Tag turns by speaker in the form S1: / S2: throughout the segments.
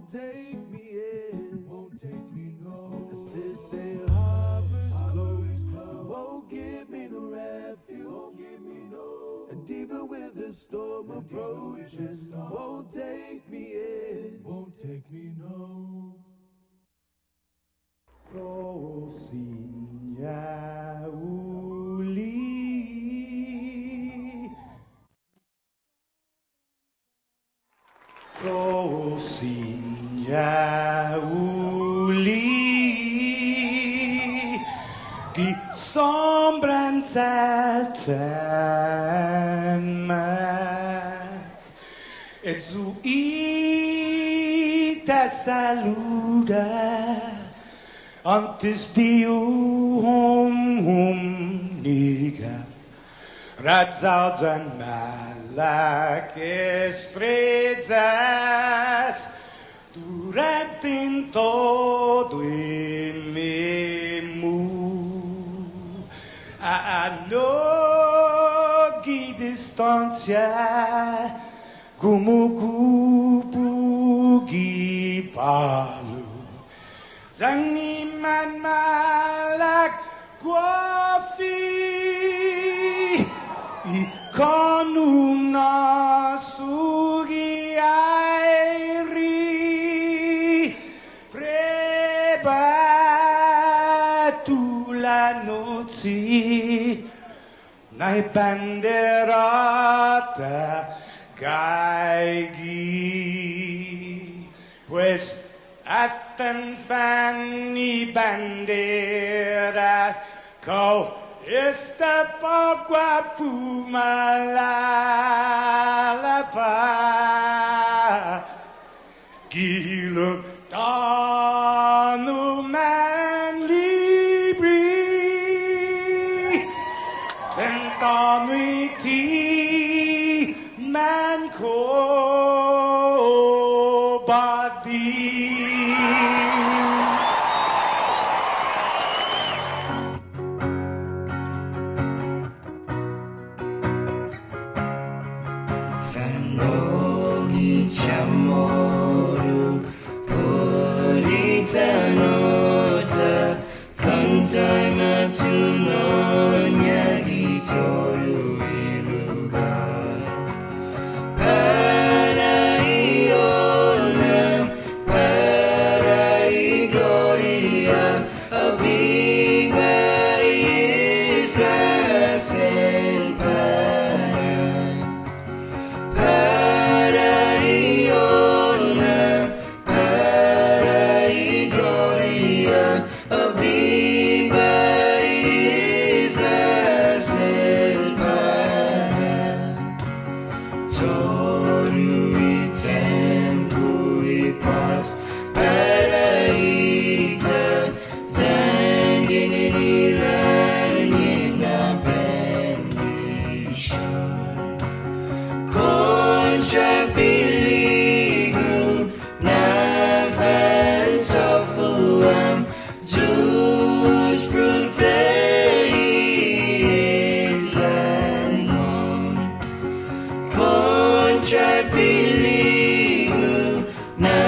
S1: won't take me in, won't take me no. The city harbors closed, won't give me no refuge, won't give me no. And even with the storm approaching, won't take me in, won't take me no.
S2: Kosinya uli, kosinya uli, die sombranzelten maakt. Et zu ita saluda. Antes de niga, Ratzals and Malakes frezas, durante todo em memu, a nogi distância, como cupo palo. Zangiman malak guafi ikonum nasugi airi prebatu la noci nai banderata gaigi pues Atten fanny bandera, kau esta pagua pumalapa, giluk tanu man libri, sentamiti man ko badi.
S3: Chamoru Puritanota Kantai Matunonya Gitoru Iluga Paraiona Parai Gloria Abiba Isla Senpara Contra perigo na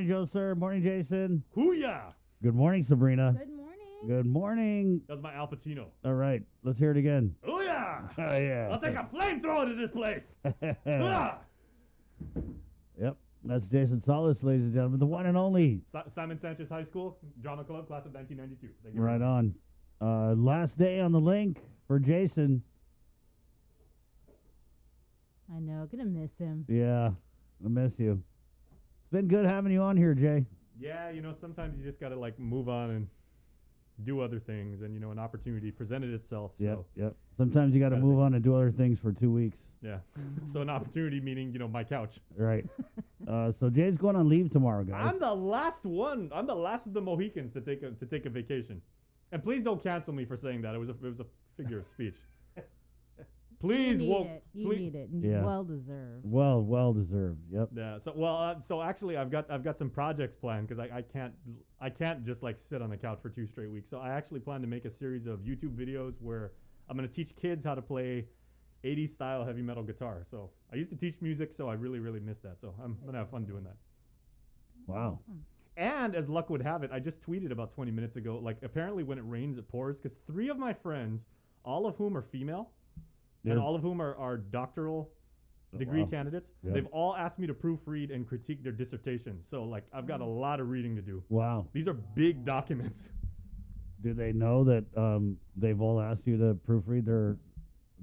S4: morning, Joe, sir. Morning, Jason.
S2: Hoo-yah!
S4: Good morning, Sabrina.
S5: Good morning.
S4: Good morning.
S2: That's my Al Pacino.
S4: All right, let's hear it again.
S2: Hoo-yah!
S4: Oh, yeah.
S2: I'll take a flamethrower to this place. Hoo-yah!
S4: Yep, that's Jason Solis, ladies and gentlemen, the one and only.
S2: Simon Sanchez High School, Drama Club, class of 1992. Thank you.
S4: Right on. Last day on the link for Jason.
S5: I know, gonna miss him.
S4: Yeah, I miss you. It's been good having you on here, Jay.
S2: Yeah, sometimes you just got to like move on and do other things, and an opportunity presented itself.
S4: Yep,
S2: So
S4: yep. Sometimes you got to
S2: Gotta
S4: move
S2: think.
S4: on and do other things for 2 weeks.
S2: yeah, so an opportunity meaning my couch.
S4: Right. So Jay's going on leave tomorrow, guys.
S2: I'm the last one. I'm the last of the Mohicans to take a vacation, and please don't cancel me for saying that. It was a figure of speech. Please,
S5: You
S2: won't.
S5: need it. You need it. And
S4: Yeah.
S5: well deserved.
S4: Well deserved. Yep.
S2: Yeah. So actually, I've got some projects planned because I can't just like sit on the couch for 2 straight weeks. So I actually plan to make a series of YouTube videos where I'm gonna teach kids how to play 80s style heavy metal guitar. So I used to teach music, so I really miss that. So I'm gonna have fun doing that.
S4: Wow.
S2: And as luck would have it, I just tweeted about 20 minutes ago. Like apparently, when it rains, it pours. Because 3 of my friends, all of whom are female, and
S4: Yeah.
S2: all of whom are doctoral degree
S4: wow.
S2: candidates,
S4: Yeah.
S2: they've all asked me to proofread and critique their dissertation. So like I've got a lot of reading to do.
S4: Wow.
S2: These are big documents.
S4: Do they know that they've all asked you to proofread their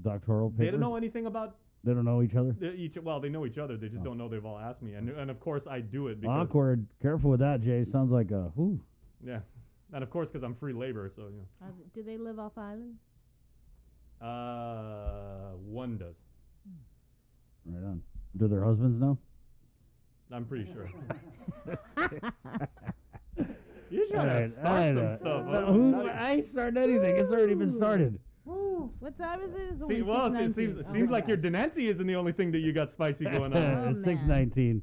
S4: doctoral papers?
S2: They don't know anything about
S4: They don't know each other?
S2: they know each other. They just don't know they've all asked me. And of course I do it because
S4: Awkward. Careful with that, Jay. Sounds like a whew.
S2: yeah, and of course because I'm free labor. So
S5: Do they live off island?
S2: one does.
S4: Right on. Do their husbands know?
S2: I'm pretty sure. You're
S4: All
S2: trying
S4: right,
S2: to start some stuff. huh? Not-
S4: I ain't starting anything. It's already been started.
S5: What time is it? It's only
S2: See, well, it
S5: 6:19.
S2: seems like your Denensi isn't the only thing that you got spicy going on.
S4: It's
S5: man.
S4: 6:19.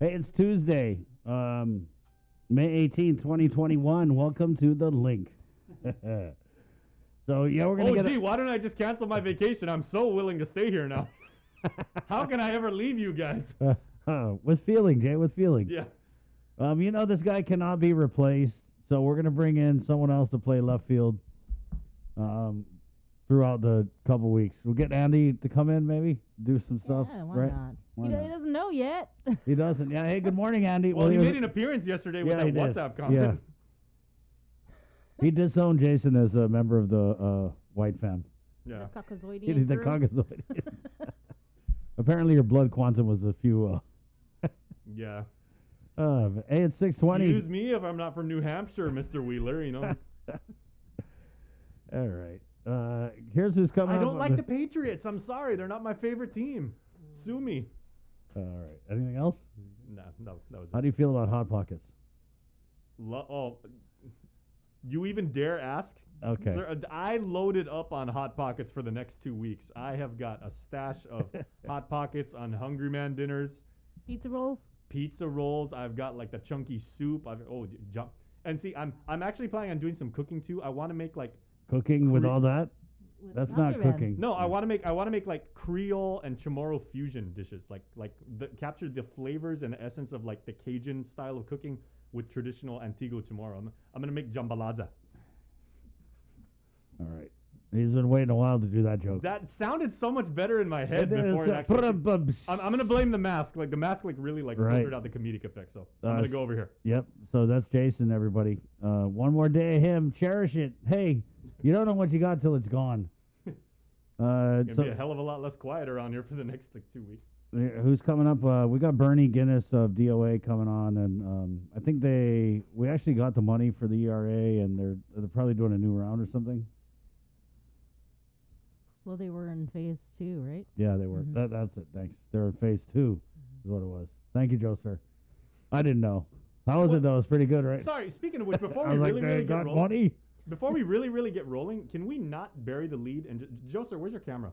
S4: Hey, it's Tuesday, May 18th, 2021. Welcome to the link. So, yeah, we're going to
S2: Oh,
S4: get
S2: gee, why don't I just cancel my vacation? I'm so willing to stay here now. How can I ever leave you guys?
S4: with feeling, Jay, with feeling.
S2: Yeah.
S4: This guy cannot be replaced, so we're going to bring in someone else to play left field throughout the couple weeks. We'll get Andy to come in, maybe, do some stuff.
S5: Yeah, why
S4: right?
S5: not?
S4: Why
S5: He
S4: not?
S5: doesn't know yet.
S4: He doesn't. Yeah, hey, good morning, Andy.
S2: Well, he
S4: was-
S2: made an appearance yesterday with
S4: Yeah,
S2: that
S4: he did.
S2: WhatsApp comment.
S4: Yeah. He disowned Jason as a member of the white fam.
S2: Yeah.
S5: The Caucasoidian
S4: He did the
S5: crew.
S4: Caucasoidians. Apparently, your blood quantum was a few.
S2: Yeah.
S4: Hey, it's 6:20.
S2: Excuse me if I'm not from New Hampshire, Mr. Wheeler,
S4: All right. Here's who's coming
S2: I
S4: up.
S2: don't like the Patriots. I'm sorry. They're not my favorite team. Sue me.
S4: All right. Anything else?
S2: No, that was
S4: How
S2: it.
S4: do you feel about Hot Pockets?
S2: You even dare ask?
S4: Okay.
S2: Sir, I loaded up on Hot Pockets for the next 2 weeks. I have got a stash of Hot Pockets on Hungry Man dinners,
S5: Pizza rolls.
S2: pizza rolls. I've got like the chunky soup. And see, I'm actually planning on doing some cooking too. I want to make like
S4: Cooking with all that?
S5: With
S4: That's not
S5: Hungry Man.
S4: cooking.
S2: no, I want to make like Creole and Chamorro fusion dishes, capture the flavors and the essence of like the Cajun style of cooking with traditional Antigua Chamorro. I'm gonna make jambalaya.
S4: All right. He's been waiting a while to do that joke.
S2: That sounded so much better in my head
S4: It is,
S2: before it actually.
S4: brububs.
S2: I'm gonna blame the mask. Like the mask, really
S4: Right.
S2: filtered out the comedic effect. So I'm gonna go over here.
S4: Yep. So that's Jason, everybody. One more day of him. Cherish it. Hey, you don't know what you got till it's gone.
S2: It's gonna
S4: So
S2: be a hell of a lot less quiet around here for the next 2 weeks.
S4: who's coming up? We got Bernie Guinness of DOA coming on, and I think we actually got the money for the ERA, and they're probably doing a new round or something.
S5: Well, they were in phase 2, right?
S4: Yeah, they were.
S5: Mhm.
S4: That's it. Thanks. They're in phase 2, is what it was. Thank you, Joe, sir. I didn't know. How was
S2: Well,
S4: it though? It's pretty good, right?
S2: Sorry. Speaking of which, before
S4: I
S2: we
S4: was
S2: really
S4: they
S2: get
S4: got
S2: rolling,
S4: money.
S2: before we really get rolling, can we not bury the lead? And Joe sir, where's your camera?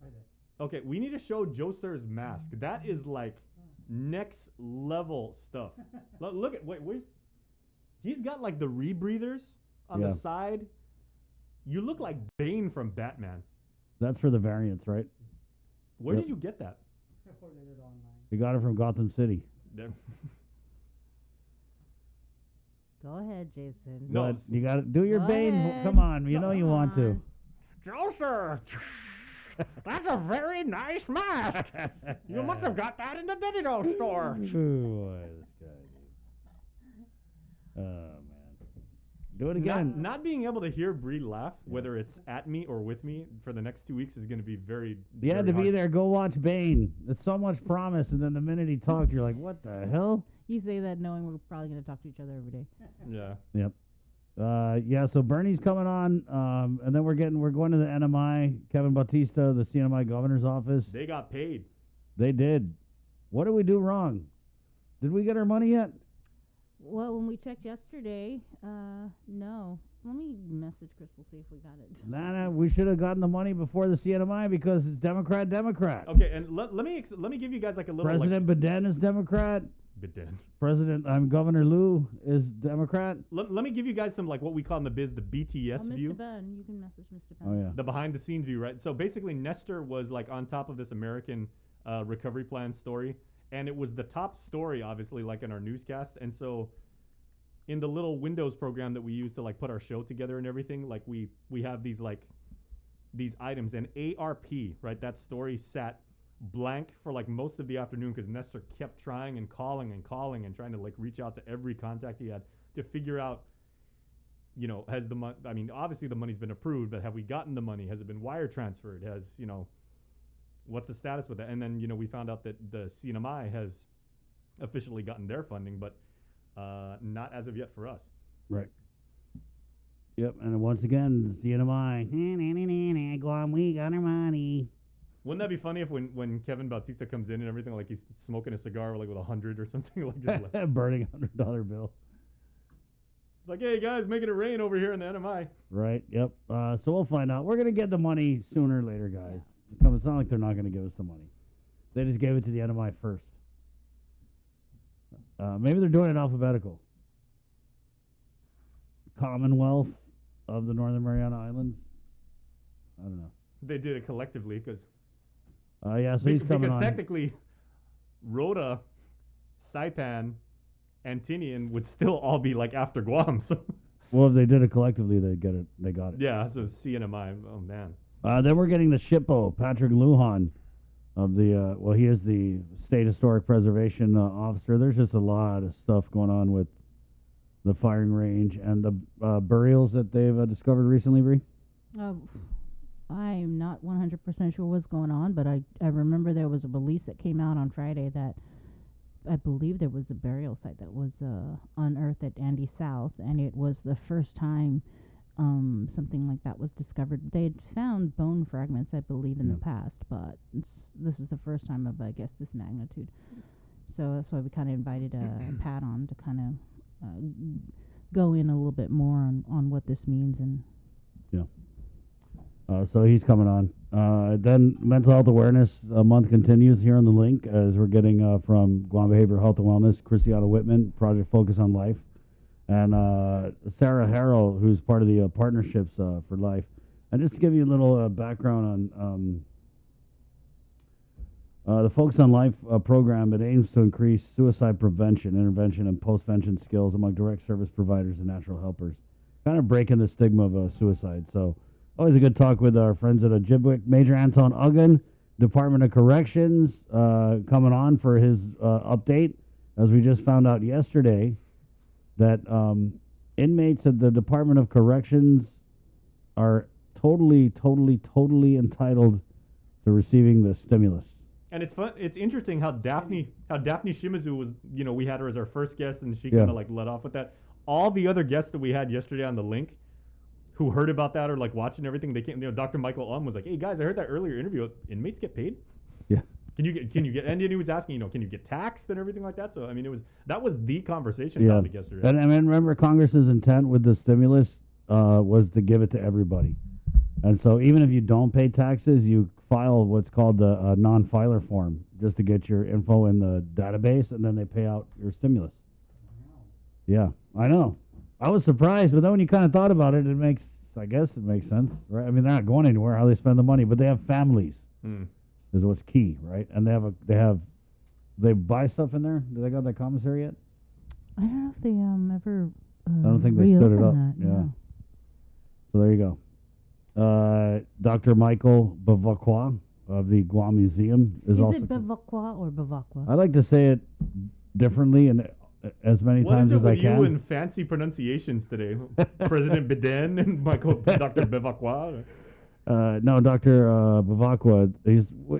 S2: Right there. Okay, we need to show Joe sir's mask. That is like next level stuff. Look at where's he's got like the rebreathers on
S4: Yeah.
S2: the side. You look like Bane from Batman.
S4: That's for the variants, right?
S2: Where
S4: Yep.
S2: did you get that?
S4: You got it from Gotham City.
S2: There.
S5: Go ahead, Jason.
S2: No,
S4: But you got to do your
S5: Go
S4: Bane.
S5: ahead.
S4: Come on, you know
S5: Come
S4: you want to.
S5: on.
S2: Joseph, that's a very nice mask. You must have got that in the Digital store.
S4: Boy, this guy. Oh man, do it again.
S2: Not being able to hear Bree laugh, whether it's at me or with me, for the next 2 weeks is going to be very.
S4: You had
S2: very
S4: to be
S2: hard.
S4: there. Go watch Bane. It's so much promise, and then the minute he talked, you're like, "What the hell?"
S5: You say that knowing we're probably going to talk to each other every day.
S2: Yeah.
S4: Yep. Yeah. So Bernie's coming on, and then we're going to the NMI. Kevin Bautista, the CNMI governor's office.
S2: They got paid.
S4: They did. What did we do wrong? Did we get our money yet?
S5: Well, when we checked yesterday, no. Let me message Crystal, see if we got it.
S4: Nah, we should have gotten the money before the CNMI because it's Democrat.
S2: Okay, and let me give you guys like a little
S4: President Biden is Democrat. Governor Lou is Democrat.
S2: Let me give you guys some like what we call in the biz the BTS
S5: Mr.
S2: view.
S5: Ben, you can message Mr. Ben.
S4: Oh yeah.
S2: The behind the scenes view, right? So basically Nestor was like on top of this American recovery plan story, and it was the top story obviously like in our newscast. And so in the little Windows program that we use to like put our show together and everything, like we have these items, and ARP, right? That story sat blank for like most of the afternoon because Nestor kept trying and calling and trying to like reach out to every contact he had to figure out, you know, has the money, I mean, obviously the money's been approved, but have we gotten the money? Has it been wire transferred? Has, you know, what's the status with that? And then, you know, we found out that the CNMI has officially gotten their funding, but not as of yet for us.
S4: Right. Yep. And once again, CNMI. Go on, we got our money.
S2: Wouldn't that be funny if when Kevin Bautista comes in and everything, like he's smoking a cigar like with 100 or something, like just like,
S4: Burning $100 bill.
S2: it's like, hey guys, making it rain over here in the NMI.
S4: Right. Yep. So we'll find out. We're gonna get the money sooner or later, guys. It's not like they're not gonna give us the money. They just gave it to the NMI first. Maybe they're doing it alphabetical. Commonwealth of the Northern Mariana Islands. I don't know.
S2: They did it collectively because
S4: Yeah. So he's coming
S2: because
S4: on.
S2: technically, Rhoda, Saipan, and Tinian would still all be like after Guam. So
S4: Well, if they did it collectively, they get it. They got it.
S2: yeah, so CNMI. Oh man.
S4: Then we're getting the SHPO, Patrick Lujan, of the he is the State Historic Preservation Officer. There's just a lot of stuff going on with the firing range and the burials that they've discovered recently, Bree.
S5: I'm not 100% sure what's going on, but I remember there was a release that came out on Friday that I believe there was a burial site that was unearthed at Andy South, and it was the first time something like that was discovered. They'd found bone fragments, I believe, in the past, but this is the first time of, I guess, this magnitude. So that's why we kind of invited Pat on to kind of go in a little bit more on what this means. And
S4: So he's coming on. Then Mental Health Awareness Month continues here on the link as we're getting from Guam Behavioral Health and Wellness, Christiana Whitman, Project Focus on Life, and Sarah Harrell, who's part of the Partnerships for Life. And just to give you a little background on the Focus on Life program, it aims to increase suicide prevention, intervention, and postvention skills among direct service providers and natural helpers, kind of breaking the stigma of suicide. So always a good talk with our friends at Ojibwe. Major Anton Uggan, Department of Corrections, coming on for his update, as we just found out yesterday that inmates at the Department of Corrections are totally entitled to receiving the stimulus.
S2: And it's fun. It's interesting how Daphne Shimizu was. You know, we had her as our first guest, and she kind of like let off with that. All the other guests that we had yesterday on the link, who heard about that or like watching everything, they came. You know, Dr. Michael was like, "Hey guys, I heard that earlier interview. Inmates get paid?
S4: Yeah.
S2: Can you get? And then he was asking, you know, can you get taxed and everything like that? So I mean, that was the conversation topic yesterday.
S4: And I mean, remember Congress's intent with the stimulus was to give it to everybody, and so even if you don't pay taxes, you file what's called the non-filer form just to get your info in the database, and then they pay out your stimulus. Yeah, I know. I was surprised, but then when you kind of thought about it, I guess it makes sense, right? I mean, they're not going anywhere, how they spend the money, but they have families, is what's key, right? And they buy stuff in there. Do they got that commissary yet?
S5: I don't know if they ever
S4: I don't think they stood it up.
S5: reopen that,
S4: Yeah. So there you go. Dr. Michael Bavacqua of the Guam Museum is also.
S5: Is it Bavacqua or Bavacqua?
S4: I like to say it differently and as many
S2: What
S4: times
S2: is it
S4: as I
S2: with you
S4: can.
S2: and fancy pronunciations today? President Biden and Dr. Bevacqua?
S4: No, Dr. Bavacqua,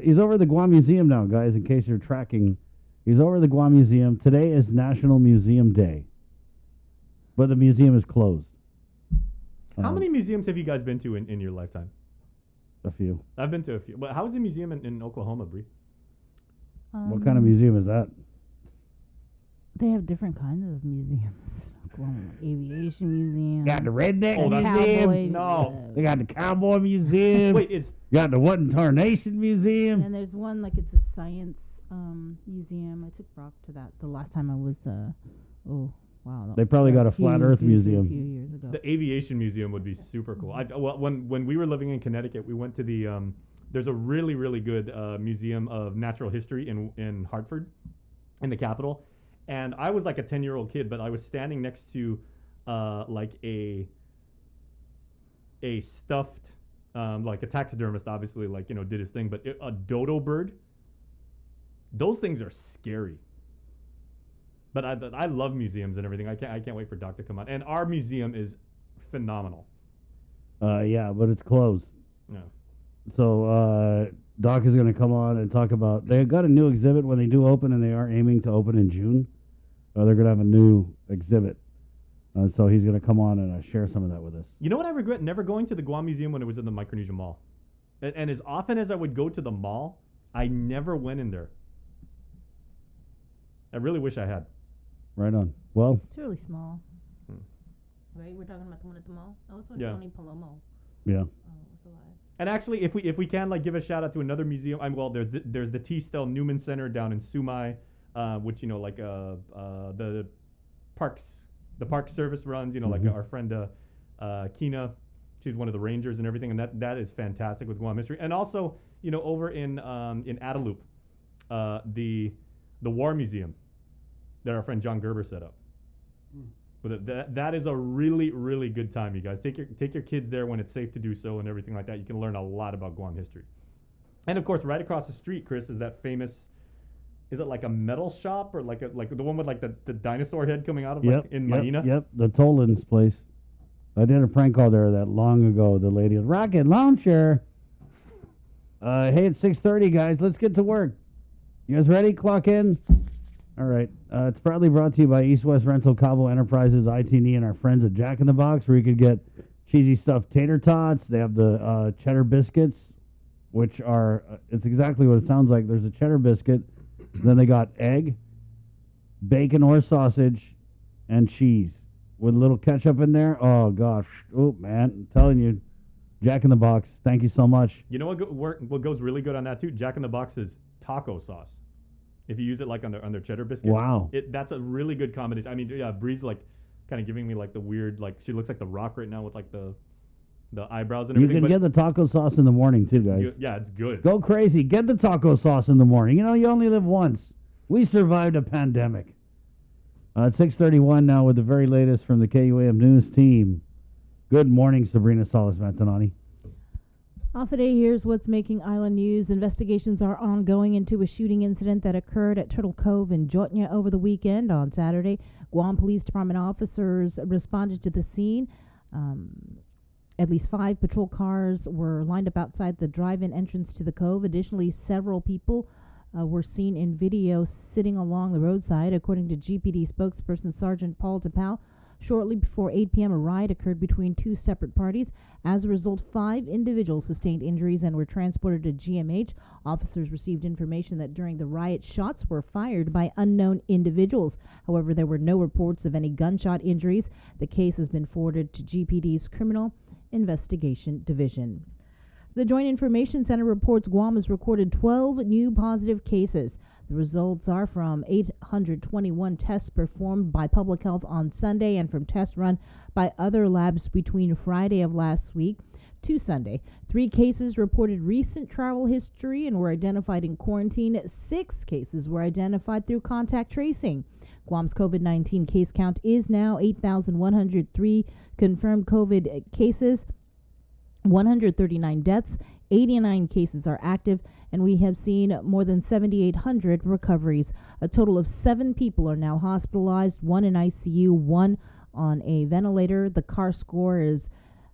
S4: he's over at the Guam Museum now, guys, in case you're tracking. He's over at the Guam Museum. Today is National Museum Day, but the museum is closed.
S2: How many museums have you guys been to in your lifetime?
S4: A few.
S2: I've been to a few. But how's the museum in Oklahoma, Bree?
S4: What kind of museum is that?
S5: They have different kinds of museums. Aviation museum.
S4: Got the redneck
S2: Oh, that's-
S4: museum.
S2: No.
S4: They got the cowboy museum.
S2: Wait, is
S4: Got the What in Tarnation museum.
S5: And there's one like it's a science museum. I took Brock to that the last time I was. Oh wow.
S4: They probably got a flat Earth
S5: few
S4: museum.
S5: years ago.
S2: the aviation museum would be super cool. When we were living in Connecticut, we went to the there's a really really good museum of natural history in Hartford, in the capital, and I was like a 10-year-old kid, but I was standing next to like a stuffed like a taxidermist, obviously, like, you know, did his thing, but a dodo bird. Those things are scary. But I love museums and everything. I can't wait for Doc to come out. And our museum is phenomenal.
S4: Yeah, but it's closed.
S2: Yeah.
S4: So Doc is going to come on and talk about. They got a new exhibit when they do open, and they are aiming to open in June. They're going to have a new exhibit. So he's going to come on and share some of that with us.
S2: You know what I regret? Never going to the Guam Museum when it was in the Micronesia Mall. And as often as I would go to the mall, I never went in there. I really wish I had.
S4: Right on. Well,
S5: It's really small.
S2: Hmm.
S5: Right? We're talking about the one at the mall? I was
S2: Yeah.
S5: Tony Palomo.
S4: yeah.
S5: Was alive.
S2: And actually, if we can, like, give a shout out to another museum. Well, there's the T. Stell Newman Center down in Sumai, which, you know, like the park service runs. You know, like our friend Kina, she's one of the rangers and everything, and that is fantastic with Guam history. And also, you know, over in Adelup, the War Museum that our friend John Gerber set up. But that is a really, really good time, you guys. Take your kids there when it's safe to do so and everything like that. You can learn a lot about Guam history. And of course, right across the street, Chris, is that famous. Is it like a metal shop or like the one with like the dinosaur head coming out of like in Maina?
S4: Yep, the Toland's place. I did a prank call there that long ago. The lady was rocket launcher. Hey, it's 6:30, guys. Let's get to work. You guys ready? Clock in. All right. It's proudly brought to you by East West Rental, Cabo Enterprises, ITE, and our friends at Jack in the Box, where you could get cheesy stuffed tater tots. They have the cheddar biscuits, which are it's exactly what it sounds like. There's a cheddar biscuit. Then they got egg, bacon or sausage, and cheese with a little ketchup in there. Oh, gosh. Oh, man. I'm telling you, Jack in the Box, thank you so much.
S2: You know what goes really good on that too? Jack in the Box is taco sauce. If you use it like on their cheddar biscuits.
S4: Wow.
S2: That's a really good combination. I mean, yeah, Bree's like kind of giving me like the weird, like she looks like the Rock right now with like the eyebrows and
S4: You
S2: everything.
S4: can get the taco sauce in the morning, too, guys.
S2: good. Yeah, it's good.
S4: Go crazy. Get the taco sauce in the morning. You know, you only live once. We survived a pandemic. It's 6:31 now with the very latest from the KUAM News team. Good morning, Sabrina Salas-Mantanani.
S5: Off today, here's what's making island news. Investigations are ongoing into a shooting incident that occurred at Turtle Cove in Jotnya over the weekend. On Saturday, Guam Police Department officers responded to the scene. At least 5 patrol cars were lined up outside the drive-in entrance to the cove. Additionally, several people were seen in video sitting along the roadside. According to GPD spokesperson Sergeant Paul DePal, shortly before 8 p.m., a riot occurred between 2 separate parties. As a result, 5 individuals sustained injuries and were transported to GMH. Officers received information that during the riot, shots were fired by unknown individuals. However, there were no reports of any gunshot injuries. The case has been forwarded to GPD's Criminal Investigation Division. The Joint Information Center reports Guam has recorded 12 new positive cases. The results are from 821 tests performed by Public Health on Sunday and from tests run by other labs between Friday of last week to Sunday. 3 cases reported recent travel history and were identified in quarantine. 6 cases were identified through contact tracing. Guam's COVID-19 case count is now 8,103 confirmed COVID cases, 139 deaths, 89 cases are active, and we have seen more than 7,800 recoveries. A total of 7 people are now hospitalized, 1 in ICU, 1 on a ventilator. The CAR score is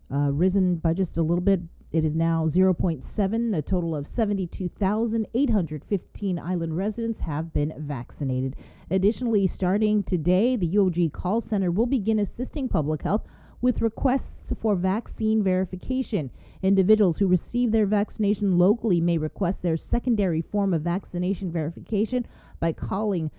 S5: risen by just a little bit. It is now 0.7. A total of 72,815 island residents have been vaccinated. Additionally, starting today, the UOG call center will begin assisting public health with requests for vaccine verification. Individuals who receive their vaccination locally may request their secondary form of vaccination verification by calling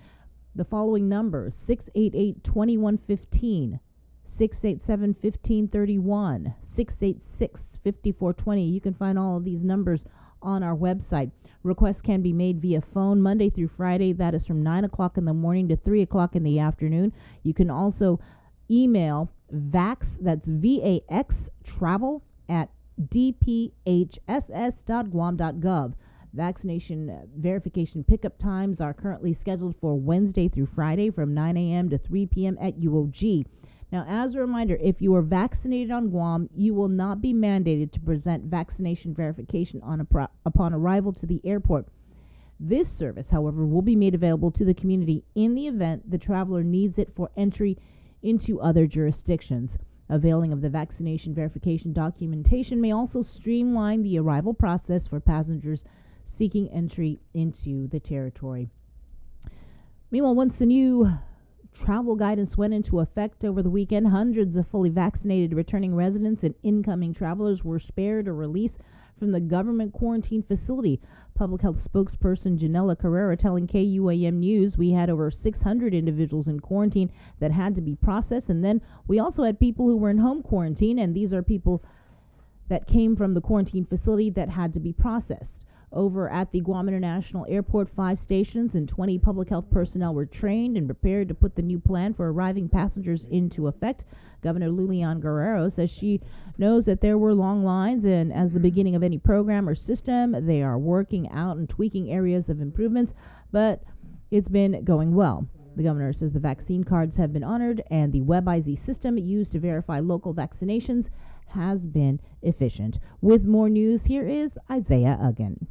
S5: the following numbers: 688-2115, 687-1531, 686-5420. You can find all of these numbers on our website. Requests can be made via phone Monday through Friday. That is from 9 o'clock in the morning to 3 o'clock in the afternoon. You can also email VAX, that's VAX, travel at dphss.guam.gov. Vaccination verification pickup times are currently scheduled for Wednesday through Friday from 9 a.m. to 3 p.m. at UOG. Now, as a reminder, if you are vaccinated on Guam, you will not be mandated to present vaccination verification upon arrival to the airport. This service, however, will be made available to the community in the event the traveler needs it for entry into other jurisdictions. Availing of the vaccination verification documentation may also streamline the arrival process for passengers seeking entry into the territory. Meanwhile, once the new travel guidance went into effect over the weekend, hundreds of fully vaccinated returning residents and incoming travelers were spared or released from the government quarantine facility. Public health spokesperson Janela Carrera telling KUAM News, we had over 600 individuals in quarantine that had to be processed, and then we also had people who were in home quarantine, and these are people that came from the quarantine facility that had to be processed. Over at the Guam International Airport, 5 stations and 20 public health personnel were trained and prepared to put the new plan for arriving passengers into effect. Governor Lulian Guerrero says she knows that there were long lines, and as the beginning of any program or system, they are working out and tweaking areas of improvements, but it's been going well. The governor says the vaccine cards have been honored, and the WebIZ system used to verify local vaccinations has been efficient. With more news, here is Isaiah Uggan.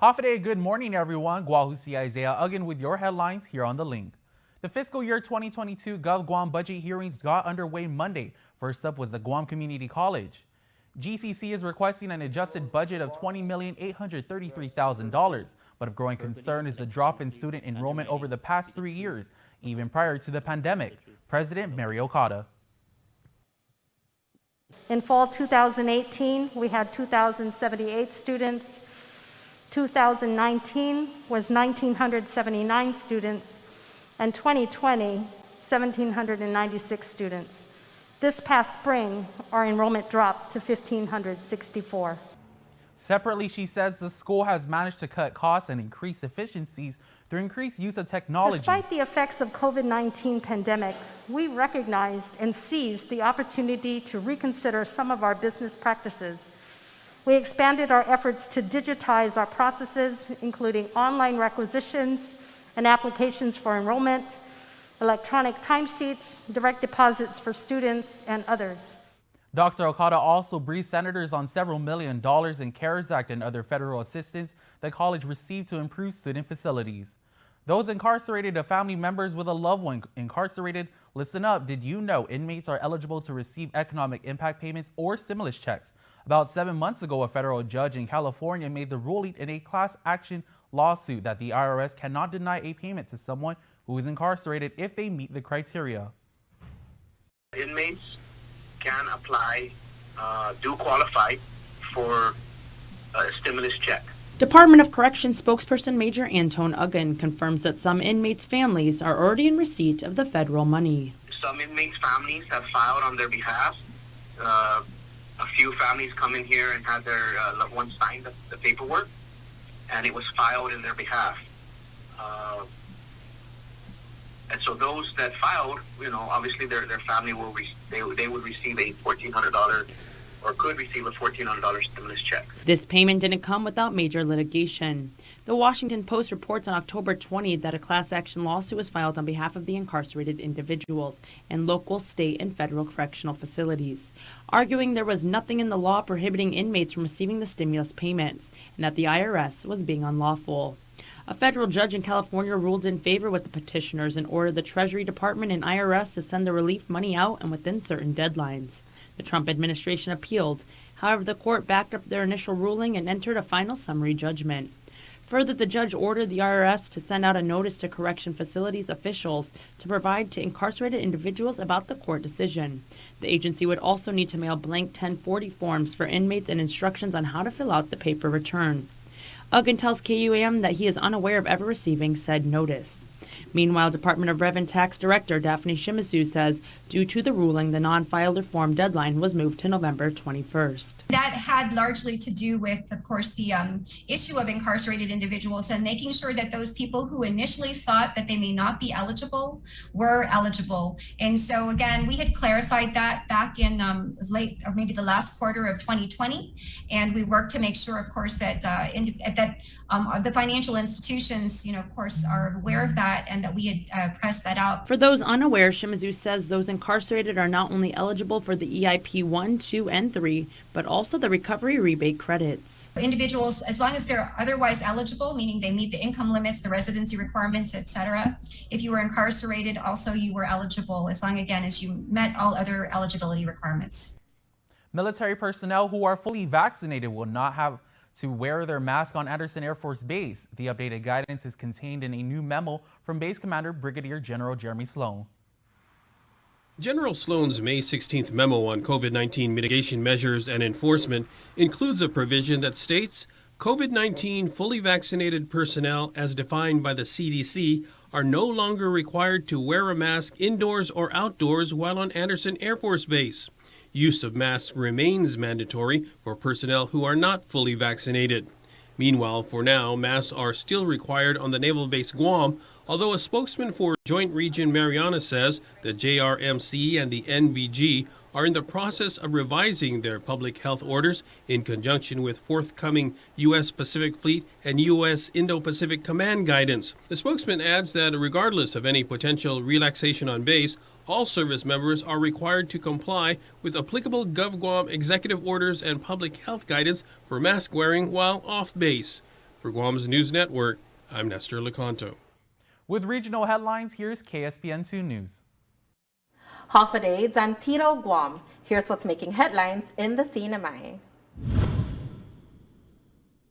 S6: Hafa good morning, everyone. Guahusi Isaiah Uggan with your headlines here on the link. The fiscal year 2022 Gov Guam budget hearings got underway Monday. First up was the Guam Community College. GCC is requesting an adjusted budget of $20,833,000, but of growing concern is the drop in student enrollment over the past 3 years, even prior to the pandemic. President Mary Okada.
S7: In fall 2018, we had 2,078 students. 2019 was 1,979 students, and 2020, 1,796 students. This past spring, our enrollment dropped to 1,564.
S6: Separately, she says the school has managed to cut costs and increase efficiencies through increased use of technology.
S7: Despite the effects of COVID-19 pandemic, we recognized and seized the opportunity to reconsider some of our business practices. We expanded our efforts to digitize our processes, including online requisitions and applications for enrollment, electronic timesheets, direct deposits for students, and others.
S6: Dr. Okada also briefed senators on several $1 million in CARES Act and other federal assistance the college received to improve student facilities. Those incarcerated or family members with a loved one incarcerated, listen up. Did you know inmates are eligible to receive economic impact payments or stimulus checks? About 7 months ago, a federal judge in California made the ruling in a class action lawsuit that the IRS cannot deny a payment to someone who is incarcerated if they meet the criteria.
S8: Inmates can apply, do qualify for a stimulus check.
S9: Department of Corrections spokesperson Major Antone Uggan confirms that some inmates' families are already in receipt of the federal money.
S8: Some inmates' families have filed on their behalf. A few families come in here and had their loved ones sign the paperwork, and it was filed in their behalf. And so those that filed, obviously their family they would receive a $1,400 or could receive a $1,400 stimulus check.
S9: This payment didn't come without major litigation. The Washington Post reports on October 20th that a class action lawsuit was filed on behalf of the incarcerated individuals in local, state, and federal correctional facilities, arguing there was nothing in the law prohibiting inmates from receiving the stimulus payments and that the IRS was being unlawful. A federal judge in California ruled in favor with the petitioners and ordered the Treasury Department and IRS to send the relief money out and within certain deadlines. The Trump administration appealed. However, the court backed up their initial ruling and entered a final summary judgment. Further, the judge ordered the IRS to send out a notice to correction facilities officials to provide to incarcerated individuals about the court decision. The agency would also need to mail blank 1040 forms for inmates and instructions on how to fill out the paper return. Uggan tells KUAM that he is unaware of ever receiving said notice. Meanwhile, Department of Revenue Tax Director Daphne Shimizu says due to the ruling, the non-filer form deadline was moved to November 21st.
S10: That had largely to do with, of course, the issue of incarcerated individuals and making sure that those people who initially thought that they may not be eligible were eligible. And so, again, we had clarified that back in late or maybe the last quarter of 2020. And we worked to make sure, of course, that the financial institutions, of course, are aware of that and that we had pressed that out.
S9: For those unaware, Shimizu says those incarcerated are not only eligible for the EIP 1, 2, and 3, but also the recovery rebate credits.
S10: Individuals, as long as they're otherwise eligible, meaning they meet the income limits, the residency requirements, etc. If you were incarcerated, also you were eligible as long, again, as you met all other eligibility requirements.
S6: Military personnel who are fully vaccinated will not have to wear their mask on Andersen Air Force Base. The updated guidance is contained in a new memo from Base Commander Brigadier General Jeremy Sloan.
S11: General Sloan's May 16th memo on COVID-19 mitigation measures and enforcement includes a provision that states COVID-19 fully vaccinated personnel as defined by the CDC are no longer required to wear a mask indoors or outdoors while on Andersen Air Force Base. Use of masks remains mandatory for personnel who are not fully vaccinated. Meanwhile, for now, masks are still required on the Naval Base Guam, although a spokesman for Joint Region Mariana says the JRMC and the NVG are in the process of revising their public health orders in conjunction with forthcoming U.S. Pacific Fleet and U.S. Indo-Pacific Command guidance. The spokesman adds that regardless of any potential relaxation on base, all service members are required to comply with applicable GovGuam executive orders and public health guidance for mask wearing while off base. For Guam's News Network, I'm Nestor Lecanto.
S6: With regional headlines, here's KSPN 2 News.
S12: Half a day, Zantino, Guam. Here's what's making headlines in the CNMI.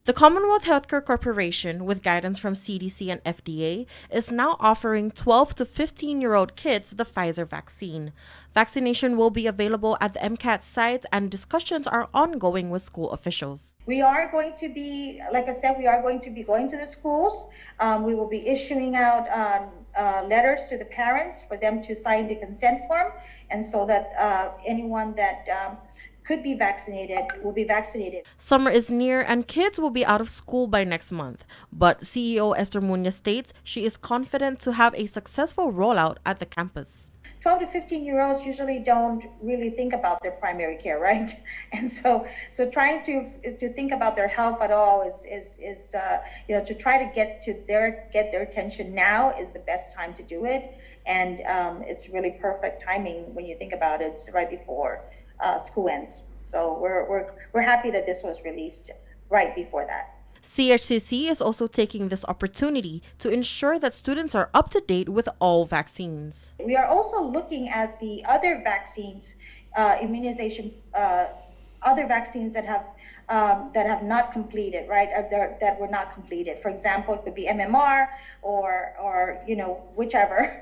S12: The Commonwealth Healthcare Corporation, with guidance from CDC and FDA, is now offering 12 to 15-year-old kids the Pfizer vaccine. Vaccination will be available at the MCAT sites, and discussions are ongoing with school officials.
S13: We are going to be, like I said, we are going to be going to the schools. We will be issuing out letters to the parents for them to sign the consent form, and so that anyone that could be vaccinated will be vaccinated.
S12: Summer is near and kids will be out of school by next month. But CEO Esther Munoz states she is confident to have a successful rollout at the campus.
S13: 12 to 15-year-olds usually don't really think about their primary care, right? And so trying to think about their health at all is to try to get their attention now is the best time to do it. And it's really perfect timing when you think about it. It's right before school ends. So we're happy that this was released right before that.
S12: CHCC is also taking this opportunity to ensure that students are up to date with all vaccines.
S13: We are also looking at the other vaccines, immunization, other vaccines that have not completed, right? That were not completed. For example, it could be MMR or whichever.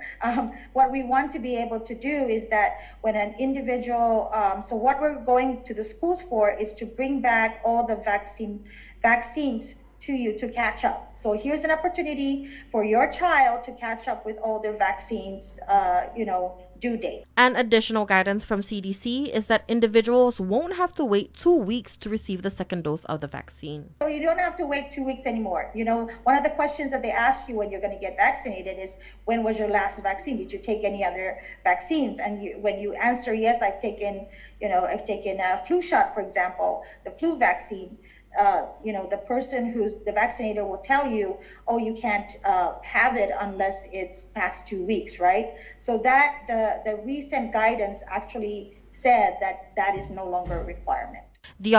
S13: What we want to be able to do is that when an individual, so what we're going to the schools for is to bring back all the vaccines to you to catch up. So here's an opportunity for your child to catch up with all their vaccines, due date.
S12: And additional guidance from CDC is that individuals won't have to wait 2 weeks to receive the second dose of the vaccine.
S13: So you don't have to wait 2 weeks anymore. You know, one of the questions that they ask you when you're going to get vaccinated is, when was your last vaccine? Did you take any other vaccines? And when you answer yes, I've taken a flu shot, for example, the flu vaccine. The person who's the vaccinator will tell you, oh, you can't have it unless it's past 2 weeks, right? So that the recent guidance actually said that is no longer a requirement.
S12: The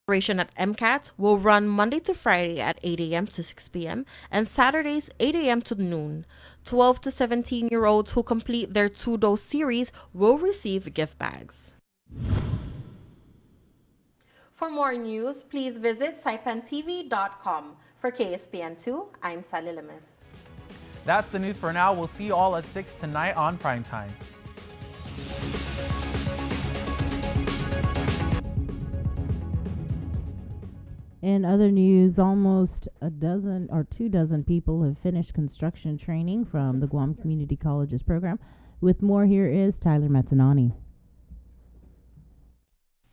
S12: operation at MCAT will run Monday to Friday at 8 a.m. to 6 p.m. and Saturdays 8 a.m. to noon. 12 to 17-year-olds who complete their 2-dose series will receive gift bags. For more news, please visit saipantv.com. For KSPN2, I'm Sally Lemes.
S6: That's the news for now. We'll see you all at 6 tonight on Primetime.
S5: In other news, almost 24 people have finished construction training from the Guam Community College's program. With more, here is Tyler Matanani.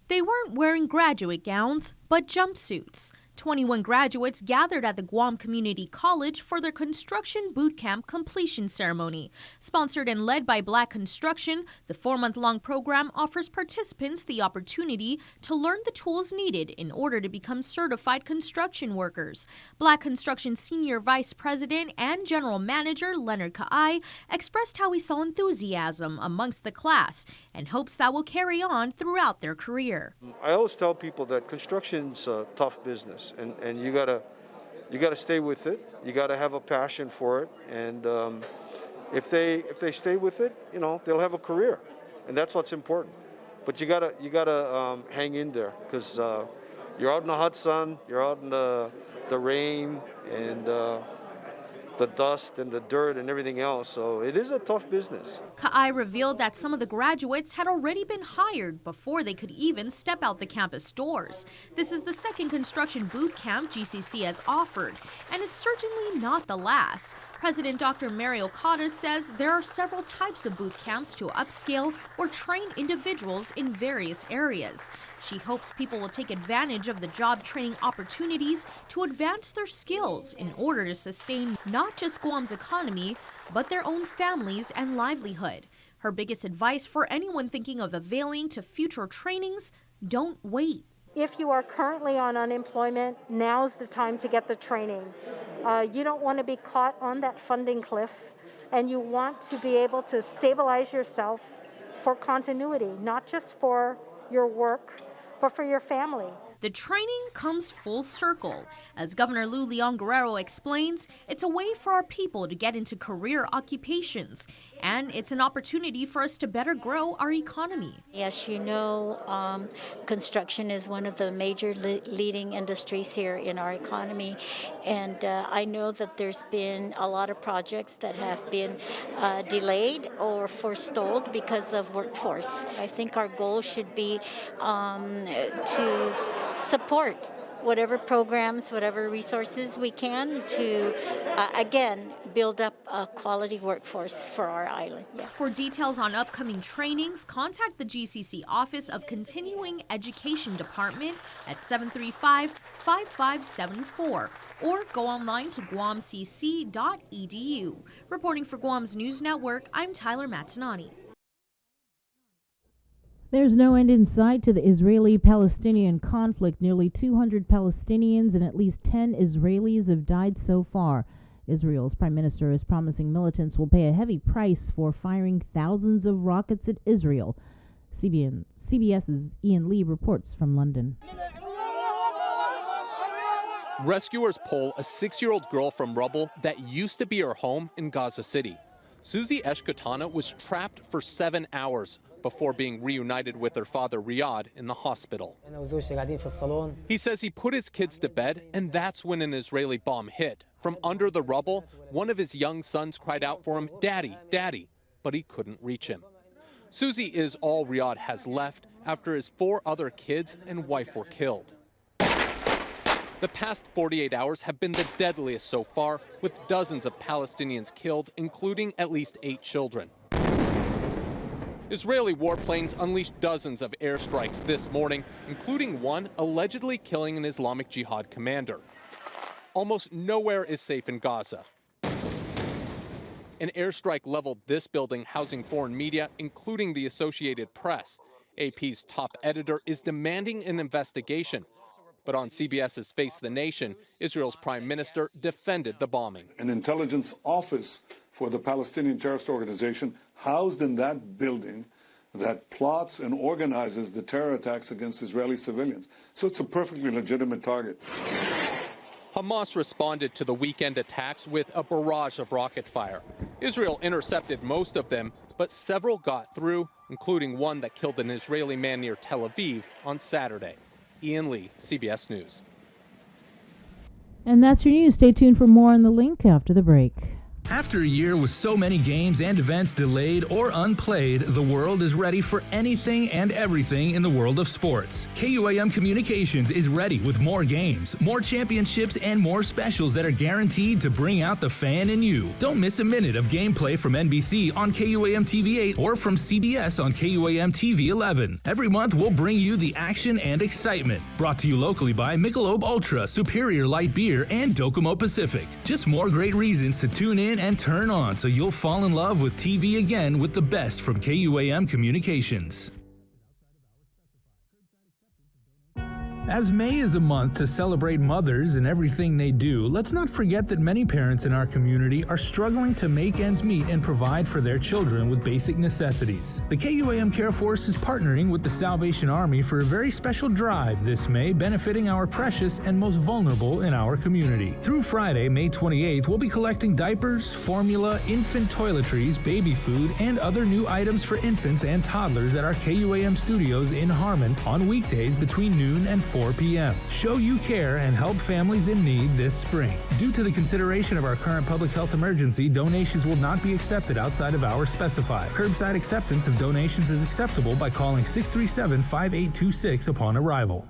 S14: They weren't wearing graduate gowns, but jumpsuits. 21 graduates gathered at the Guam Community College for their construction boot camp completion ceremony. Sponsored and led by Black Construction, the 4-month-long program offers participants the opportunity to learn the tools needed in order to become certified construction workers. Black Construction Senior Vice President and General Manager Leonard Ka'ai expressed how he saw enthusiasm amongst the class and hopes that will carry on throughout their career.
S15: I always tell people that construction's a tough business. And you gotta stay with it. You gotta have a passion for it, and if they stay with it, they'll have a career, and that's what's important. But you gotta hang in there, because you're out in the hot sun, you're out in the rain, and the dust and the dirt and everything else. So it is a tough business.
S14: Ka'ai revealed that some of the graduates had already been hired before they could even step out the campus doors. This is the second construction boot camp GCC has offered, and it's certainly not the last. President Dr. Mary Okada says there are several types of boot camps to upscale or train individuals in various areas. She hopes people will take advantage of the job training opportunities to advance their skills in order to sustain not just Guam's economy, but their own families and livelihood. Her biggest advice for anyone thinking of availing to future trainings: don't wait.
S7: If you are currently on unemployment, now's the time to get the training. You don't want to be caught on that funding cliff, and you want to be able to stabilize yourself for continuity, not just for your work, but for your family.
S14: The training comes full circle. As Governor Lou Leon Guerrero explains, it's a way for our people to get into career occupations, and it's an opportunity for us to better grow our economy.
S16: As you know, construction is one of the major leading industries here in our economy, and I know that there's been a lot of projects that have been delayed or forestalled because of workforce. I think our goal should be to support whatever programs, whatever resources we can to, again, build up a quality workforce for our island. Yeah.
S14: For details on upcoming trainings, contact the GCC Office of Continuing Education Department at 735-5574 or go online to guamcc.edu. Reporting for Guam's News Network, I'm Tyler Matanani.
S5: There's no end in sight to the Israeli-Palestinian conflict. Nearly 200 Palestinians and at least 10 Israelis have died so far. Israel's prime minister is promising militants will pay a heavy price for firing thousands of rockets at Israel. CBS's Ian Lee reports from London.
S17: Rescuers pull a 6-year-old girl from rubble that used to be her home in Gaza City. Susie Eshkatana was trapped for 7 hours before being reunited with her father Riyadh in the hospital. He says he put his kids to bed, and that's when an Israeli bomb hit. From under the rubble, one of his young sons cried out for him, "Daddy, Daddy," but he couldn't reach him. Susie is all Riyadh has left after his 4 other kids and wife were killed. The past 48 hours have been the deadliest so far, with dozens of Palestinians killed, including at least 8 children. Israeli warplanes unleashed dozens of airstrikes this morning, including one allegedly killing an Islamic Jihad commander. Almost nowhere is safe in Gaza. An airstrike leveled this building housing foreign media, including the Associated Press. AP's top editor is demanding an investigation. But on CBS's Face the Nation, Israel's prime minister defended the bombing.
S18: An intelligence office for the Palestinian terrorist organization housed in that building that plots and organizes the terror attacks against Israeli civilians. So it's a perfectly legitimate target.
S17: Hamas responded to the weekend attacks with a barrage of rocket fire. Israel intercepted most of them, but several got through, including one that killed an Israeli man near Tel Aviv on Saturday. Ian Lee, CBS News.
S5: And that's your news. Stay tuned for more on The Link after the break.
S19: After a year with so many games and events delayed or unplayed, the world is ready for anything and everything in the world of sports. KUAM Communications is ready with more games, more championships, and more specials that are guaranteed to bring out the fan in you. Don't miss a minute of gameplay from NBC on KUAM TV 8 or from CBS on KUAM TV 11. Every month, we'll bring you the action and excitement. Brought to you locally by Michelob Ultra, Superior Light Beer, and Docomo Pacific. Just more great reasons to tune in and turn on so you'll fall in love with TV again with the best from KUAM Communications. As May is a month to celebrate mothers and everything they do, let's not forget that many parents in our community are struggling to make ends meet and provide for their children with basic necessities. The KUAM Care Force is partnering with the Salvation Army for a very special drive this May, benefiting our precious and most vulnerable in our community. Through Friday, May 28th, we'll be collecting diapers, formula, infant toiletries, baby food, and other new items for infants and toddlers at our KUAM studios in Harmon on weekdays between noon and 4 p.m. Show you care and help families in need this spring. Due to the consideration of our current public health emergency, donations will not be accepted outside of hours specified. Curbside acceptance of donations is acceptable by calling 637-5826 upon arrival.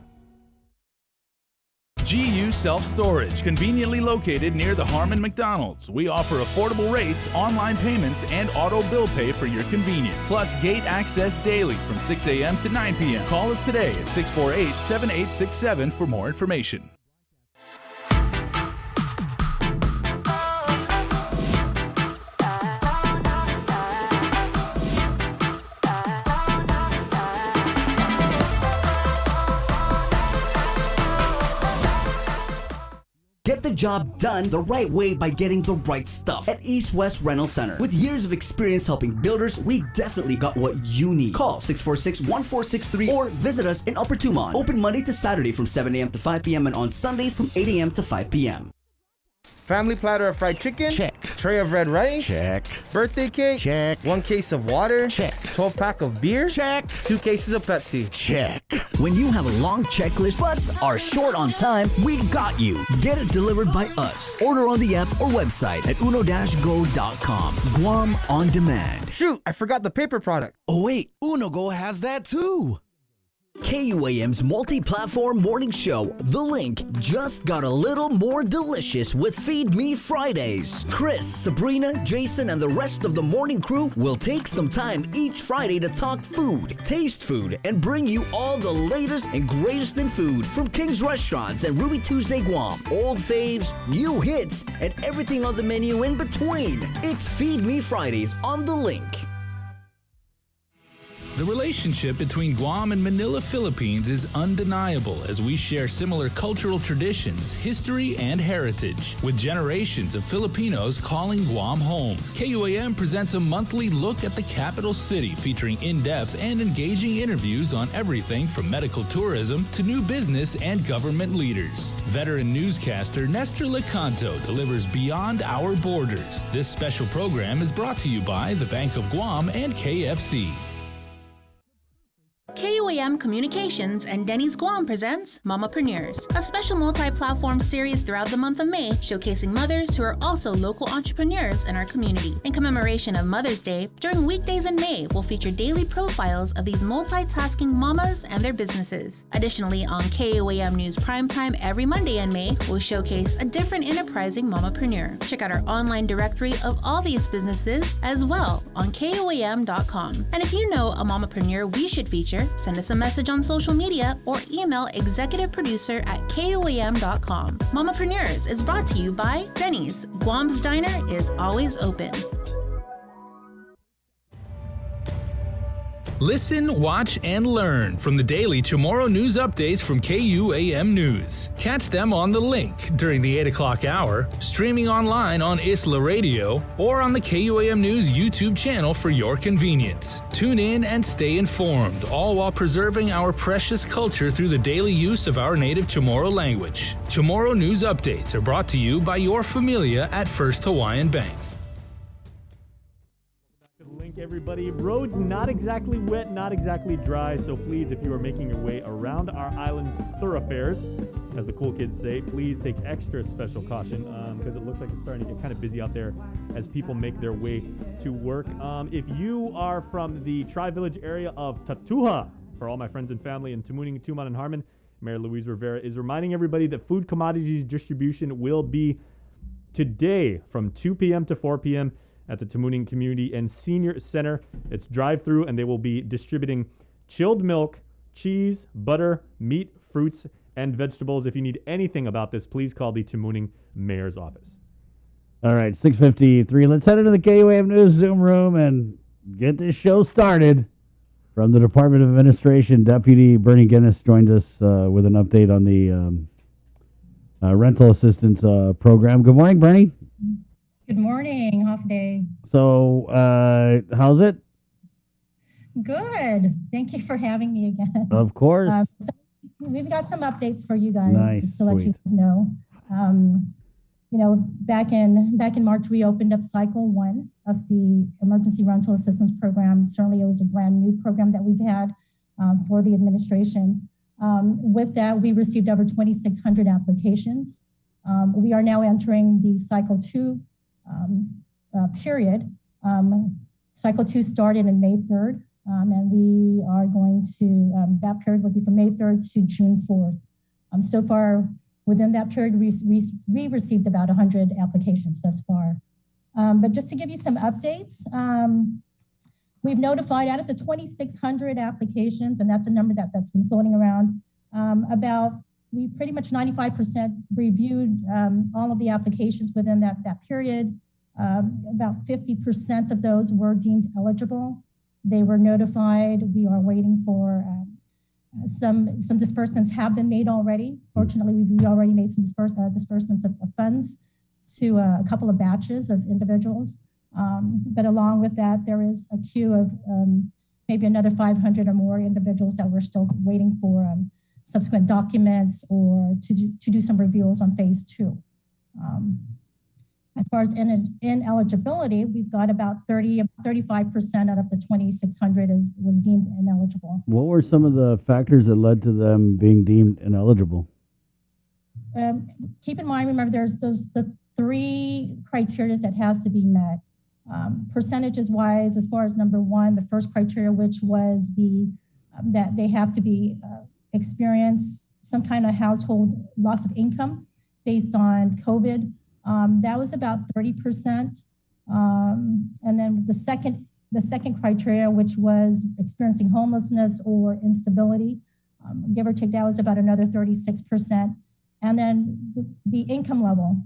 S20: GU Self-Storage, conveniently located near the Harmon McDonald's. We offer affordable rates, online payments, and auto bill pay for your convenience. Plus gate access daily from 6 a.m. to 9 p.m. Call us today at 648-7867 for more information.
S21: Get the job done the right way by getting the right stuff at East West Rental Center. With years of experience helping builders, we definitely got what you need. Call 646-1463 or visit us in Upper Tumon. Open Monday to Saturday from 7 a.m. to 5 p.m. and on Sundays from 8 a.m. to 5 p.m.
S22: Family platter of fried chicken?
S21: Check.
S22: Tray of red rice?
S21: Check.
S22: Birthday cake?
S21: Check.
S22: 1 case of water?
S21: Check.
S22: 12-pack of beer?
S21: Check.
S22: 2 cases of Pepsi?
S21: Check. When you have a long checklist but are short on time, we got you. Get it delivered by us. Order on the app or website at uno-go.com. Guam on demand.
S22: Shoot, I forgot the paper product.
S21: Oh wait, UnoGo has that too. KUAM's multi-platform morning show, The Link, just got a little more delicious with Feed Me Fridays. Chris, Sabrina, Jason, and the rest of the morning crew will take some time each Friday to talk food, taste food, and bring you all the latest and greatest in food from King's Restaurants and Ruby Tuesday Guam, old faves, new hits, and everything on the menu in between. It's Feed Me Fridays on The Link.
S19: The relationship between Guam and Manila, Philippines is undeniable as we share similar cultural traditions, history, and heritage, with generations of Filipinos calling Guam home. KUAM presents a monthly look at the capital city featuring in-depth and engaging interviews on everything from medical tourism to new business and government leaders. Veteran newscaster Nestor Lecanto delivers Beyond Our Borders. This special program is brought to you by the Bank of Guam and KFC.
S14: KUAM
S1: KUAM Communications and Denny's Guam presents Mamapreneurs, a special multi-platform series throughout the month of May showcasing mothers who are also local entrepreneurs in our community. In commemoration of Mother's Day, during weekdays in May, we'll feature daily profiles of these multitasking mamas and their businesses. Additionally, on KUAM News Primetime every Monday in May, we'll showcase a different enterprising mamapreneur. Check out our online directory of all these businesses as well on KUAM.com. And if you know a mamapreneur we should feature, send us a message on social media or email executiveproducer@KUAM.com. Mamapreneurs is brought to you by Denny's. Guam's Diner is always open.
S19: Listen, watch, and learn from the daily Chamorro News updates from KUAM News. Catch them on The Link during the 8 o'clock hour, streaming online on Isla Radio, or on the KUAM News YouTube channel for your convenience. Tune in and stay informed, all while preserving our precious culture through the daily use of our native Chamorro language. Chamorro News updates are brought to you by your familia at First Hawaiian Bank.
S2: Everybody, roads not exactly wet, not exactly dry, so please, if you are making your way around our island's thoroughfares, as the cool kids say, please take extra special caution because it looks like it's starting to get kind of busy out there as people make their way to work. If you are from the Tri-Village area of Tatuha, for all my friends and family in Tamuning, Tuman, and Harmon, Mayor Louise Rivera is reminding everybody that food commodities distribution will be today from 2 p.m. to 4 p.m. at the Tamuning Community and Senior Center. It's drive-through, and they will be distributing chilled milk, cheese, butter, meat, fruits, and vegetables. If you need anything about this, please call the Tamuning Mayor's Office.
S4: All right, 6:53. Let's head into the KUAM News Zoom room and get this show started. From the Department of Administration, Deputy Bernie Guinness joins us with an update on the rental assistance program. Good morning, Bernie.
S3: Good morning, half day.
S4: So, how's it?
S3: Good. Thank you for having me again.
S4: Of course.
S3: So we've got some updates for you guys,
S4: Nice,
S3: just to let you
S4: sweet.
S3: guys know. Back in March, we opened up cycle 1 of the Emergency Rental Assistance Program. Certainly, it was a brand new program that we've had for the administration. With that, we received over 2,600 applications. We are now entering the cycle 2 period. Cycle 2 started in May 3rd, and we are going to, that period will be from May 3rd to June 4th. So far, within that period, we received about 100 applications thus far. But just to give you some updates, we've notified out of the 2,600 applications, and that's a number that's been floating around, we pretty much 95% reviewed all of the applications within that period. About 50% of those were deemed eligible. They were notified. We are waiting for some disbursements have been made already. Fortunately, we already made some disbursements of funds to a couple of batches of individuals. But along with that, there is a queue of maybe another 500 or more individuals that we're still waiting for subsequent documents or to do some reviews on phase 2. As far as ineligibility, we've got about 35% out of the 2,600 was deemed ineligible.
S4: What were some of the factors that led to them being deemed ineligible?
S3: Keep in mind, remember, there's the 3 criteria that has to be met. Percentages wise, as far as number 1, the first criteria, which was that they have to be experience some kind of household loss of income based on COVID. That was about 30%. And then the second criteria, which was experiencing homelessness or instability, give or take, that was about another 36%. And then the income level,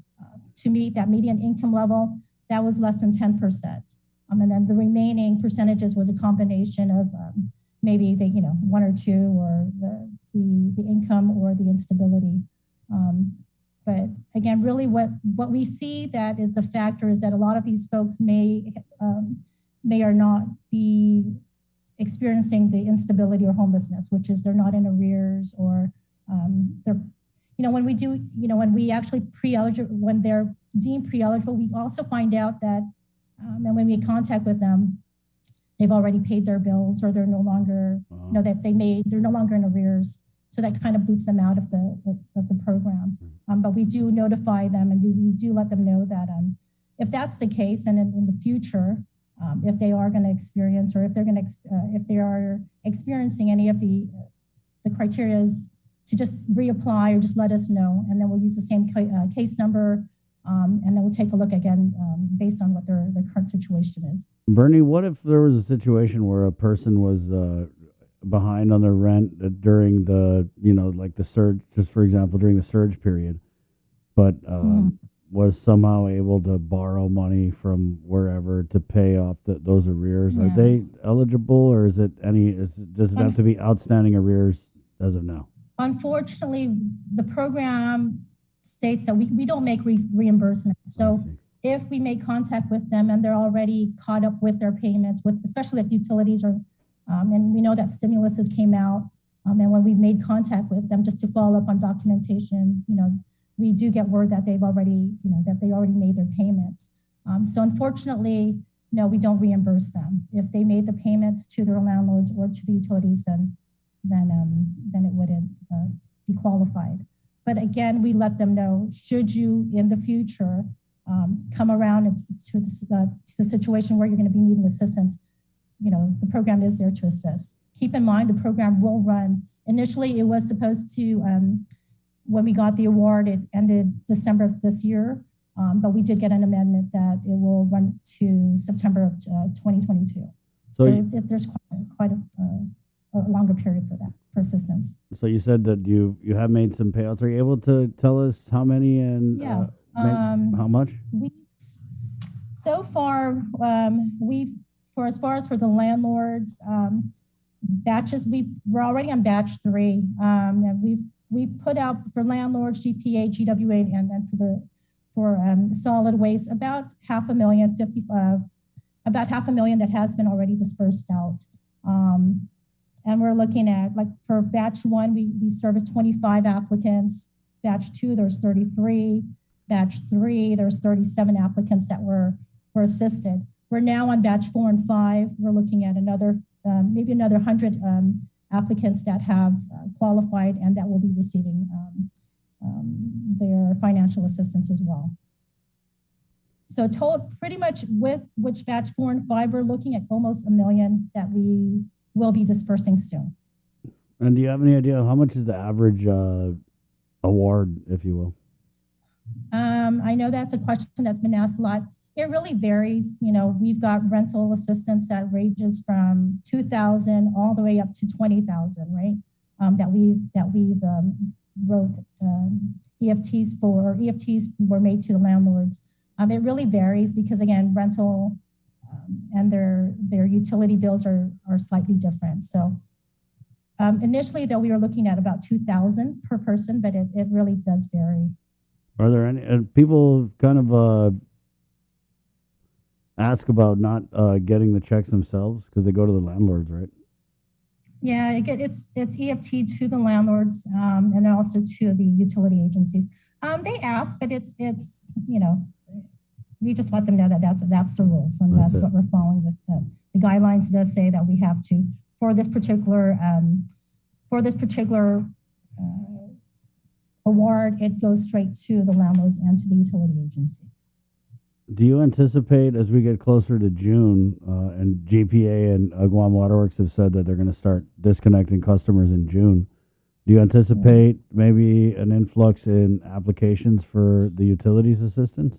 S3: to meet that median income level, that was less than 10%. And then the remaining percentages was a combination of maybe 1 or 2, or the income or the instability. But again, really what we see that is the factor is that a lot of these folks may or not be experiencing the instability or homelessness, which is they're not in arrears, or they're, when we actually when they're deemed pre-eligible, we also find out that, and when we contact with them, they've already paid their bills, or they're no longer, they're no longer in arrears. So that kind of boots them out of the program. But we do notify them, and we do let them know that if that's the case, and in the future, if they are going to experience, or if they are experiencing any of the criterias, to just reapply or just let us know, and then we'll use the same case number, and then we'll take a look again based on what their current situation is.
S4: Bernie, what if there was a situation where a person was behind on their rent during the, like the surge, just for example, during the surge period, but was somehow able to borrow money from wherever to pay off those arrears?
S3: Yeah.
S4: Are they eligible, or does it have to be outstanding arrears as of now?
S3: Unfortunately, the program states that we don't make reimbursements. So if we make contact with them and they're already caught up with their payments, especially like utilities, or and we know that stimuluses came out, and when we made contact with them just to follow up on documentation, we do get word that they've already, that they already made their payments. So unfortunately, no, we don't reimburse them. If they made the payments to their landlords or to the utilities, then it wouldn't be qualified. But again, we let them know, should you in the future come around to the situation where you're going to be needing assistance, the program is there to assist. Keep in mind, the program will run. Initially, it was supposed to, when we got the award, it ended December of this year, but we did get an amendment that it will run to September of 2022. So there's quite a longer period for that, for assistance.
S4: So you said that you have made some payouts. Are you able to tell us how many and how much?
S3: So far, as far as for the landlords, batches, we're already on batch 3. And we put out for landlords, GPA, GWA, and then for solid waste, about $500,000, about $500,000 that has been already dispersed out. And we're looking at, like, for batch 1, we serviced 25 applicants. Batch 2, there's 33. Batch 3, there's 37 applicants that were assisted. We're now on batch 4 and 5. We're looking at maybe another 100 applicants that have qualified and that will be receiving their financial assistance as well. So pretty much with which batch 4 and 5, we're looking at almost $1 million that we will be dispersing soon.
S4: And do you have any idea how much is the average award, if you will?
S3: I know that's a question that's been asked a lot. It really varies. We've got rental assistance that ranges from $2,000 all the way up to $20,000, right? That we've wrote EFTs for. EFTs were made to the landlords. It really varies because, again, rental and their utility bills are slightly different. So initially, though, we were looking at about $2,000 per person, but it really does vary.
S4: Are there any people kind of ask about not getting the checks themselves because they go to the landlords, right?
S3: Yeah, it's EFT to the landlords and also to the utility agencies. They ask, but it's we just let them know that that's the rules, and that's what we're following. With the guidelines does say that we have to, for this particular award, it goes straight to the landlords and to the utility agencies.
S4: Do you anticipate, as we get closer to June, and GPA and Guam Waterworks have said that they're going to start disconnecting customers in June, do you anticipate maybe an influx in applications for the utilities assistance?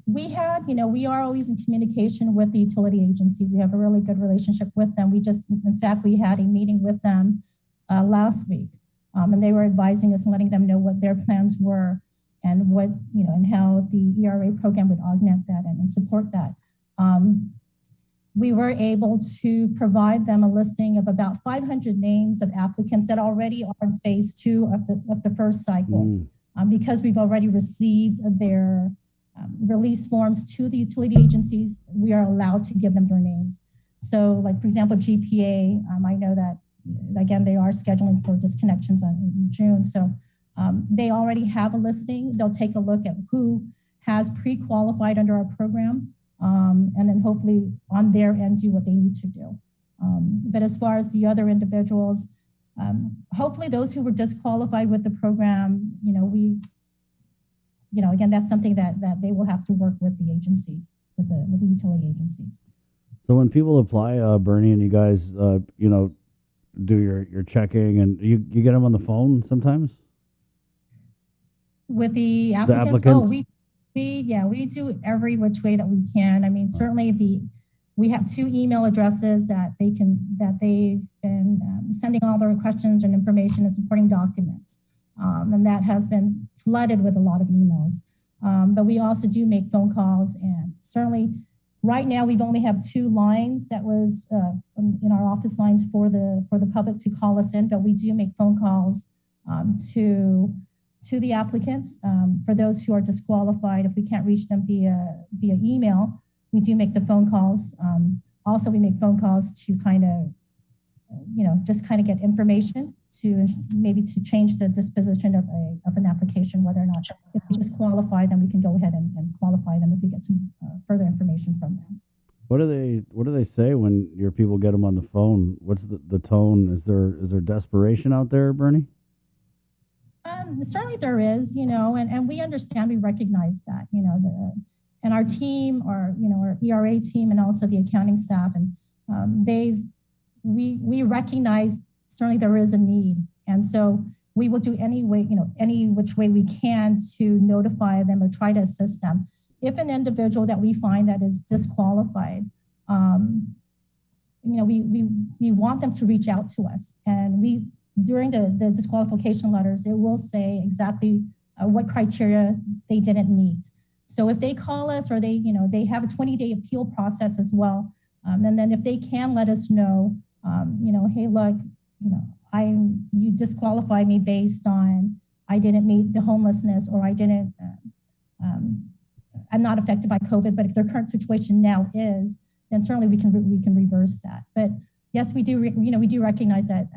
S3: We are always in communication with the utility agencies. We have a really good relationship with them. In fact, we had a meeting with them last week, and they were advising us and letting them know what their plans were and what, and how the ERA program would augment that and support that. We were able to provide them a listing of about 500 names of applicants that already are in phase 2 of the first cycle. Because we've already received their release forms to the utility agencies, we are allowed to give them their names. So, like, for example, GPA, I know that, again, they are scheduling for disconnections in June. So they already have a listing. They'll take a look at who has pre-qualified under our program. and then hopefully on their end do what they need to do. But as far as the other individuals, hopefully those who were disqualified with the program, again, that's something that they will have to work with the agencies, with the utility agencies.
S4: So when people apply, Bernie, and you guys, do your checking, and you get them on the phone sometimes?
S3: With the applicants? Oh, we do every which way that we can. I mean, certainly we have 2 email addresses that they've been sending all their questions and information and supporting documents. And that has been flooded with a lot of emails. But we also do make phone calls, and certainly right now we've only have 2 lines that was in our office lines for the public to call us in, but we do make phone calls to the applicants. For those who are disqualified, if we can't reach them via email, we do make the phone calls. Also, we make phone calls to kind of, just kind of get information to maybe to change the disposition of an application, whether or not if we disqualify them, we can go ahead and qualify them if we get some further information from them.
S4: What do they say when your people get them on the phone? What's the tone? Is there desperation out there, Bernie?
S3: Certainly there is, and we understand, we recognize that, and our team, our ERA team, and also the accounting staff, and we recognize certainly there is a need, and so we will do any which way we can to notify them or try to assist them. If an individual that we find that is disqualified, we want them to reach out to us, and during the disqualification letters, it will say exactly what criteria they didn't meet. So if they call us, or they have a 20-day appeal process as well, and then if they can let us know, hey, look, you disqualified me based on I didn't meet the homelessness, or I didn't, I'm not affected by COVID, but if their current situation now is, then certainly we can reverse that. But yes, we do. We do recognize that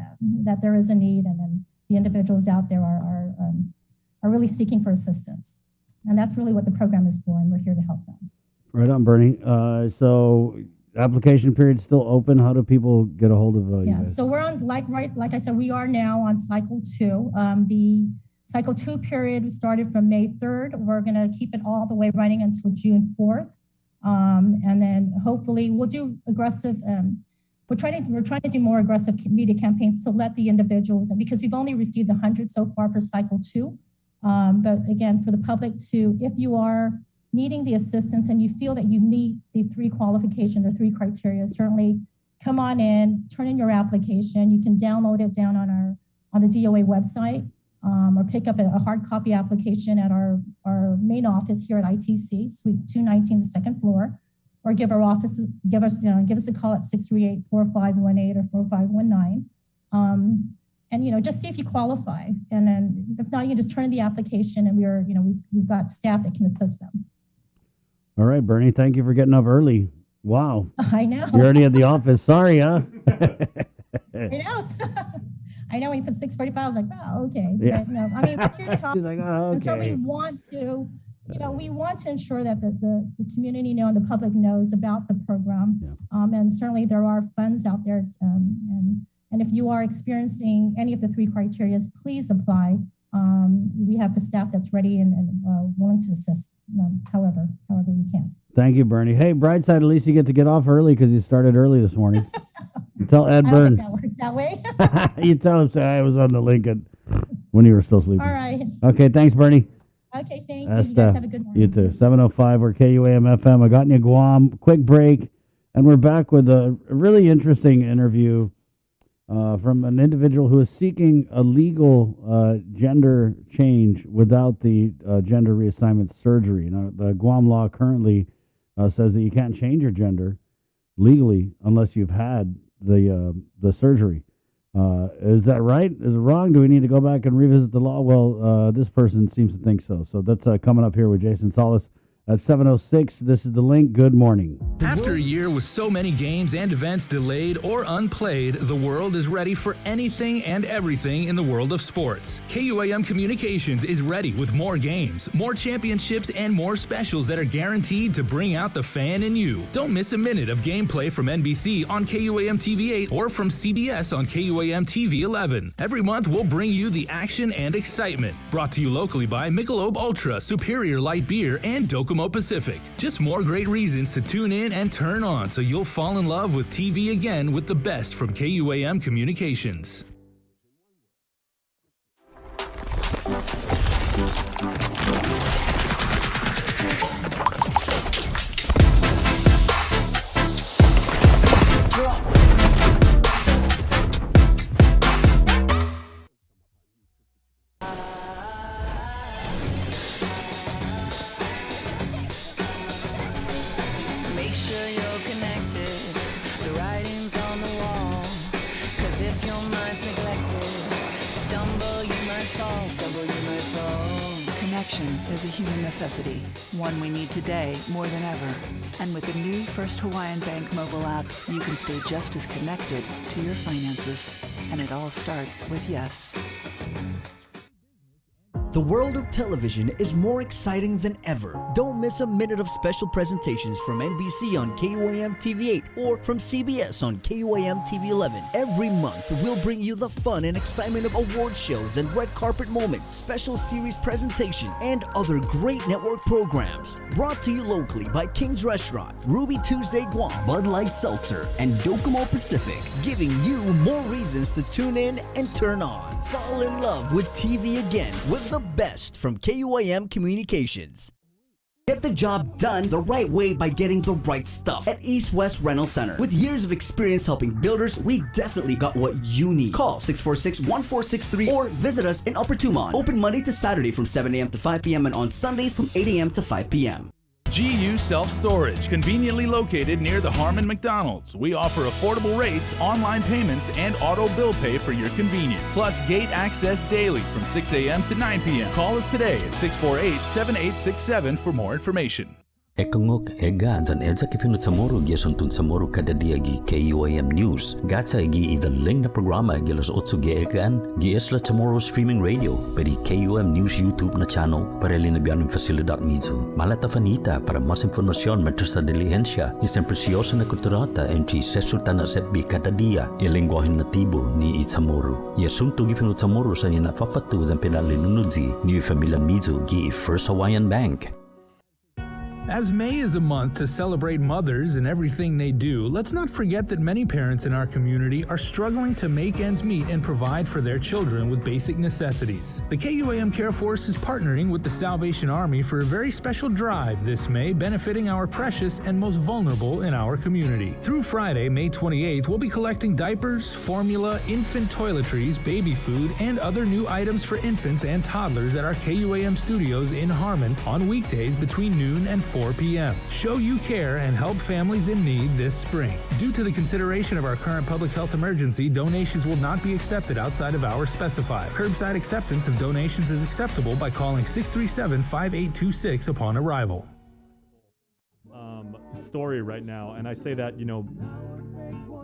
S3: there is a need, and the individuals out there are really seeking for assistance, and that's really what the program is for, and we're here to help them. Right
S4: on, Bernie. So application period still open. How do people get a hold of you guys?
S3: So we're on like I said, we are now on cycle 2. The cycle 2 period we started from May 3rd. We're going to keep it all the way running until June 4th, and then hopefully we'll do aggressive. We're trying to do more aggressive media campaigns to let the individuals, because we've only received 100 so far for cycle 2. But again, for the public to, if you are needing the assistance and you feel that you meet the 3 qualifications or 3 criteria, certainly come on in, turn in your application. You can download it down on the DOA website, or pick up a hard copy application at our main office here at ITC, Suite 219, the 2nd floor. Or give us a call at 638-4518 or 4519, and just see if you qualify. And then if not, you just turn in the application, and we've got staff that can assist them.
S4: All right, Bernie, thank you for getting up early. Wow,
S3: I know
S4: you're already at the office. Sorry, huh?
S3: I know. I know when you put 6:45, I was like, oh, okay.
S4: Yeah.
S3: But no, I mean, we're here to help.
S4: She's like, oh, okay.
S3: And so we want to. We want to ensure that the community and the public knows about the program. Yeah. And certainly there are funds out there. And if you are experiencing any of the 3 criteria, please apply. We have the staff that's ready and willing to assist however we can.
S4: Thank you, Bernie. Hey, Brightside, at least you get to get off early because you started early this morning. You tell Ed
S3: I don't
S4: Byrne.
S3: think that works that way.
S4: You tell him, say, I was on the Lincoln when you were still sleeping.
S3: All right.
S4: Okay, thanks, Bernie.
S3: Okay, thank you. You guys have a good morning.
S4: You too. 705 or KUAM FM. I got in Guam. Quick break, and we're back with a really interesting interview from an individual who is seeking a legal gender change without the gender reassignment surgery. Now, the Guam law currently says that you can't change your gender legally unless you've had the surgery. Is that right? Is it wrong? Do we need to go back and revisit the law? Well, this person seems to think so. So that's coming up here with Jason Solis At 7:06, this is the link. Good morning.
S19: After a year with so many games and events delayed or unplayed, the world is ready for anything and everything in the world of sports. KUAM Communications is ready with more games, more championships, and more specials that are guaranteed to bring out the fan in you. Don't miss a minute of gameplay from NBC on KUAM TV 8 or from CBS on KUAM TV 11. Every month, we'll bring you the action and excitement. Brought to you locally by Michelob Ultra, Superior Light Beer, and Docomo Pacific. Just more great reasons to tune in and turn on so you'll fall in love with TV again with the best from KUAM Communications.
S8: Make sure you're connected. The writing's on the wall. 'Cause if your mind's neglected, stumble you might fall.
S9: Connection is a human necessity, one we need today more than ever. And with the new First Hawaiian Bank mobile app, you can stay just as connected to your finances. And it all starts with yes.
S21: The world of television is more exciting than ever. Don't miss a minute of special presentations from NBC on KUAM TV 8 or from CBS on KUAM TV 11. Every month, we'll bring you the fun and excitement of award shows and red carpet moments, special series presentations, and other great network programs. Brought to you locally by King's Restaurant, Ruby Tuesday Guam, Bud Light Seltzer, and Docomo Pacific, giving you more reasons to tune in and turn on. Fall in love with TV again with the best from KUAM Communications. Get the job done the right way by getting the right stuff at East West Rental Center. With years of experience helping builders, we definitely got what you need. Call 646-1463 or visit us in Upper Tumon. Open Monday to Saturday from 7 a.m. to 5 p.m. and on Sundays from 8 a.m. to 5 p.m.
S20: GU Self-Storage, conveniently located near the Harmon McDonald's. We offer affordable rates, online payments, and auto bill pay for your convenience. Plus gate access daily from 6 a.m. to 9 p.m. Call us today at 648-7867 for more information.
S23: Ekangok ega zan edza kifinut samoro giasuntun samoro kada dia gi KUAM News. Gatsa gi idaling na programa gi alas 8 gi egan gi esla tomorrow streaming radio pedi KUAM News YouTube na channel para linabian fasilidad mizu. Malata fanita para mas informasyon mentres sa diligencia isang presyosa na kulturata entry sesultan na setbi kada dia ilengguahin natibo ni Itzamoro. Yasunto gi finut samoro sa ni nafafatu zan pinalinunudzi ni familia mizu gi First Hawaiian Bank.
S19: As May is a month to celebrate mothers and everything they do, let's not forget that many parents in our community are struggling to make ends meet and provide for their children with basic necessities. The KUAM Care Force is partnering with the Salvation Army for a very special drive this May, benefiting our precious and most vulnerable in our community. Through Friday, May 28th, we'll be collecting diapers, formula, infant toiletries, baby food, and other new items for infants and toddlers at our KUAM studios in Harmon on weekdays between noon and 4 p.m. Show you care and help families in need this spring. Due to the consideration of our current public health emergency, donations will not be accepted outside of hours specified. Curbside acceptance of donations is acceptable by calling 637-5826 upon arrival.
S2: Story right now, and I say that,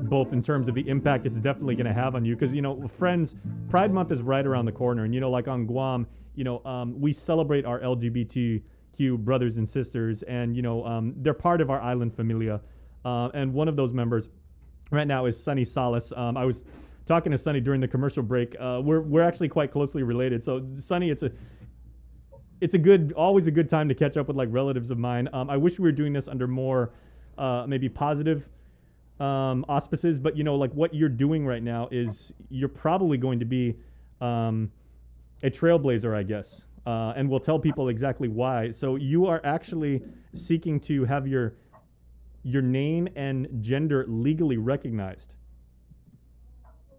S2: both in terms of the impact it's definitely going to have on you, because, friends, Pride Month is right around the corner, and, like on Guam, we celebrate our LGBTQ brothers and sisters, and they're part of our island familia, and one of those members right now is Sunny Salas. I was talking to Sunny during the commercial break. We're actually quite closely related. So Sunny, it's always a good time to catch up with like relatives of mine. I wish we were doing this under more maybe positive auspices, but like what you're doing right now is you're probably going to be a trailblazer, I guess. And we'll tell people exactly why. So you are actually seeking to have your name and gender legally recognized.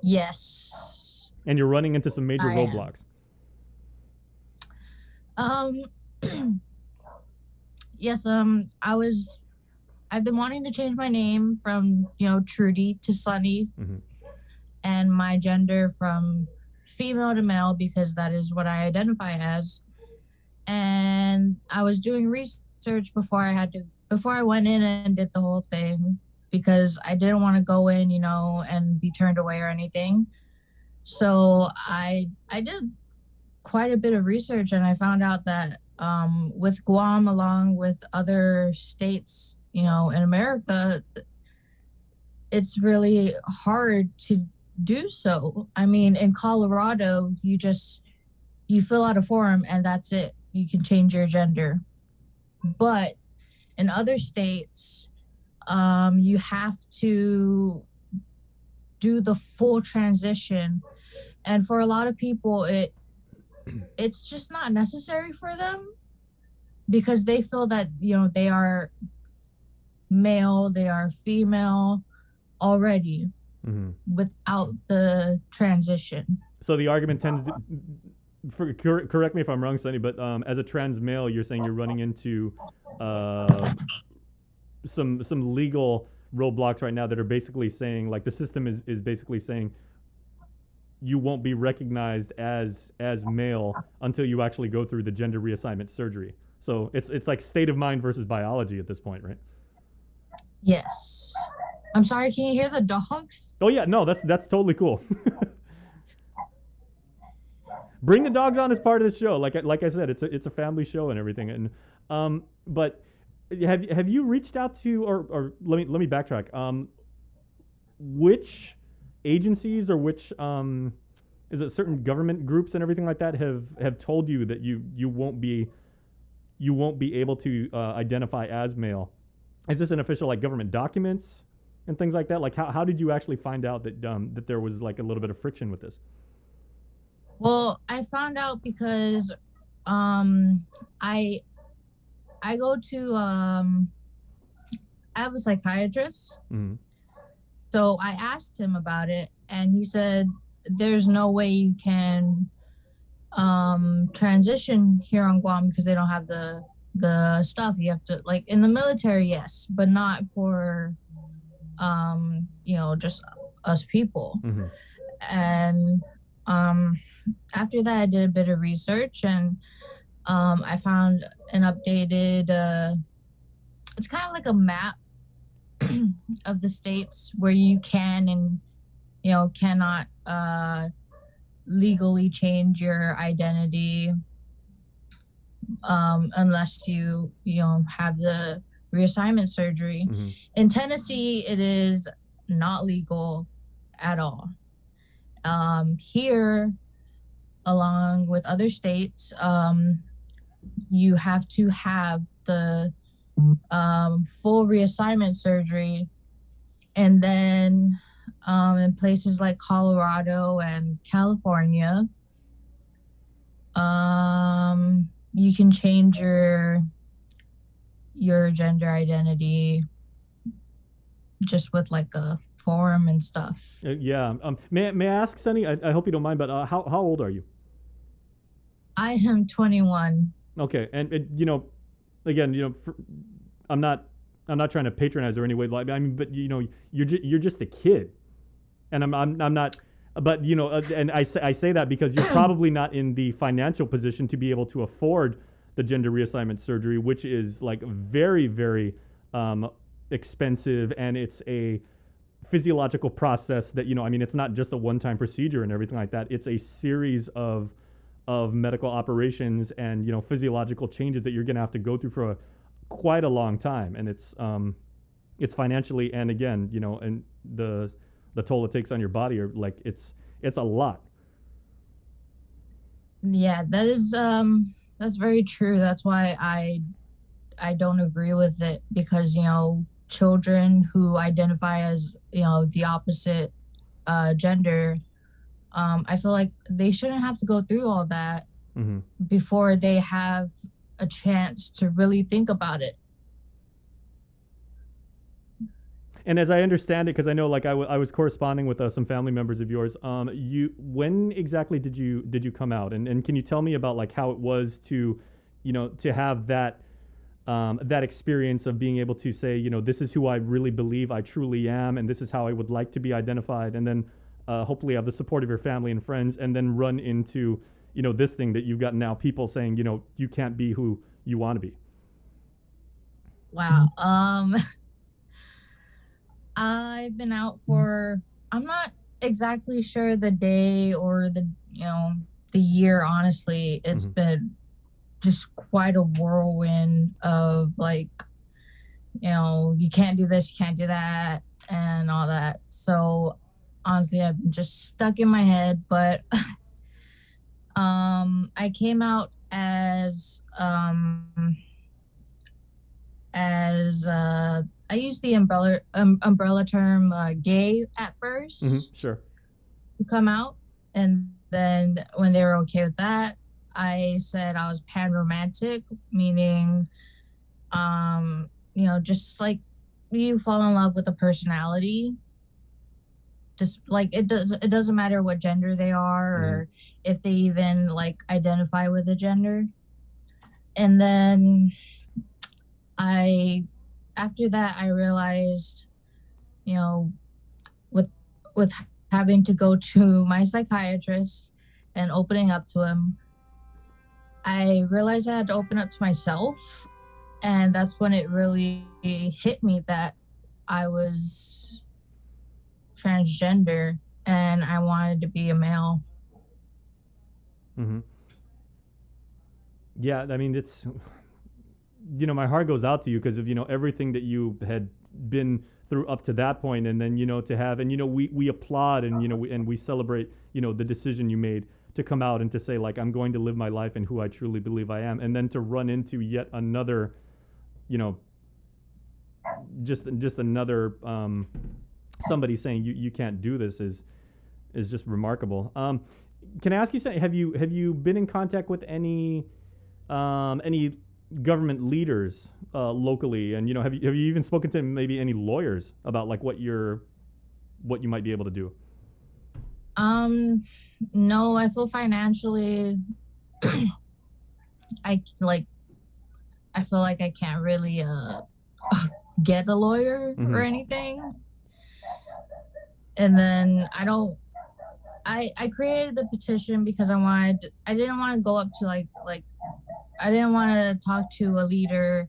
S24: Yes.
S2: And you're running into some major roadblocks.
S24: Yes, I've been wanting to change my name from, Trudy to Sunny, and my gender from female to male, because that is what I identify as. And I was doing research research before I went in and did the whole thing, because I didn't want to go in, and be turned away or anything. So I did quite a bit of research, and I found out that with Guam, along with other states, in America, it's really hard to do so. I mean, in Colorado, you fill out a form and that's it. You can change your gender. But in other states, you have to do the full transition. And for a lot of people, it's just not necessary for them, because they feel that, they are male, they are female already, without the transition.
S2: So the argument tends to, correct me if I'm wrong, Sonny, but as a trans male, you're saying you're running into some legal roadblocks right now that are basically saying, like, the system is basically saying you won't be recognized as male until you actually go through the gender reassignment surgery. So it's like state of mind versus biology at this point, right?
S24: Yes. I'm sorry, can you hear the dogs?
S2: Oh yeah, no, that's totally cool. Bring the dogs on as part of the show. Like I said, it's a family show and everything. And but have you reached out to, or let me backtrack. Which agencies or which is it certain government groups and everything like that have told you that you won't be able to identify as male? Is this an official, like, government documents and things like that? Like, how did you actually find out that there was, like, a little bit of friction with this?
S24: Well, I found out because I go to I have a psychiatrist.
S2: Mm-hmm.
S24: So I asked him about it, and he said there's no way you can transition here on Guam because they don't have the stuff. You have to, like, in the military, yes, but not for just us people.
S2: Mm-hmm.
S24: And after that, I did a bit of research, and I found an updated it's kind of like a map of the states where you can and cannot legally change your identity unless you have the reassignment surgery.
S2: Mm-hmm.
S24: In Tennessee, it is not legal at all. Here, along with other states, you have to have the full reassignment surgery, and then in places like Colorado and California, you can change your gender identity just with, like, a form and stuff.
S2: Yeah. May I ask, Sunny? I hope you don't mind, but how old are you?
S24: I am 21.
S2: Okay, and again, I'm not trying to patronize or any way, like, I mean, but you're just a kid, and I'm not, but and I say that because you're probably not in the financial position to be able to afford the gender reassignment surgery, which is, like, very, very expensive, and it's a physiological process that it's not just a one-time procedure and everything like that. It's a series of medical operations and physiological changes that you're going to have to go through for quite a long time, and it's financially, and again, and the toll it takes on your body are, like, it's a lot.
S24: Yeah, that is that's very true. That's why I don't agree with it, because children who identify as the opposite gender, I feel like they shouldn't have to go through all that
S2: mm-hmm.
S24: before they have a chance to really think about it.
S2: And as I understand it, because I know, like, I was corresponding with some family members of yours. When exactly did you come out? And can you tell me about, like, how it was to have that experience of being able to say, this is who I really believe I truly am, and this is how I would like to be identified, and then hopefully have the support of your family and friends, and then run into this thing that you've got now, people saying you can't be who you want to be.
S24: Wow. I've been out for, I'm not exactly sure the day or the year, honestly. It's been just quite a whirlwind of like, you can't do this, you can't do that, and all that. So honestly, I've been just stuck in my head, but I came out as I used the umbrella term gay at first
S2: Sure.
S24: to come out, and then when they were okay with that, I said I was pan-romantic, meaning just like you fall in love with a personality. Just like it doesn't matter what gender they are or if they even like identify with a gender. And then after that I realized, with having to go to my psychiatrist and opening up to him, I realized I had to open up to myself. And that's when it really hit me that I was transgender and I wanted to be a male.
S2: Yeah, I mean, it's, my heart goes out to you because of, everything that you had been through up to that point, and then, to have, and, we applaud and, we celebrate, the decision you made to come out and to say, like, I'm going to live my life and who I truly believe I am. And then to run into yet another, just another somebody saying you can't do this is just remarkable. Can I ask you something? Have you been in contact with any government leaders locally, and have you even spoken to maybe any lawyers about like what you might be able to do?
S24: No, I feel financially I feel like I can't really get a lawyer or anything. And then I created the petition because I didn't want to go up to like I didn't want to talk to a leader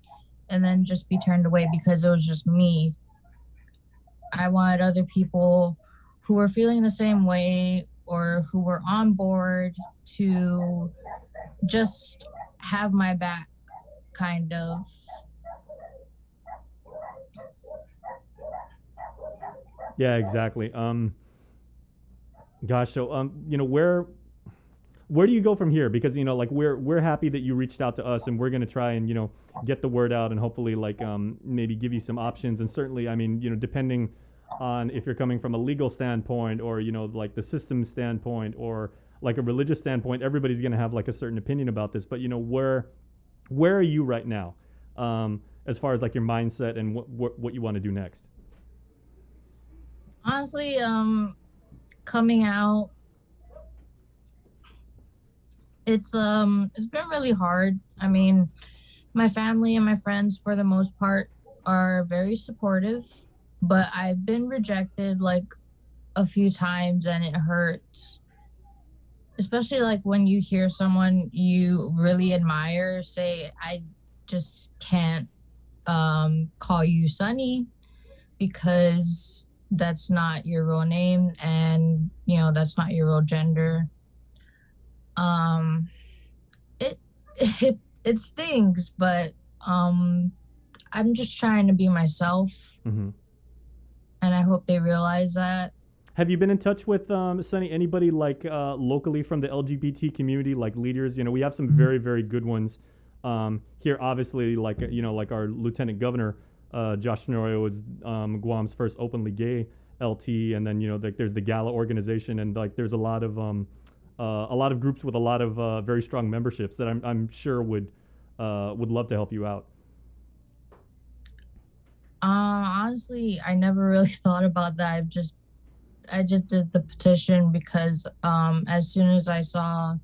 S24: and then just be turned away because it was just me. I wanted other people who were feeling the same way or who were on board to just have my back, kind of.
S2: Yeah, exactly. Gosh, so where do you go from here? Because like we're happy that you reached out to us, and we're gonna try and get the word out and hopefully like maybe give you some options. And certainly, I mean, depending on if you're coming from a legal standpoint or like the system standpoint or like a religious standpoint, everybody's gonna have like a certain opinion about this. But where are you right now, as far as like your mindset and what you want to do next?
S24: Honestly, coming out, it's been really hard. I mean, my family and my friends for the most part are very supportive, but I've been rejected like a few times and it hurts. Especially like when you hear someone you really admire say, I just can't call you Sunny because that's not your real name and that's not your real gender. It stings, but I'm just trying to be myself. And I hope they realize that.
S2: Have you been in touch with Sunny, anybody like locally from the LGBT community, like leaders? We have some very, very good ones here. Obviously, like like our Lieutenant Governor Josh Tenorio was Guam's first openly gay LT, and then like there's the Gala organization, and like there's a lot of groups with a lot of very strong memberships that I'm sure would love to help you out.
S24: Honestly, I never really thought about that. I just did the petition because as soon as I saw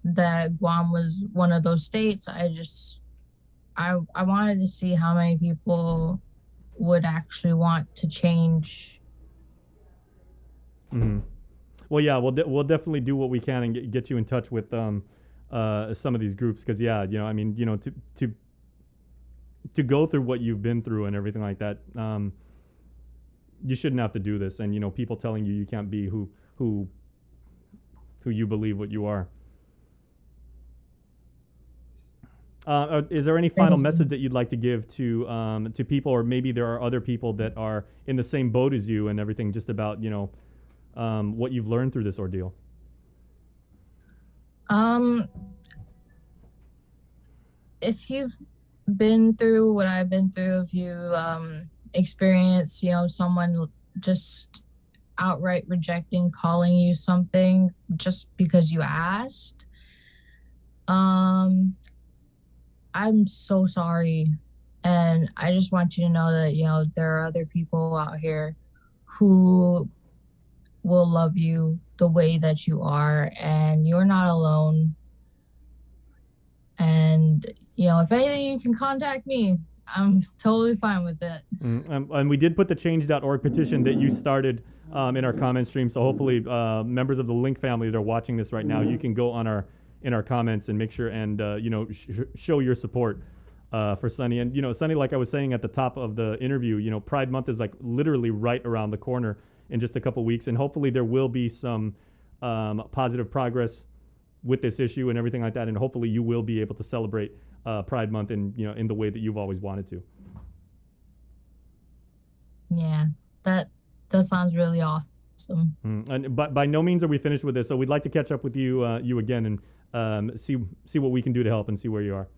S24: that Guam was one of those states, I wanted to see how many people would actually want to change.
S2: Well, yeah, we'll definitely do what we can and get you in touch with some of these groups, because yeah, I mean, to go through what you've been through and everything like that. You shouldn't have to do this, and people telling you can't be who you believe what you are. Is there any final message that you'd like to give to people, or maybe there are other people that are in the same boat as you and everything, just about what you've learned through this ordeal?
S24: If you've been through what I've been through, if you experience, someone just outright rejecting, calling you something just because you asked, I'm so sorry. And I just want you to know that, there are other people out here who will love you the way that you are, and you're not alone. And, if anything, you can contact me. I'm totally fine with it.
S2: And we did put the change.org petition that you started in our comment stream. So hopefully members of the Link family that are watching this right now, you can go on in our comments and make sure and show your support for Sunny. And Sunny, like I was saying at the top of the interview, Pride Month is like literally right around the corner in just a couple weeks, and hopefully there will be some positive progress with this issue and everything like that, and hopefully you will be able to celebrate Pride Month in the way that you've always wanted to.
S24: Yeah, that sounds really awesome.
S2: And but by no means are we finished with this, so we'd like to catch up with you again and see what we can do to help and see where you are.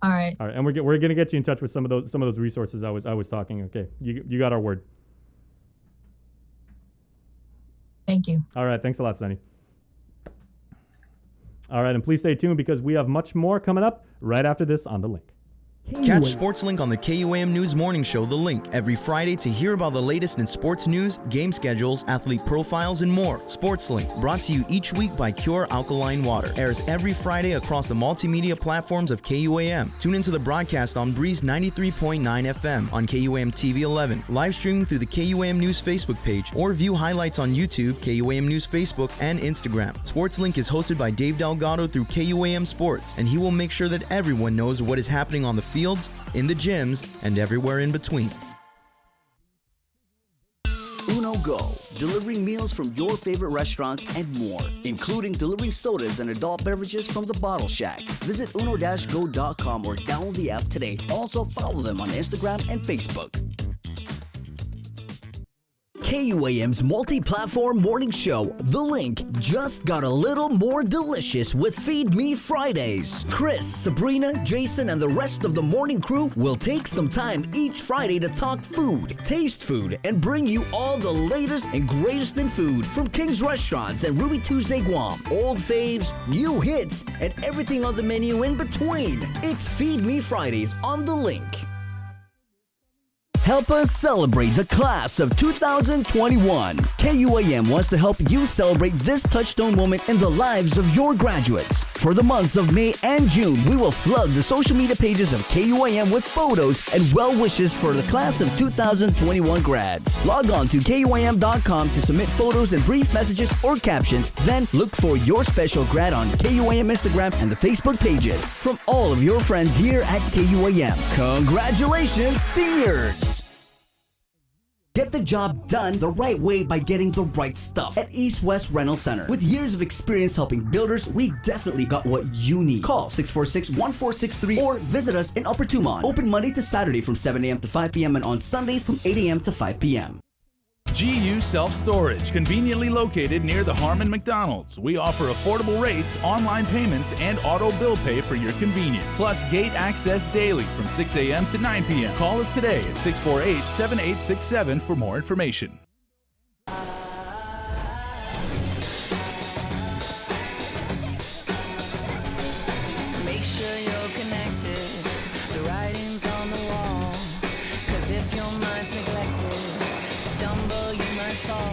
S24: All right.
S2: All right, and we're gonna get you in touch with some of those resources I was talking. Okay, you got our word.
S24: Thank you.
S2: All right, thanks a lot, Sunny. All right, and please stay tuned because we have much more coming up right after this on The Link.
S10: Catch SportsLink on the KUAM News Morning Show, The Link, every Friday to hear about the latest in sports news, game schedules, athlete profiles, and more. SportsLink, brought to you each week by Cure Alkaline Water, airs every Friday across the multimedia platforms of KUAM. Tune into the broadcast on Breeze 93.9 FM, on KUAM TV 11, live streaming through the KUAM News Facebook page, or view highlights on YouTube, KUAM News Facebook, and Instagram. SportsLink is hosted by Dave Delgado through KUAM Sports, and he will make sure that everyone knows what is happening on the fields, in the gyms, and everywhere in between.
S21: Uno Go, delivering meals from your favorite restaurants and more, including delivering sodas and adult beverages from the Bottle Shack. Visit uno-go.com or download the app today. Also follow them on Instagram and Facebook. KUAM's multi-platform morning show, The Link, just got a little more delicious with Feed Me Fridays. Chris, Sabrina, Jason, and the rest of the morning crew will take some time each Friday to talk food, taste food, and bring you all the latest and greatest in food from King's Restaurants and Ruby Tuesday Guam, old faves, new hits, and everything on the menu in between. It's Feed Me Fridays on The Link. Help us celebrate the class of 2021. KUAM wants to help you celebrate this touchstone moment in the lives of your graduates. For the months of May and June, we will flood the social media pages of KUAM with photos and well wishes for the class of 2021 grads. Log on to KUAM.com to submit photos and brief messages or captions. Then look for your special grad on KUAM Instagram and the Facebook pages. From all of your friends here at KUAM, congratulations, seniors! Get the job done the right way by getting the right stuff at East West Rental Center. With years of experience helping builders, we definitely got what you need. Call 646-1463 or visit us in Upper Tumon. Open Monday to Saturday from 7 a.m. to 5 p.m. and on Sundays from 8 a.m. to 5 p.m.
S20: GU Self-Storage, conveniently located near the Harmon McDonald's. We offer affordable rates, online payments, and auto bill pay for your convenience. Plus gate access daily from 6 a.m. to 9 p.m. Call us today at 648-7867 for more information.
S8: Make sure you're connected. The writing's on the wall. 'Cause if your mind's neglected, stumble you might fall.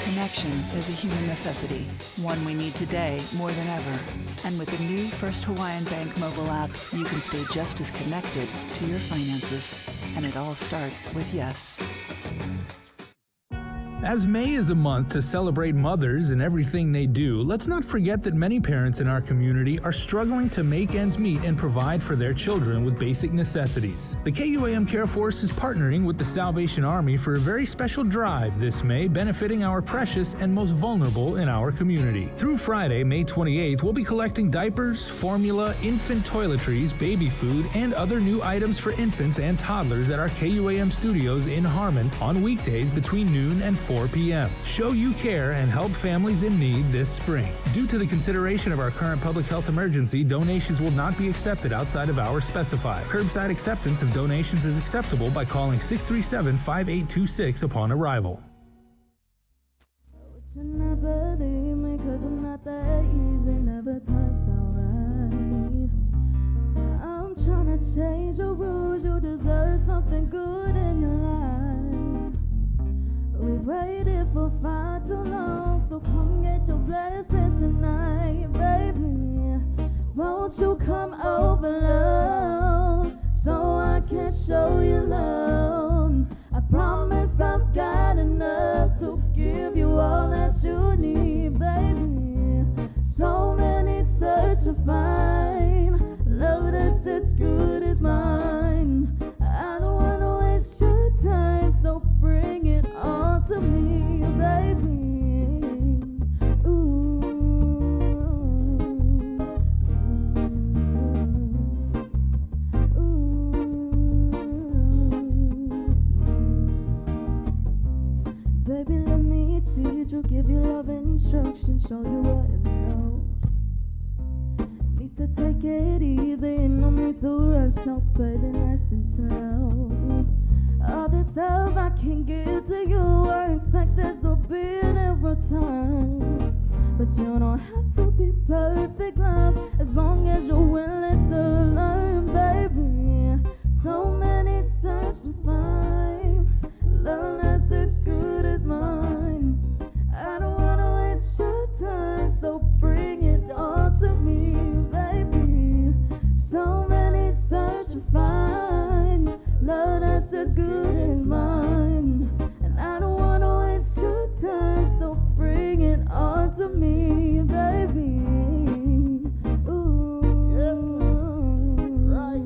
S9: Connection is a human necessity, one we need today more than ever. And with the new First Hawaiian Bank mobile app, you can stay just as connected to your finances. And it all starts with yes.
S19: As May is a month to celebrate mothers and everything they do, let's not forget that many parents in our community are struggling to make ends meet and provide for their children with basic necessities. The KUAM Care Force is partnering with the Salvation Army for a very special drive this May, benefiting our precious and most vulnerable in our community. Through Friday, May 28th, we'll be collecting diapers, formula, infant toiletries, baby food, and other new items for infants and toddlers at our KUAM studios in Harmon on weekdays between noon and 4 p.m. Show you care and help families in need this spring. Due to the consideration of our current public health emergency, donations will not be accepted outside of hours specified. Curbside acceptance of donations is acceptable by calling 637-5826 upon arrival.
S6: Never leave me 'cause I'm not that easy, never turns out right. I'm trying to change your rules, you deserve something good in your life. We waited for far too long, so come get your blessings tonight, baby. Won't you come over, love, so I can show you love. I promise I've got enough to give you all that you need, baby. So many search to find love that's as good as mine. I don't wanna waste your time, so bring it on to me, baby. Ooh. Baby, let me teach you, give you love instructions, show you what to know. Need to take it easy, no need to rush, no, baby, nice and slow. All this love I can give to you, I expect there's a bit in return. But you don't have to be perfect, love, as long as you're willing to learn, baby. So many search to find love that's as good as mine. I don't wanna waste your time, so bring it on to me, baby. So many search to find love that's as good as mine. And I don't wanna waste your time, so bring it on to me, baby. Ooh. Yes, right.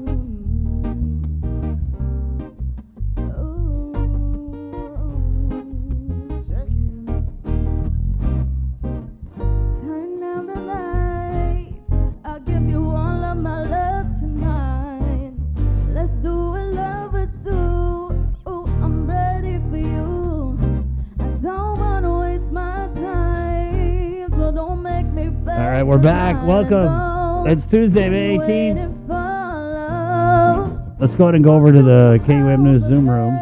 S6: Turn down the lights, I'll give you all of my love tonight. Let's do what lovers do. Ooh, I'm ready for you. I don't wanna waste my time, so don't make me beg.
S4: All right, we're back. Welcome. It's Tuesday, May 18th. Let's go ahead and go over to the KUAM News Zoom room.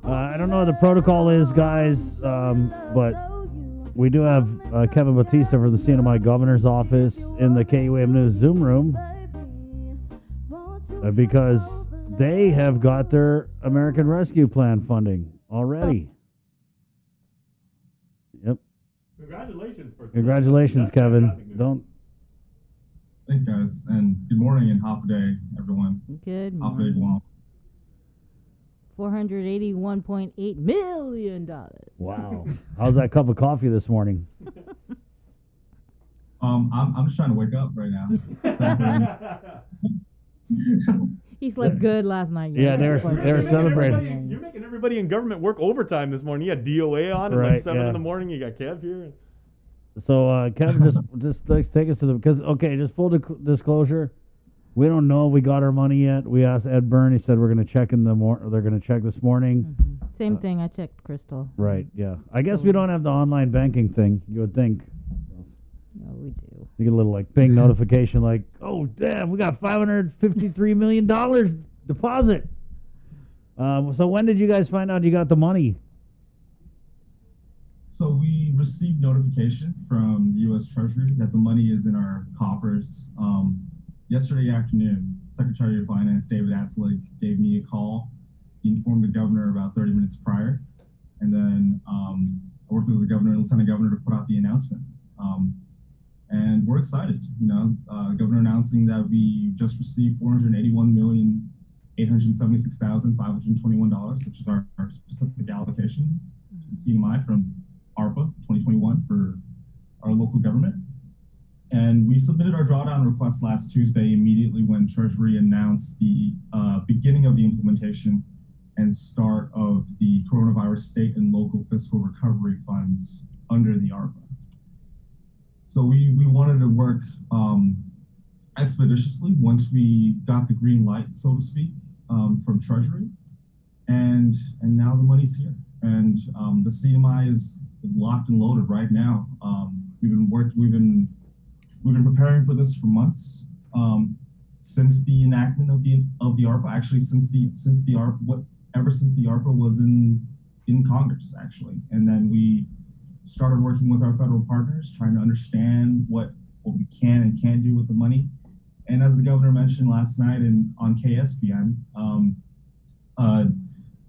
S4: I don't know what the protocol is, guys, but we do have Kevin Bautista from the CNMI Governor's Office in the KUAM News Zoom room because they have got their American Rescue Plan funding already. Yep.
S2: Congratulations.
S4: Congratulations, Kevin. Don't.
S11: Thanks, guys, and good morning and half a day, everyone.
S5: Good
S11: Half a day,
S5: morning.
S11: Guam.
S5: $481.8 million.
S4: Wow. How's that cup of coffee this morning?
S11: I'm just trying to wake up right now.
S5: He slept good last night.
S4: Yeah, they were celebrating.
S2: You're making everybody in government work overtime this morning. You got DOA on at
S4: Right,
S2: like 7
S4: yeah.
S2: in the morning. You got Kev here.
S4: So, Kevin, just take us to the, because, okay, just full disclosure, we don't know if we got our money yet. We asked Ed Byrne. He said we're going to check in they're going to check this morning.
S5: Mm-hmm. Same thing. I checked Crystal.
S4: Right, yeah. I guess we don't have the online banking thing, you would think.
S5: No, we do.
S4: You get a little, like, ping notification like, oh, damn, we got $553 million deposit. So when did you guys find out you got the money?
S11: So we received notification from the U.S. Treasury that the money is in our coffers. Yesterday afternoon, Secretary of Finance David Atzlik gave me a call. He informed the governor about 30 minutes prior, and then I worked with the governor and lieutenant governor to put out the announcement. And we're excited, the governor announcing that we just received $481 million $876,521, which is our specific allocation to the CNMI from ARPA 2021 for our local government. And we submitted our drawdown request last Tuesday immediately when Treasury announced the beginning of the implementation and start of the coronavirus state and local fiscal recovery funds under the ARPA. So we wanted to work expeditiously once we got the green light, so to speak, from Treasury, and now the money's here, and the CNMI is locked and loaded right now. We've been preparing for this for months, since the enactment of the ARPA. Actually, since the ARPA, ever since the ARPA was in Congress, actually, and then we started working with our federal partners, trying to understand what we can and can't do with the money. And as the governor mentioned last night on KSPN,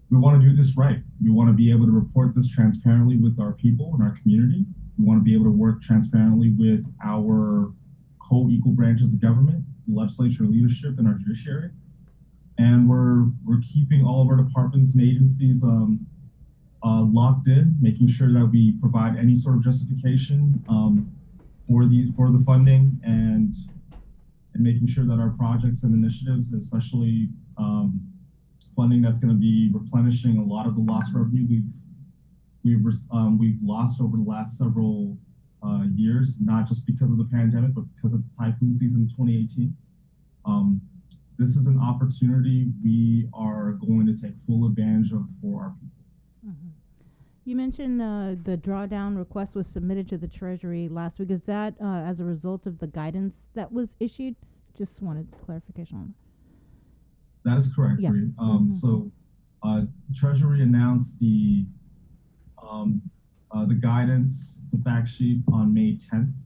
S11: we want to do this right. We want to be able to report this transparently with our people and our community. We want to be able to work transparently with our co-equal branches of government, legislature, leadership, and our judiciary. And we're keeping all of our departments and agencies locked in, making sure that we provide any sort of justification for the funding, and making sure that our projects and initiatives, especially funding that's going to be replenishing a lot of the lost revenue we've lost over the last several years, not just because of the pandemic, but because of the typhoon season in 2018. This is an opportunity we are going to take full advantage of for our people.
S5: You mentioned the drawdown request was submitted to the Treasury last week. Is that as a result of the guidance that was issued? Just wanted clarification on that.
S11: That is correct.
S5: Yeah.
S11: So Treasury announced the guidance, the fact sheet on May 10th.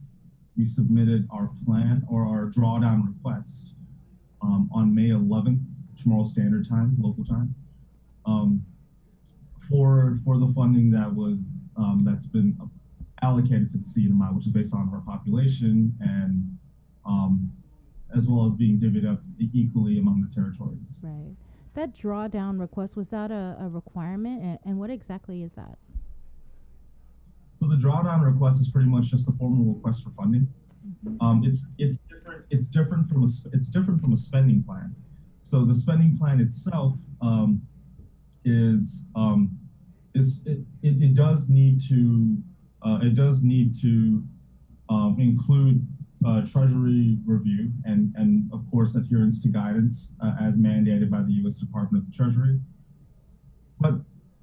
S11: We submitted our plan or our drawdown request on May 11th, tomorrow Standard Time, local time, for the funding that was that's been allocated to the CNMI, which is based on our population and as well as being divvied up equally among the territories.
S5: Right. That drawdown request, was that a requirement, and what exactly is that?
S11: So the drawdown request is pretty much just a formal request for funding. It's different from a spending plan. So the spending plan itself it does need to include Treasury review and of course adherence to guidance as mandated by the U.S. Department of the Treasury. But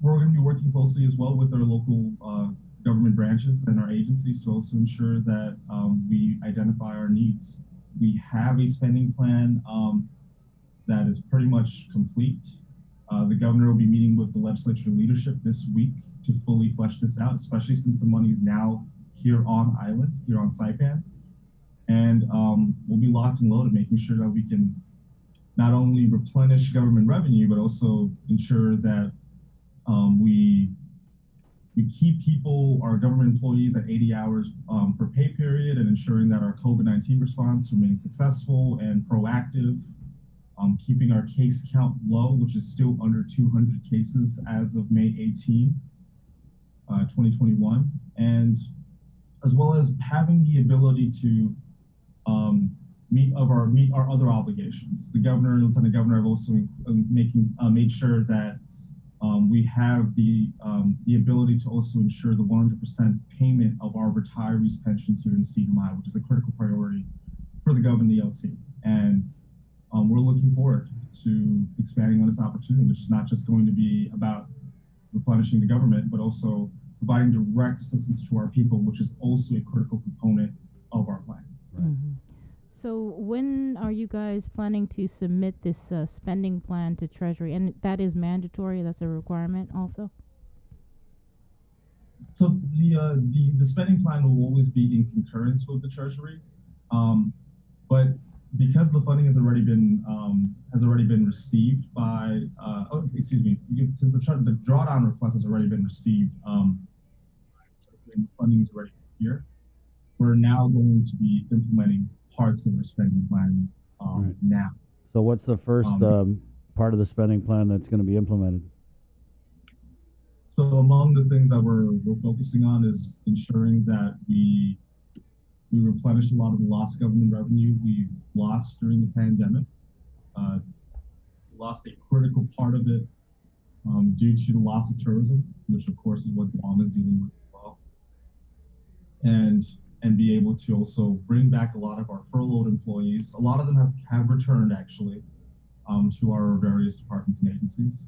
S11: we're going to be working closely as well with our local government branches and our agencies to also ensure that we identify our needs. We have a spending plan that is pretty much complete. The governor will be meeting with the legislature leadership this week to fully flesh this out, especially since the money is now here on island, here on Saipan. And we'll be locked and loaded, making sure that we can not only replenish government revenue, but also ensure that we keep people, our government employees, at 80 hours per pay period, and ensuring that our COVID-19 response remains successful and proactive, keeping our case count low, which is still under 200 cases as of May 18, 2021, and as well as having the ability to meet our other obligations. The governor and lieutenant governor have also made sure that we have the ability to also ensure the 100% payment of our retirees' pensions here in CNMI, which is a critical priority for the governor and the LT. And we're looking forward to expanding on this opportunity, which is not just going to be about replenishing the government, but also providing direct assistance to our people, which is also a critical component of our plan.
S5: Mm-hmm. So when are you guys planning to submit this spending plan to Treasury? And that is mandatory, that's a requirement also?
S11: So the spending plan will always be in concurrence with the Treasury, but because the funding has already been received by, since the drawdown request has already been received, funding is already here. We're now going to be implementing parts of our spending plan now.
S4: So what's the first part of the spending plan that's going to be implemented?
S11: So among the things that we're focusing on is ensuring that we replenish a lot of the lost government revenue we've lost during the pandemic. Lost a critical part of it due to the loss of tourism, which of course is what Guam is dealing with as well. And be able to also bring back a lot of our furloughed employees. A lot of them have returned actually to our various departments and agencies.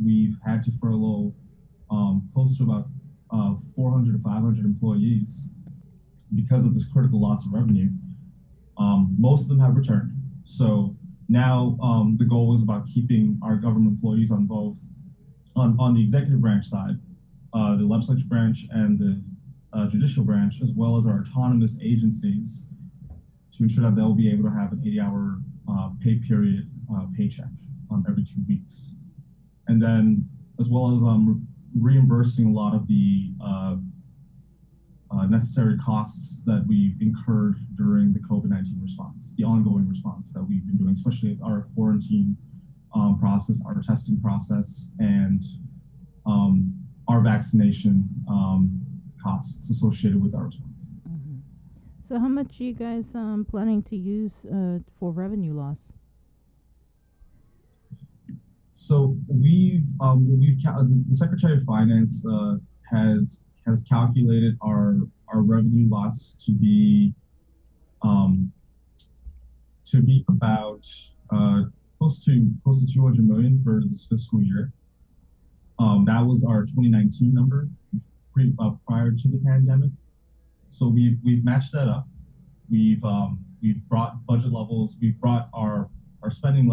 S11: We've had to furlough close to about 400 to 500 employees because of this critical loss of revenue. Most of them have returned. So now the goal is about keeping our government employees on both, on the executive branch side, the legislative branch and the judicial branch, as well as our autonomous agencies, to ensure that they'll be able to have an 80-hour pay period paycheck every 2 weeks. And then as well as reimbursing a lot of the necessary costs that we've incurred during the COVID-19 response, the ongoing response that we've been doing, especially our quarantine process, our testing process, and our vaccination costs associated with our response.
S5: Mm-hmm. So how much are you guys planning to use for revenue loss?
S11: So the Secretary of Finance has calculated our revenue loss to be about close to 200 million for this fiscal year. That was our 2019 number prior to the pandemic. So we've matched that up. We've brought budget levels. We've brought our spending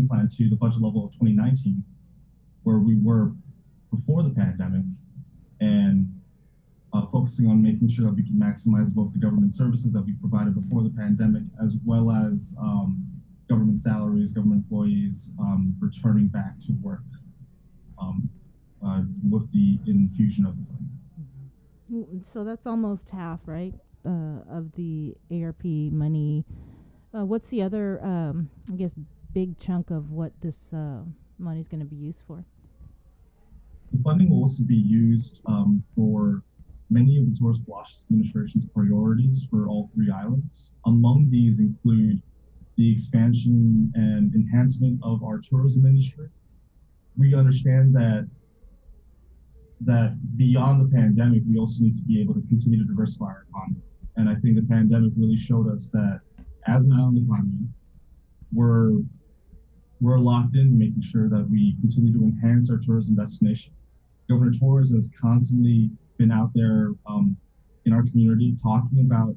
S11: plan to the budget level of 2019, where we were before the pandemic, and focusing on making sure that we can maximize both the government services that we provided before the pandemic, as well as government salaries, government employees returning back to work with the infusion of the fund.
S5: So that's almost half, right, of the ARP money. What's the other, I guess, big chunk of what this money is going to be used for?
S11: The funding will also be used for many of the Tourist Wash Administration's priorities for all three islands. Among these include the expansion and enhancement of our tourism industry. We understand that beyond the pandemic, we also need to be able to continue to diversify our economy. And I think the pandemic really showed us that as an island economy, we're locked in making sure that we continue to enhance our tourism destination. Governor Torres has constantly been out there in our community talking about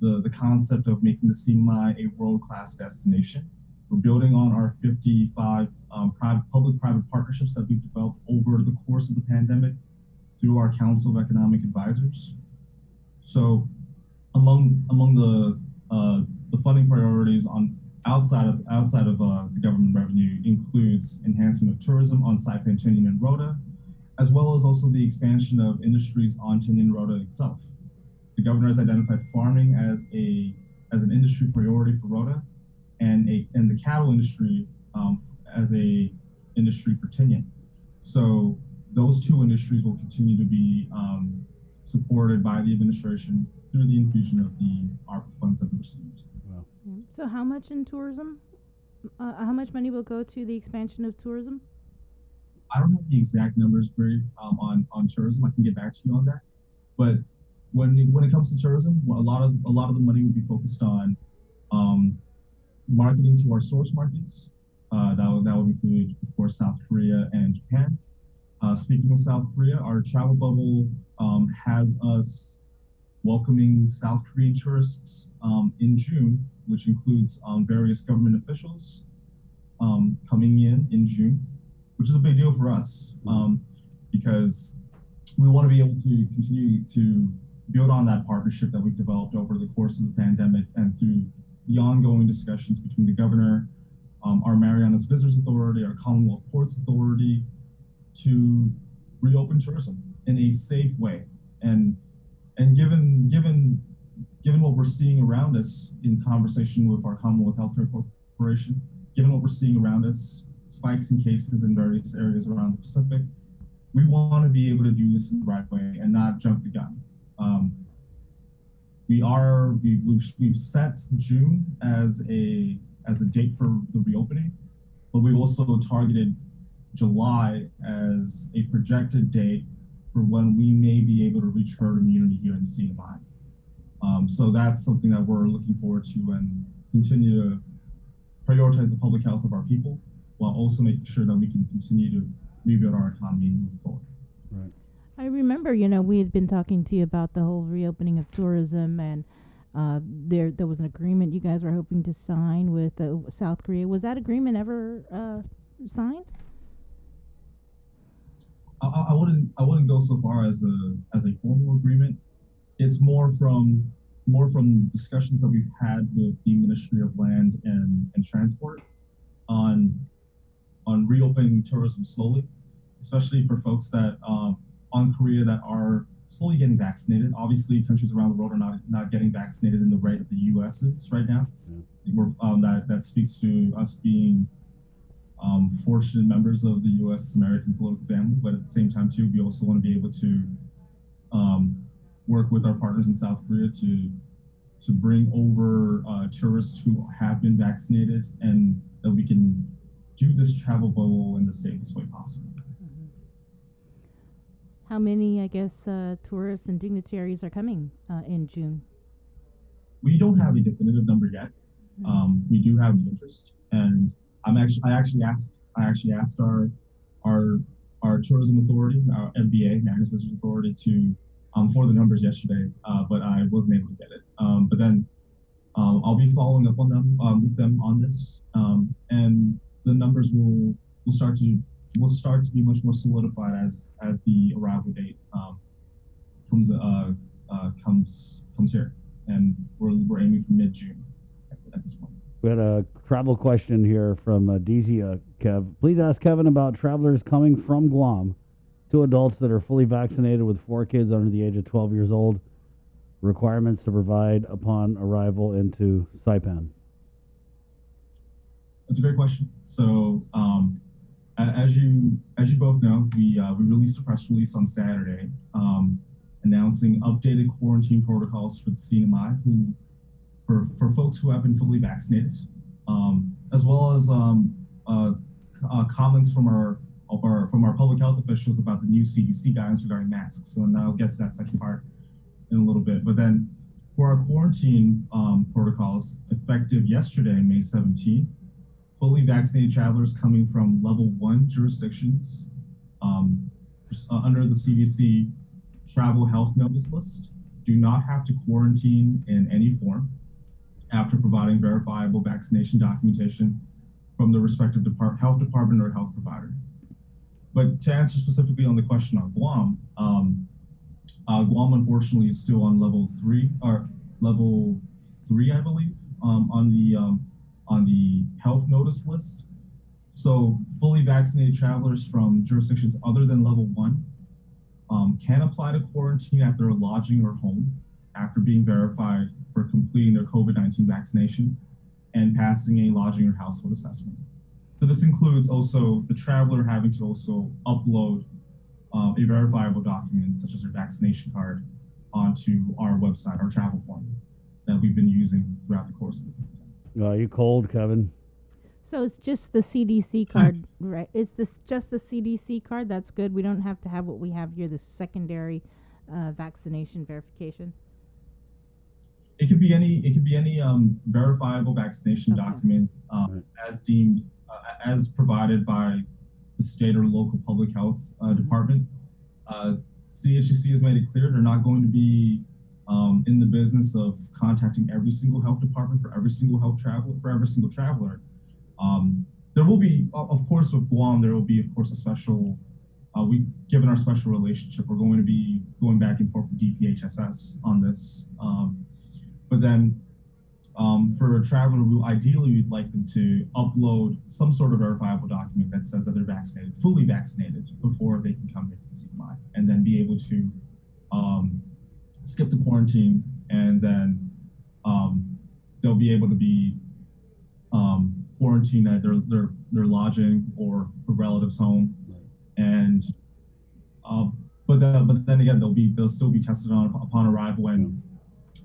S11: the concept of making the CNMI a world-class destination. We're building on our 55 public-private partnerships that we've developed over the course of the pandemic through our Council of Economic Advisors. So among the funding priorities outside of the government revenue includes enhancement of tourism on Saipan, Tinian, and Rota, as well as also the expansion of industries on Tinian and Rota itself. The governor has identified farming as an industry priority for Rota, and the cattle industry as a industry for Tinian. So those two industries will continue to be supported by the administration through the infusion of the ARPA funds that we received.
S4: Wow.
S5: So how much in tourism? How much money will go to the expansion of tourism?
S11: I don't have the exact numbers, Brie, on tourism. I can get back to you on that. But when it comes to tourism, a lot of the money will be focused on marketing to our source markets. That would include, of course, South Korea and Japan. Speaking of South Korea, our travel bubble has us welcoming South Korean tourists in June, which includes various government officials coming in June, which is a big deal for us because we want to be able to continue to build on that partnership that we've developed over the course of the pandemic and through the ongoing discussions between the governor, our Marianas Visitors Authority, our Commonwealth Ports Authority, to reopen tourism in a safe way. And given what we're seeing around us in conversation with our Commonwealth Healthcare Corporation, given what we're seeing around us, spikes in cases in various areas around the Pacific, we want to be able to do this in the right way and not jump the gun. We've set June as a date for the reopening, but we've also targeted July as a projected date for when we may be able to reach herd immunity here in the CNMI. So that's something that we're looking forward to and continue to prioritize the public health of our people while also making sure that we can continue to rebuild our economy moving forward.
S4: Right.
S5: I remember, we had been talking to you about the whole reopening of tourism, and there was an agreement you guys were hoping to sign with South Korea. Was that agreement ever signed?
S11: I wouldn't go so far as a formal agreement. It's more from discussions that we've had with the Ministry of Land and Transport on reopening tourism slowly, especially for folks that on Korea that are slowly getting vaccinated. Obviously, countries around the world are not getting vaccinated in the rate that the U.S. is right now. That speaks to us being fortunate members of the U.S. American political family, but at the same time too, we also want to be able to work with our partners in South Korea to bring over tourists who have been vaccinated, and that we can do this travel bubble in the safest way possible.
S5: How many, tourists and dignitaries are coming in June?
S11: We don't have a definitive number yet. We do have the interest, and I actually asked our tourism authority, our MBA, Magnus Visitors Authority, to for the numbers yesterday, but I wasn't able to get it. But then I'll be following up on them with them on this, and the numbers will start to be much more solidified as the arrival date comes here, and we're aiming for mid-June at this point.
S4: We had a travel question here from Dezia, Kev. Please ask Kevin about travelers coming from Guam, 2 adults that are fully vaccinated with 4 kids under the age of 12 years old, requirements to provide upon arrival into Saipan.
S11: That's a great question. So, as you both know, we released a press release on Saturday announcing updated quarantine protocols for the CNMI, for folks who have been fully vaccinated, as well as comments from our public health officials about the new CDC guidance regarding masks. So now I'll get to that second part in a little bit. But then for our quarantine protocols, effective yesterday, May 17th, fully vaccinated travelers coming from level 1 jurisdictions under the CDC travel health notice list do not have to quarantine in any form after providing verifiable vaccination documentation from the respective health department or health provider. But to answer specifically on the question on Guam, Guam unfortunately is still on level 3, I believe, on the health notice list. So fully vaccinated travelers from jurisdictions other than level 1 can apply to quarantine at their lodging or home after being verified for completing their COVID-19 vaccination and passing a lodging or household assessment. So this includes also the traveler having to also upload a verifiable document, such as their vaccination card, onto our website, our travel form that we've been using throughout the course of it.
S4: Are you cold, Kevin?
S5: So it's just the CDC card, right? Is this just the CDC card? That's good. We don't have to have what we have here, the secondary vaccination verification.
S11: It could be any verifiable vaccination document as deemed, as provided by the state or local public health department. CHCC has made it clear they're not going to be in the business of contacting every single health department for every single traveler. There will be, of course, with Guam, there will be, of course, a special. Given our special relationship, we're going to be going back and forth with DPHSS on this. But then for a traveler who ideally we'd like them to upload some sort of verifiable document that says that they're vaccinated, fully vaccinated, before they can come into the CNMI, and then be able to skip the quarantine, and then they'll be able to be quarantine at their lodging or a relative's home, and but then again they'll still be tested upon arrival and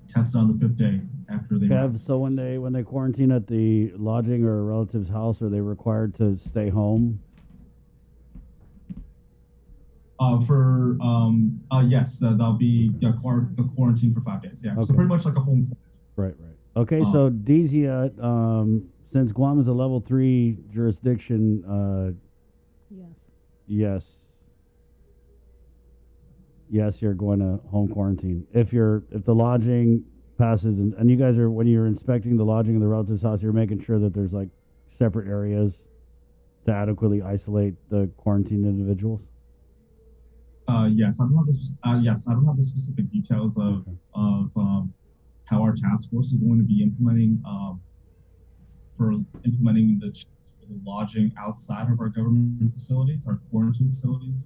S11: tested on the 5th day after they arrive.
S4: So when they quarantine at the lodging or a relative's house, are they required to stay home?
S11: Yes, that'll be the quarantine for 5 days. Yeah,
S4: Okay.
S11: so pretty much like a home.
S4: Right. Okay, so Dezia, since Guam is a level 3 jurisdiction, yes, you're going to home quarantine. If the lodging passes, and you guys are, when you're inspecting the lodging of the relative's house, you're making sure that there's like separate areas to adequately isolate the quarantined individuals.
S11: Yes, I don't have the specific details of how our task force is going to be implementing the checks for the lodging outside of our government facilities, our quarantine facilities.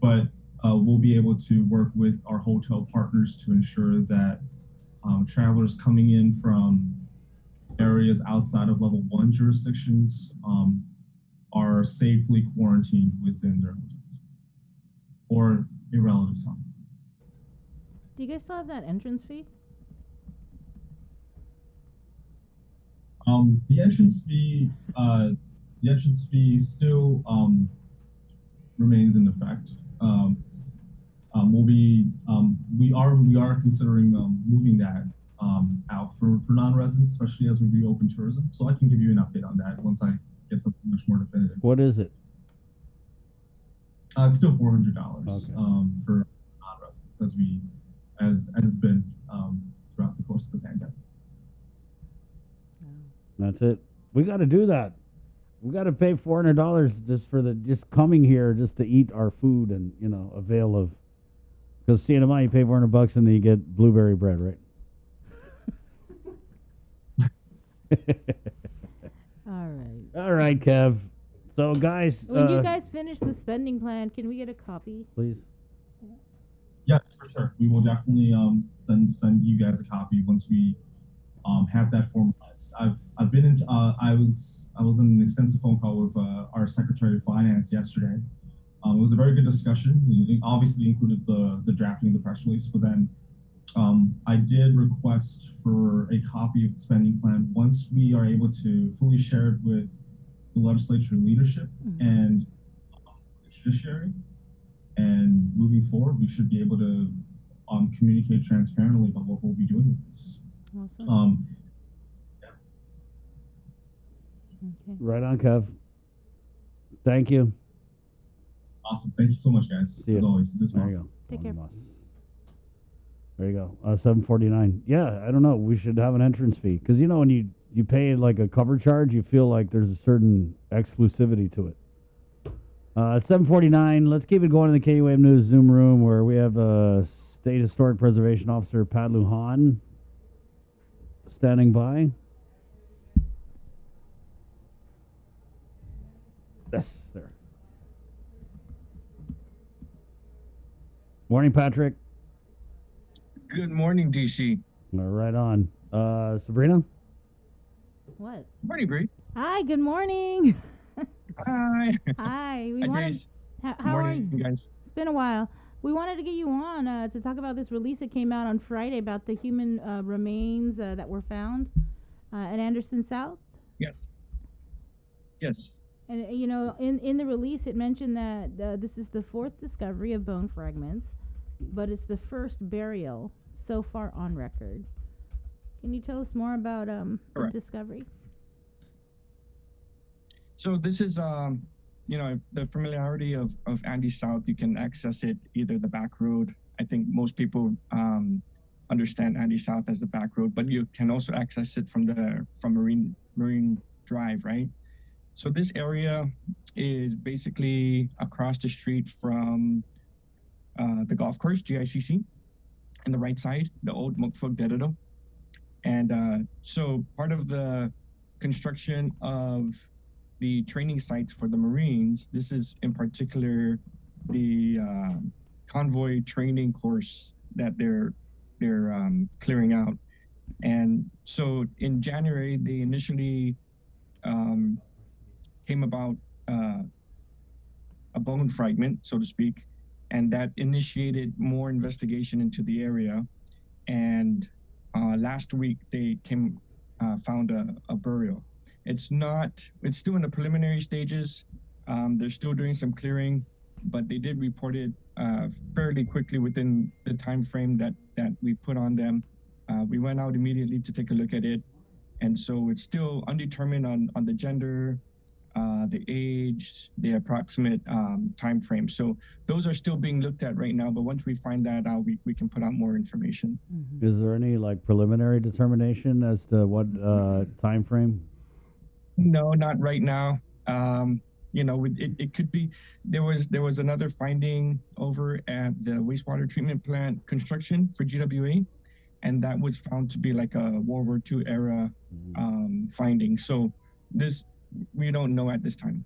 S11: But we'll be able to work with our hotel partners to ensure that travelers coming in from areas outside of level 1 jurisdictions are safely quarantined within their hotels or a relative's home.
S5: Do you guys still have that entrance fee?
S11: The entrance fee still remains in effect. We are considering moving that out for non-residents, especially as we reopen tourism. So I can give you an update on that once I get something much more definitive.
S4: What is it?
S11: It's still $400 for non-residents, as it's been throughout the course of the pandemic.
S4: That's it. We got to do that. We got to pay $400 just coming here just to eat our food and avail of. Because CNMI, you pay $400 and then you get blueberry bread, right? All right, Kev. So, guys,
S5: when you guys finish the spending plan, can we get a copy?
S4: Please.
S11: Yes, for sure. We will definitely send you guys a copy once we have that formalized. I've been into I was in an extensive phone call with our Secretary of Finance yesterday. It was a very good discussion. It obviously included the drafting of the press release, but then I did request for a copy of the spending plan once we are able to fully share it with the legislature leadership and the judiciary. And moving forward, we should be able to communicate transparently about what we'll be doing with this.
S5: Awesome.
S4: Okay. Right on, Kev. Thank you.
S11: Awesome. Thank you so much, guys.
S4: See
S11: as
S4: you.
S11: always.
S4: There you go.
S5: Take care.
S4: There you go. 749. Yeah, I don't know. We should have an entrance fee because when you pay like a cover charge, you feel like there's a certain exclusivity to it. At 749, let's keep it going in the KUAM News Zoom room where we have State Historic Preservation Officer Pat Lujan standing by. Yes, there. Morning, Patrick.
S7: Good morning, DC.
S4: Right on. Sabrina?
S5: What?
S7: Morning, Bree.
S5: Hi, good morning.
S7: Hi.
S5: Hi.
S7: How
S5: are you
S7: guys?
S5: It's been a while. We wanted to get you on to talk about this release that came out on Friday about the human remains that were found at Anderson South.
S7: Yes. Yes.
S5: And, in the release, it mentioned that this is the 4th discovery of bone fragments, but it's the first burial so far on record. Can you tell us more about the discovery?
S7: So this is, the familiarity of Andy South. You can access it either the back road. I think most people understand Andy South as the back road, but you can also access it from Marine Drive, right? So this area is basically across the street from the golf course, GICC, on the right side, the old Mukfug Dededo. And so part of the construction of the training sites for the Marines, this is in particular the convoy training course that they're clearing out. And so in January, they initially came about a bone fragment, so to speak, and that initiated more investigation into the area. And last week they found a burial. It's still in the preliminary stages. They're still doing some clearing, but they did report it fairly quickly within the time frame that we put on them. We went out immediately to take a look at it. And so it's still undetermined on the gender, the age, the approximate time frame. So those are still being looked at right now. But once we find that out, we can put out more information.
S4: Is there any like preliminary determination as to what time frame?
S7: No, not right now. It could be. There was another finding over at the wastewater treatment plant construction for GWA, and that was found to be like a World War II era finding. So this, we don't know at this time.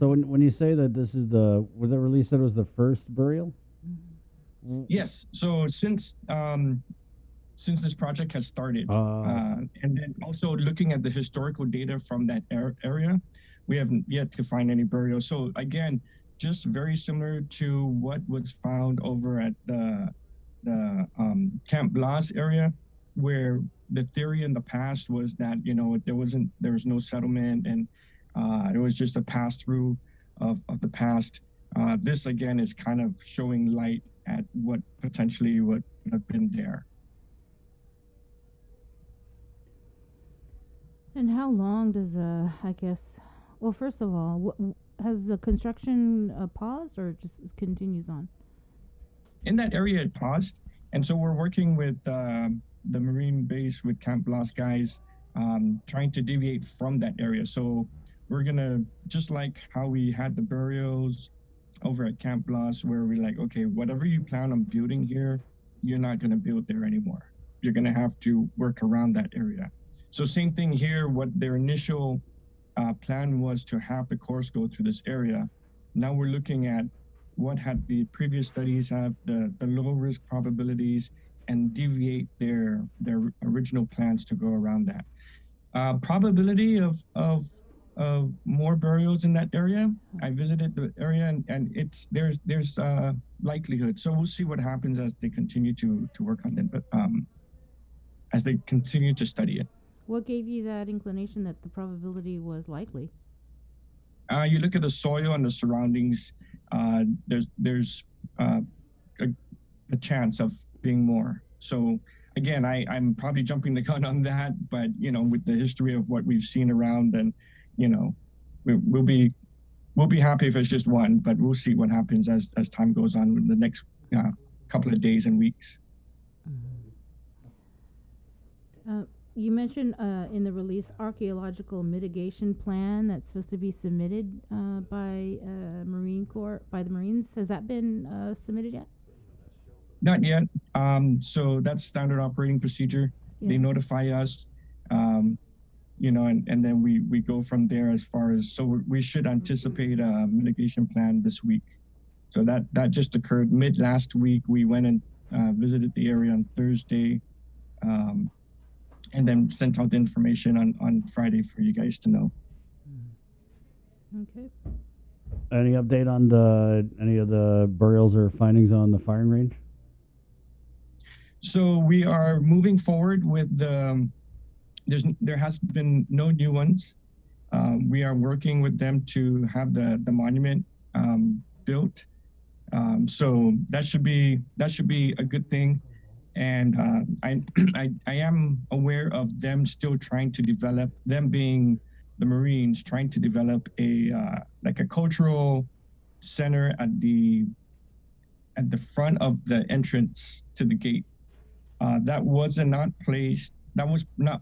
S4: So when you say that this is was it released that it was the first burial?
S7: Yes. So since this project has started, and then also looking at the historical data from that area, we haven't yet to find any burials. So again, just very similar to what was found over at the Camp Blas area, where the theory in the past was that there was no settlement, and it was just a pass through of the past. This again is kind of showing light at what potentially would have been there.
S5: And how long does well, first of all, has the construction paused or just continues on?
S7: In that area, it paused. And so we're working with the Marine base, with Camp Blas guys, trying to deviate from that area. So we're going to, just like how we had the burials over at Camp Blas, where we're like, okay, whatever you plan on building here, you're not going to build there anymore. You're going to have to work around that area. So same thing here, what their initial plan was to have the course go through this area. Now we're looking at what had the previous studies have, the low risk probabilities, and deviate their original plans to go around that. Probability of more burials in that area. I visited the area, and there's likelihood. So we'll see what happens as they continue to work on it, but as they continue to study it.
S5: What gave you that inclination that the probability was likely?
S7: You look at the soil and the surroundings. There's a chance of being more. So again, I'm probably jumping the gun on that, but with the history of what we've seen around, and we'll be happy if it's just one, but we'll see what happens as time goes on in the next couple of days and weeks.
S5: You mentioned in the release archaeological mitigation plan that's supposed to be submitted by Marine Corps, by the Marines. Has that been submitted yet?
S7: Not yet. So that's standard operating procedure. Yeah. They notify us, and then we go from there as far as, so we should anticipate a mitigation plan this week. So that just occurred mid last week. We went and visited the area on Thursday. And then sent out the information on Friday for you guys to know.
S5: Okay.
S4: Any update on any of the burials or findings on the firing range?
S7: So we are moving forward with there has been no new ones. We are working with them to have the monument built. So that should be a good thing. And I am aware of them still trying to develop, them being the Marines, trying to develop a cultural center at the front of the entrance to the gate. That was not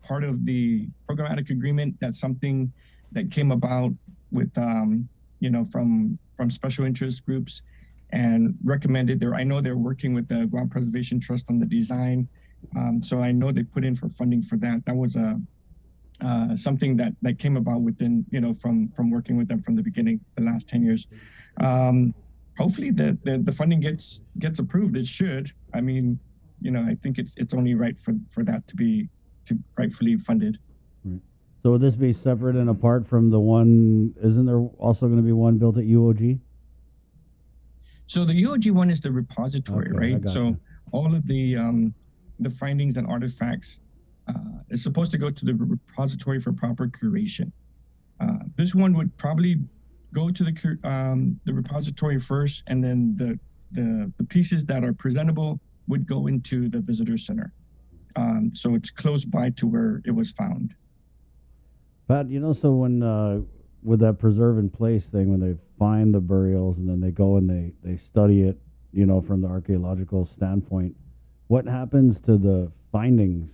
S7: part of the programmatic agreement. That's something that came about with from special interest groups, and recommended there. I know they're working with the Guam Preservation Trust on the design. So I know they put in for funding for that. That was something that came about within, from working with them from the beginning, the last 10 years. Hopefully the funding gets approved. It should. I mean, I think it's only right for that to be rightfully funded.
S4: Right. So would this be separate and apart from the one? Isn't there also going to be one built at UOG?
S7: So the UOG one is the repository,
S4: Okay, I
S7: right?
S4: gotcha.
S7: So all of the findings and artifacts is supposed to go to the repository for proper curation. This one would probably go to the repository first, and then the pieces that are presentable would go into the visitor center. So it's close by to where it was found.
S4: Pat, so when with that preserve in place thing, when they find the burials and then they go and they study it, from the archaeological standpoint, what happens to the findings?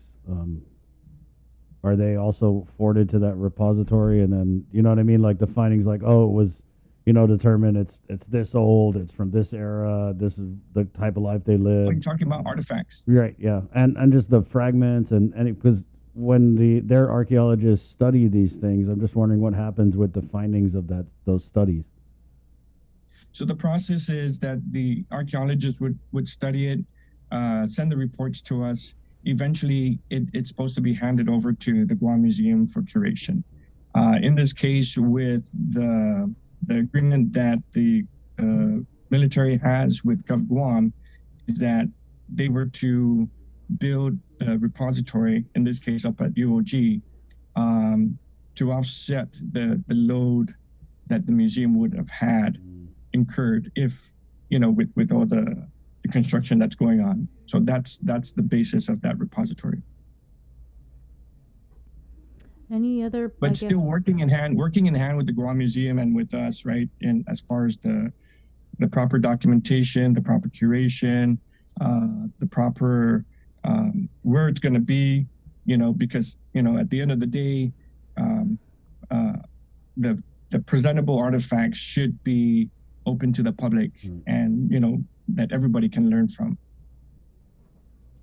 S4: Are they also forwarded to that repository? And then, you know what I mean? Like the findings, like, oh, it was, determined it's this old, it's from this era, this is the type of life they live.
S7: Are you talking about artifacts?
S4: Right, yeah. And just the fragments and because when their archaeologists study these things, I'm just wondering what happens with the findings of those studies.
S7: So the process is that the archaeologists would study it, send the reports to us. Eventually, it's supposed to be handed over to the Guam Museum for curation. In this case, with the agreement that the military has with Gov Guam, is that they were to build the repository, in this case up at UOG, to offset the load that the museum would have had incurred if, with all the construction that's going on. So that's the basis of that repository.
S5: Any other?
S7: But still working in hand with the Guam Museum and with us, right? And as far as the proper documentation, the proper curation, the proper where it's going to be, because at the end of the day, the presentable artifacts should be open to the public, and that everybody can learn from.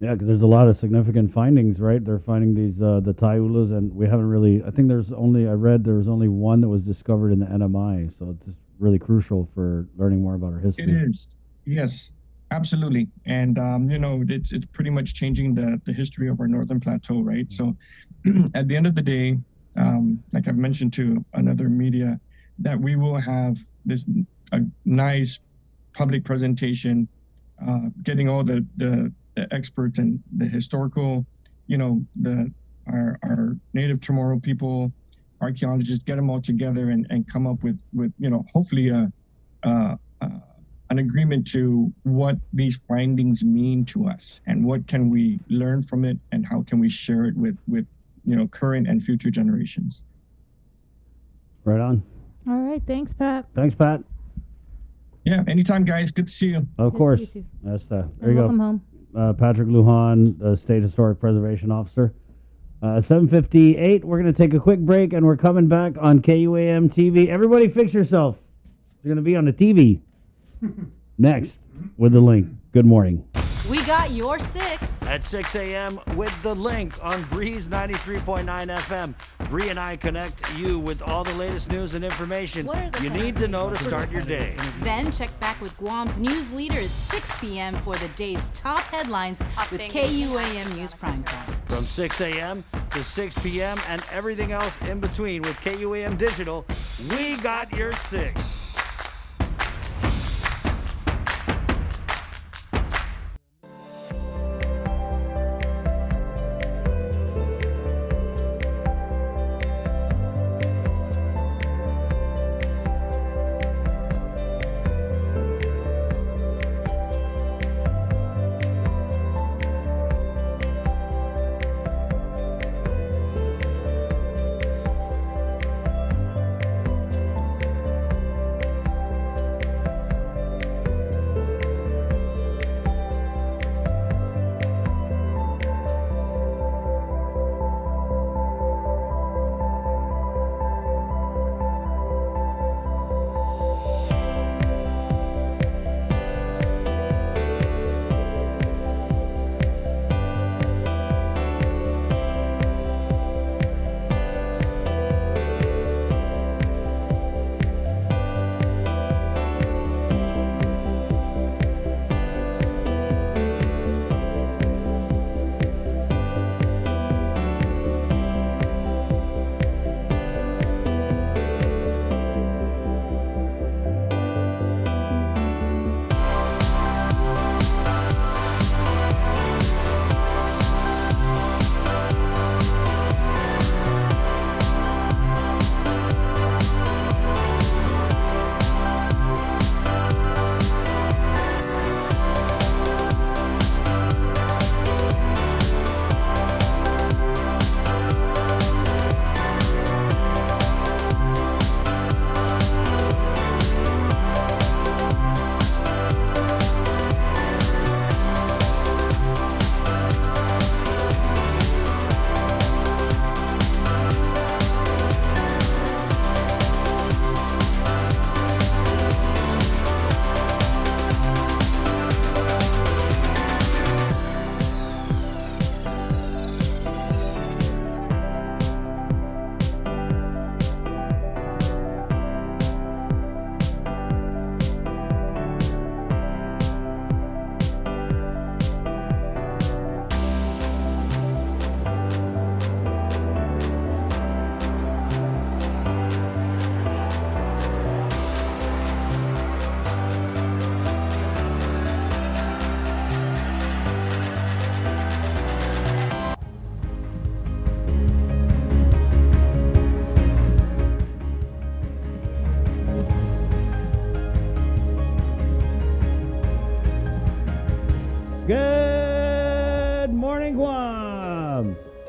S4: Yeah, because there's a lot of significant findings, right? They're finding these the Taiulas, and we haven't really. I think there was only one that was discovered in the NMI, so it's just really crucial for learning more about our history.
S7: It is, yes, absolutely, and it's pretty much changing the history of our Northern Plateau, right? So, at the end of the day, like I've mentioned to another media, that we will have a nice public presentation, getting all the experts and the historical, our native Chamorro people, archaeologists, get them all together and come up with hopefully an agreement to what these findings mean to us and what can we learn from it and how can we share it with current and future generations.
S4: Right on.
S5: All right. Thanks, Pat.
S4: Thanks, Pat.
S7: Yeah, anytime, guys. Good to see you.
S4: Of course. That's there you go.
S5: Welcome home.
S4: Patrick Lujan, the State Historic Preservation Officer. 7:58. We're going to take a quick break, and we're coming back on KUAM TV. Everybody fix yourself. You're going to be on the TV. Next, with the link. Good morning.
S12: We got your 6.
S4: At 6 a.m. with the link on Breeze 93.9 FM. Bree and I connect you with all the latest news and information you need to know to start your day.
S12: Then check back with Guam's news leader at 6 p.m. for the day's top headlines with KUAM News Primetime.
S4: From 6 a.m. to 6 p.m. and everything else in between with KUAM Digital, we got your 6.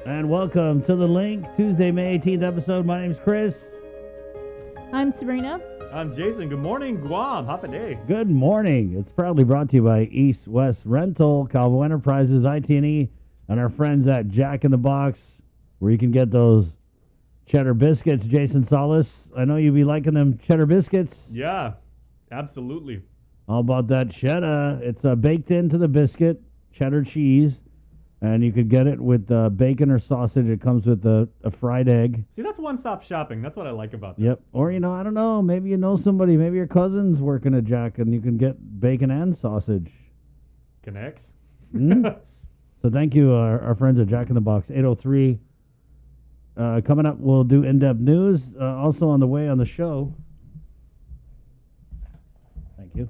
S4: And welcome to The Link, Tuesday, May 18th episode. My name's Chris.
S5: I'm Sabrina.
S2: I'm Jason. Good morning, Guam. Happy day.
S4: Good morning. It's proudly brought to you by East West Rental, Calvo Enterprises, IT&E, and our friends at Jack in the Box, where you can get those cheddar biscuits. Jason Solis, I know you be liking them cheddar biscuits.
S2: Yeah, absolutely.
S4: All about that cheddar. It's baked into the biscuit, cheddar cheese, and you could get it with bacon or sausage. It comes with a fried egg.
S2: See, that's one-stop shopping. That's what I like about that.
S4: Yep. Or, I don't know, maybe you know somebody. Maybe your cousin's working at Jack, and you can get bacon and sausage.
S2: Connects.
S4: So thank you, our friends at Jack in the Box, 803. Coming up, we'll do in-depth news. Also on the way on the show. Thank you.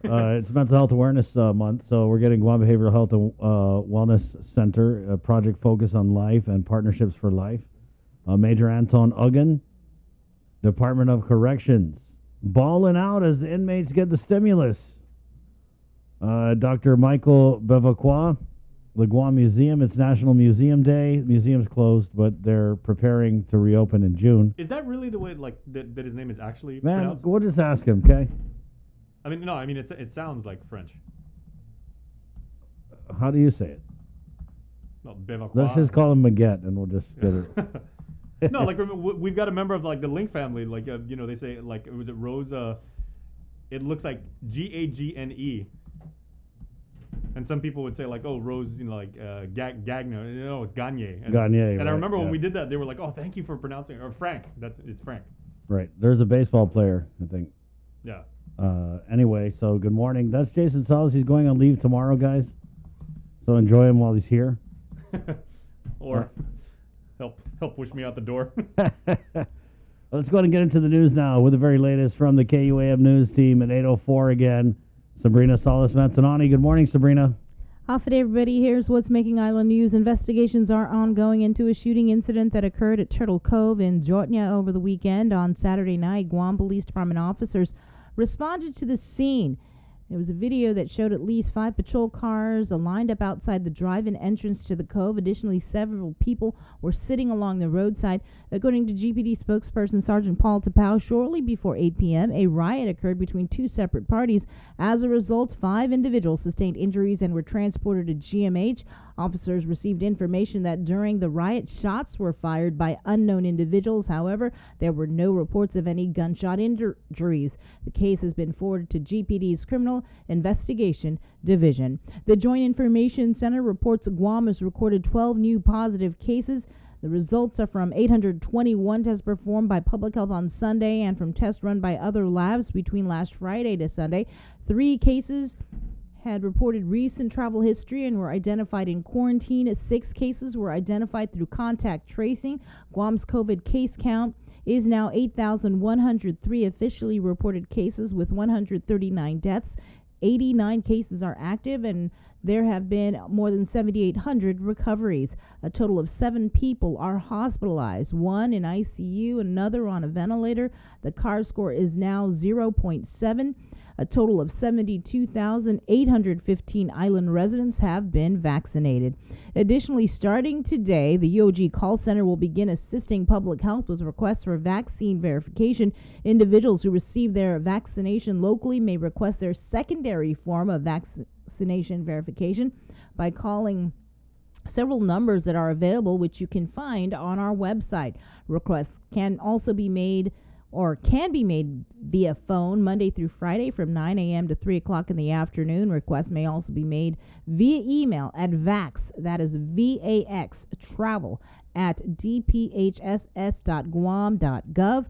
S4: It's Mental Health Awareness Month, so we're getting Guam Behavioral Health and Wellness Center, a project focused on life and partnerships for life. Major Anton Uggan, Department of Corrections, balling out as the inmates get the stimulus. Dr. Michael Bevacqua, the Guam Museum, it's National Museum Day. The museum's closed, but they're preparing to reopen in June.
S2: Is that really the way that his name is actually
S4: Man,
S2: pronounced?
S4: we'll just ask him, okay?
S2: It sounds like French.
S4: How do you say it?
S2: Well, Bevacqua.
S4: Let's just call him Maguette, and we'll just get it.
S2: No, we've got a member of the Link family. They say was it Rosa? It looks like Gagne, and some people would say Rose, Gagno. No, it's Gagne.
S4: Gagne.
S2: And
S4: right,
S2: I remember when
S4: yeah.
S2: we did that, they were like, "Oh, thank you for pronouncing," or Frank. It's Frank.
S4: Right. There's a baseball player, I think.
S2: Yeah.
S4: Anyway, so good morning. That's Jason Solis. He's going on leave tomorrow, guys. So enjoy him while he's here.
S2: Or help push me out the door.
S4: Let's go ahead and get into the news now with the very latest from the KUAM news team at 8:04 again. Sabrina Solis-Mantanani. Good morning, Sabrina.
S5: Hafa day, everybody. Here's what's making island news. Investigations are ongoing into a shooting incident that occurred at Turtle Cove in Jotnya over the weekend. On Saturday night, Guam Police Department officers responded to the scene. There was a video that showed at least 5 patrol cars lined up outside the drive-in entrance to the cove. Additionally, several people were sitting along the roadside. According to GPD spokesperson Sergeant Paul Tapau, shortly before 8 p.m., a riot occurred between two separate parties. As a result, 5 individuals sustained injuries and were transported to GMH. Officers received information that during the riot, shots were fired by unknown individuals. However, there were no reports of any gunshot injuries. The case has been forwarded to GPD's Criminal Investigation Division. The Joint Information Center reports Guam has recorded 12 new positive cases. The results are from 821 tests performed by Public Health on Sunday and from tests run by other labs between last Friday to Sunday. 3 cases had reported recent travel history and were identified in quarantine. 6 cases were identified through contact tracing. Guam's COVID case count is now 8,103 officially reported cases with 139 deaths. 89 cases are active, and there have been more than 7,800 recoveries. A total of 7 people are hospitalized, 1 in ICU, another on a ventilator. The CAR score is now 0.7. A total of 72,815 island residents have been vaccinated. Additionally, starting today, the UOG call center will begin assisting public health with requests for vaccine verification. Individuals who receive their vaccination locally may request their secondary form of vaccination verification by calling several numbers that are available, which you can find on our website. Requests can also be made via phone Monday through Friday from 9 a.m. to 3 o'clock in the afternoon. Requests may also be made via email at VAX, that is VAX, travel at dphss.guam.gov.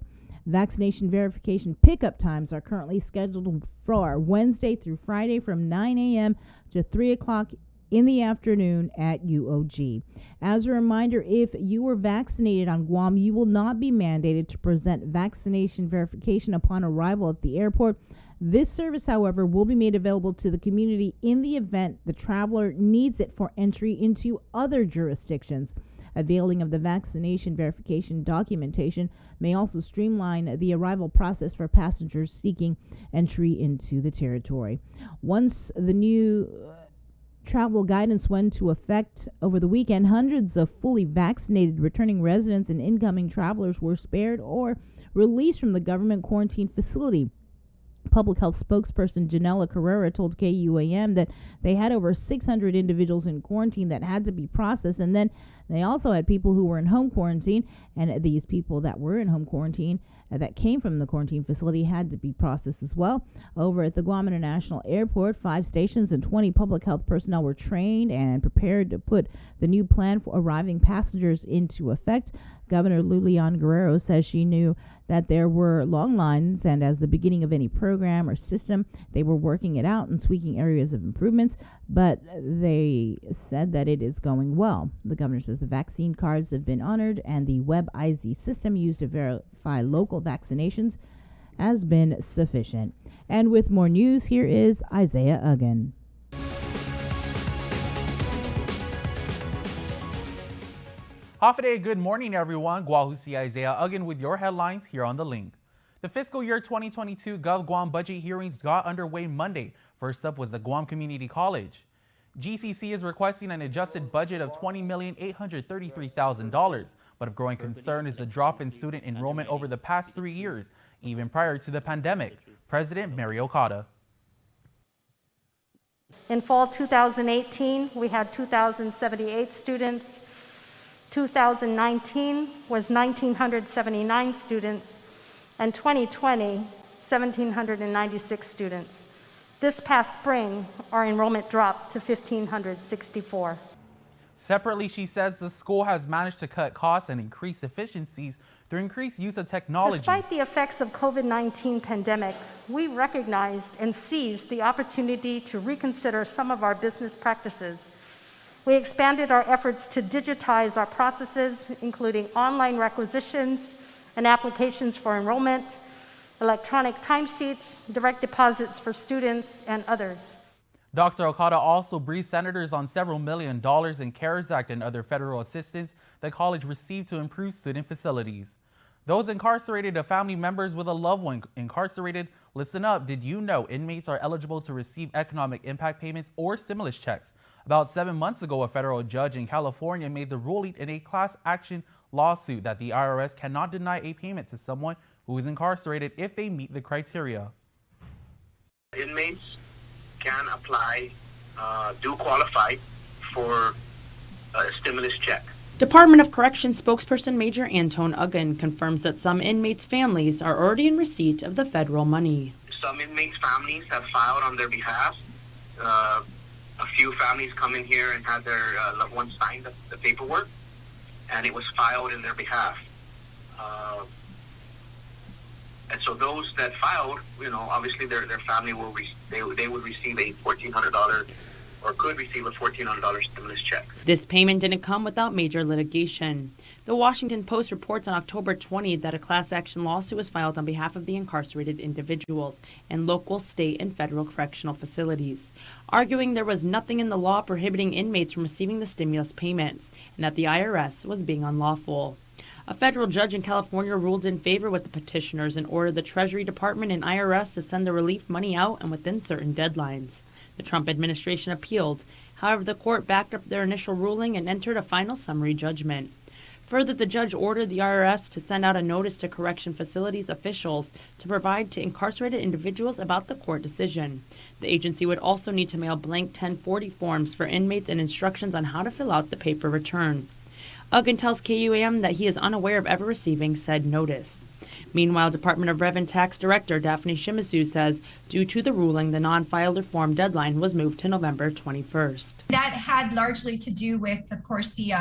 S5: Vaccination verification pickup times are currently scheduled for Wednesday through Friday from 9 a.m. to 3 o'clock in the afternoon at UOG. As a reminder, if you were vaccinated on Guam, you will not be mandated to present vaccination verification upon arrival at the airport. This service, however, will be made available to the community in the event the traveler needs it for entry into other jurisdictions. Availing of the vaccination verification documentation may also streamline the arrival process for passengers seeking entry into the territory. Once the new travel guidance went into effect over the weekend, hundreds of fully vaccinated returning residents and incoming travelers were spared or released from the government quarantine facility. Public health spokesperson Janella Carrera told KUAM that they had over 600 individuals in quarantine that had to be processed, and then they also had people who were in home quarantine, and these people that were in home quarantine that came from the quarantine facility had to be processed as well. Over at the Guam International Airport, 5 stations and 20 public health personnel were trained and prepared to put the new plan for arriving passengers into effect. Governor Lulian Guerrero says she knew that there were long lines, and as the beginning of any program or system, they were working it out and tweaking areas of improvements, but they said that it is going well. The governor says the vaccine cards have been honored, and the WebIZ system used to verify local vaccinations has been sufficient. And with more news, here is Isaiah Uggan.
S13: Hafa good morning, everyone. Guahusi Isaiah Uggan with your headlines here on The Link. The fiscal year 2022 Gov Guam budget hearings got underway Monday. First up was the Guam Community College. GCC is requesting an adjusted budget of $20,833,000, but of growing concern is the drop in student enrollment over the past 3 years, even prior to the pandemic. President Mary Okada.
S15: In fall 2018, we had 2,078 students. 2019 was 1,979 students, and 2020, 1,796 students. This past spring, our enrollment dropped to 1,564.
S13: Separately, she says the school has managed to cut costs and increase efficiencies through increased use of technology.
S15: Despite the effects of COVID-19 pandemic, we recognized and seized the opportunity to reconsider some of our business practices. We expanded our efforts to digitize our processes, including online requisitions and applications for enrollment, electronic timesheets, direct deposits for students, and others.
S13: Dr. Okada also briefed senators on several $1 million in CARES Act and other federal assistance the college received to improve student facilities. Those incarcerated or family members with a loved one incarcerated, listen up. Did you know inmates are eligible to receive economic impact payments or stimulus checks? About 7 months ago, a federal judge in California made the ruling in a class action lawsuit that the IRS cannot deny a payment to someone who is incarcerated if they meet the criteria.
S16: Inmates can apply, do qualify for a stimulus check.
S18: Department of Corrections spokesperson Major Antone Uggan confirms that some inmates' families are already in receipt of the federal money.
S16: Some inmates' families have filed on their behalf. A few families come in here and had their loved ones sign the paperwork, and it was filed in their behalf. And so those that filed, obviously their family will they would receive a $1,400 or could receive a $1,400 stimulus check.
S18: This payment didn't come without major litigation. The Washington Post reports on October 20th that a class action lawsuit was filed on behalf of the incarcerated individuals in local, state, and federal correctional facilities, arguing there was nothing in the law prohibiting inmates from receiving the stimulus payments and that the IRS was being unlawful. A federal judge in California ruled in favor with the petitioners and ordered the Treasury Department and IRS to send the relief money out and within certain deadlines. The Trump administration appealed. However, the court backed up their initial ruling and entered a final summary judgment. Further, the judge ordered the IRS to send out a notice to correction facilities officials to provide to incarcerated individuals about the court decision. The agency would also need to mail blank 1040 forms for inmates and instructions on how to fill out the paper return. Uggan tells KUAM that he is unaware of ever receiving said notice. Meanwhile, Department of Rev and Tax Director Daphne Shimizu says due to the ruling, the non-filer form deadline was moved to November 21st.
S25: That had largely to do with, of course, the